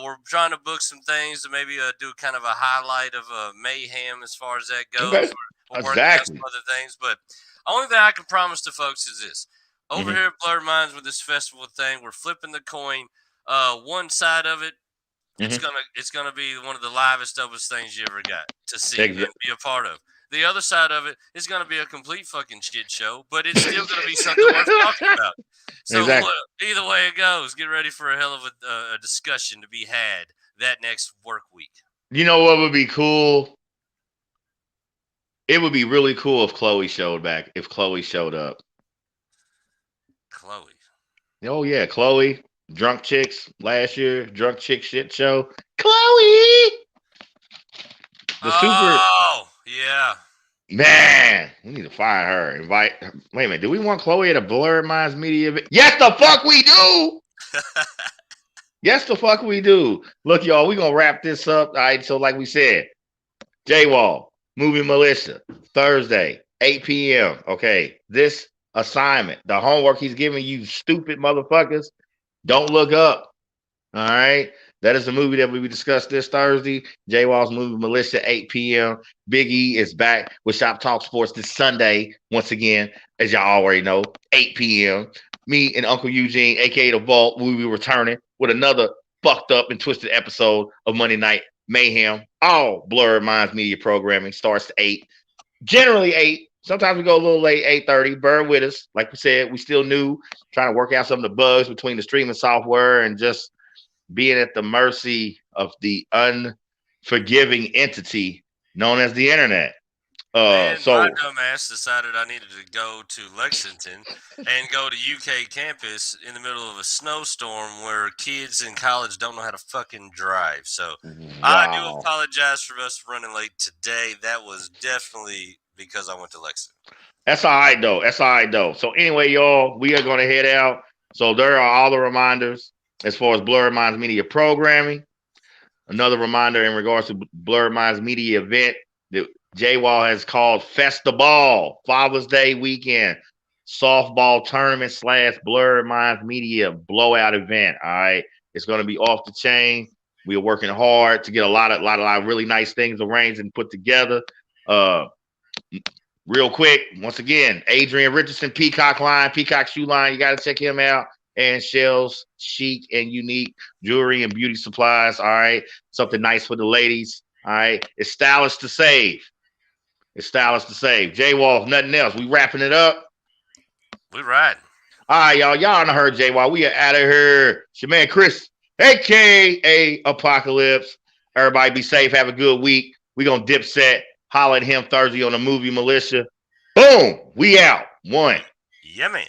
We're trying to book some things to maybe do kind of a highlight of mayhem as far as that goes. Okay. We're working on some other things, but only thing I can promise to folks is this. Over here at Blurred Minds with this festival thing, we're flipping the coin. One side of it, it's gonna be one of the livest, dopest things you ever got to see and be a part of. the other side of it is going to be a complete fucking shit show, but it's still going to be something worth talking about. So Exactly. Either way it goes, get ready for a hell of a discussion to be had that next work week. You know what would be cool? It would be really cool if Chloe showed up. Chloe. Oh yeah, Chloe. Drunk Chicks last year. Drunk Chick shit show. Chloe. Yeah. Man, we need to fire her. Wait a minute. Do we want Chloe at a Blurred Minds Media event? Yes, the fuck we do. Yes, the fuck we do. Look, y'all, we're gonna wrap this up. All right. So, like we said, J-Wall, Movie Militia, Thursday, 8 p.m. Okay. This assignment, the homework he's giving you, stupid motherfuckers, don't look up. All right. That is the movie that we discussed this Thursday. J-Wall's Movie Militia, 8 p.m. Big E is back with Shop Talk Sports this Sunday. Once again, as y'all already know, 8 p.m. Me and Uncle Eugene, a.k.a. The Vault, we will be returning with another fucked up and twisted episode of Monday Night Mayhem. All Blurred Minds Media programming starts at 8. Generally 8. Sometimes we go a little late, 8:30. Bear with us. Like we said, we still new, trying to work out some of the bugs between the streaming software and just being at the mercy of the unforgiving entity known as the internet. My dumb ass decided I needed to go to Lexington and go to UK campus in the middle of a snowstorm where kids in college don't know how to fucking drive. So I do apologize for us running late today. That was definitely because I went to Lexington. That's all right, though. So anyway, y'all, we are going to head out. So there are all the reminders as far as Blurred Minds Media programming. Another reminder in regards to Blurred Minds Media event that J-Wall has called Festaball, Father's Day weekend, softball tournament / Blurred Minds Media blowout event. All right. It's going to be off the chain. We are working hard to get a lot of really nice things arranged and put together. Real quick, once again, Adrian Richardson, Peacock Shoe Line. You got to check him out. And Shells, chic and unique jewelry and beauty supplies. All right. Something nice for the ladies. All right. It's stylish to save. J-Wall, nothing else. We wrapping it up. We riding. All right, y'all. Y'all done heard J-Wall. We are out of here. It's your man, Chris, a.k.a. Apocalypse. Everybody be safe. Have a good week. We going to Dipset. Holler at him Thursday on the Movie Militia. Boom. We out. 1. Yeah, man.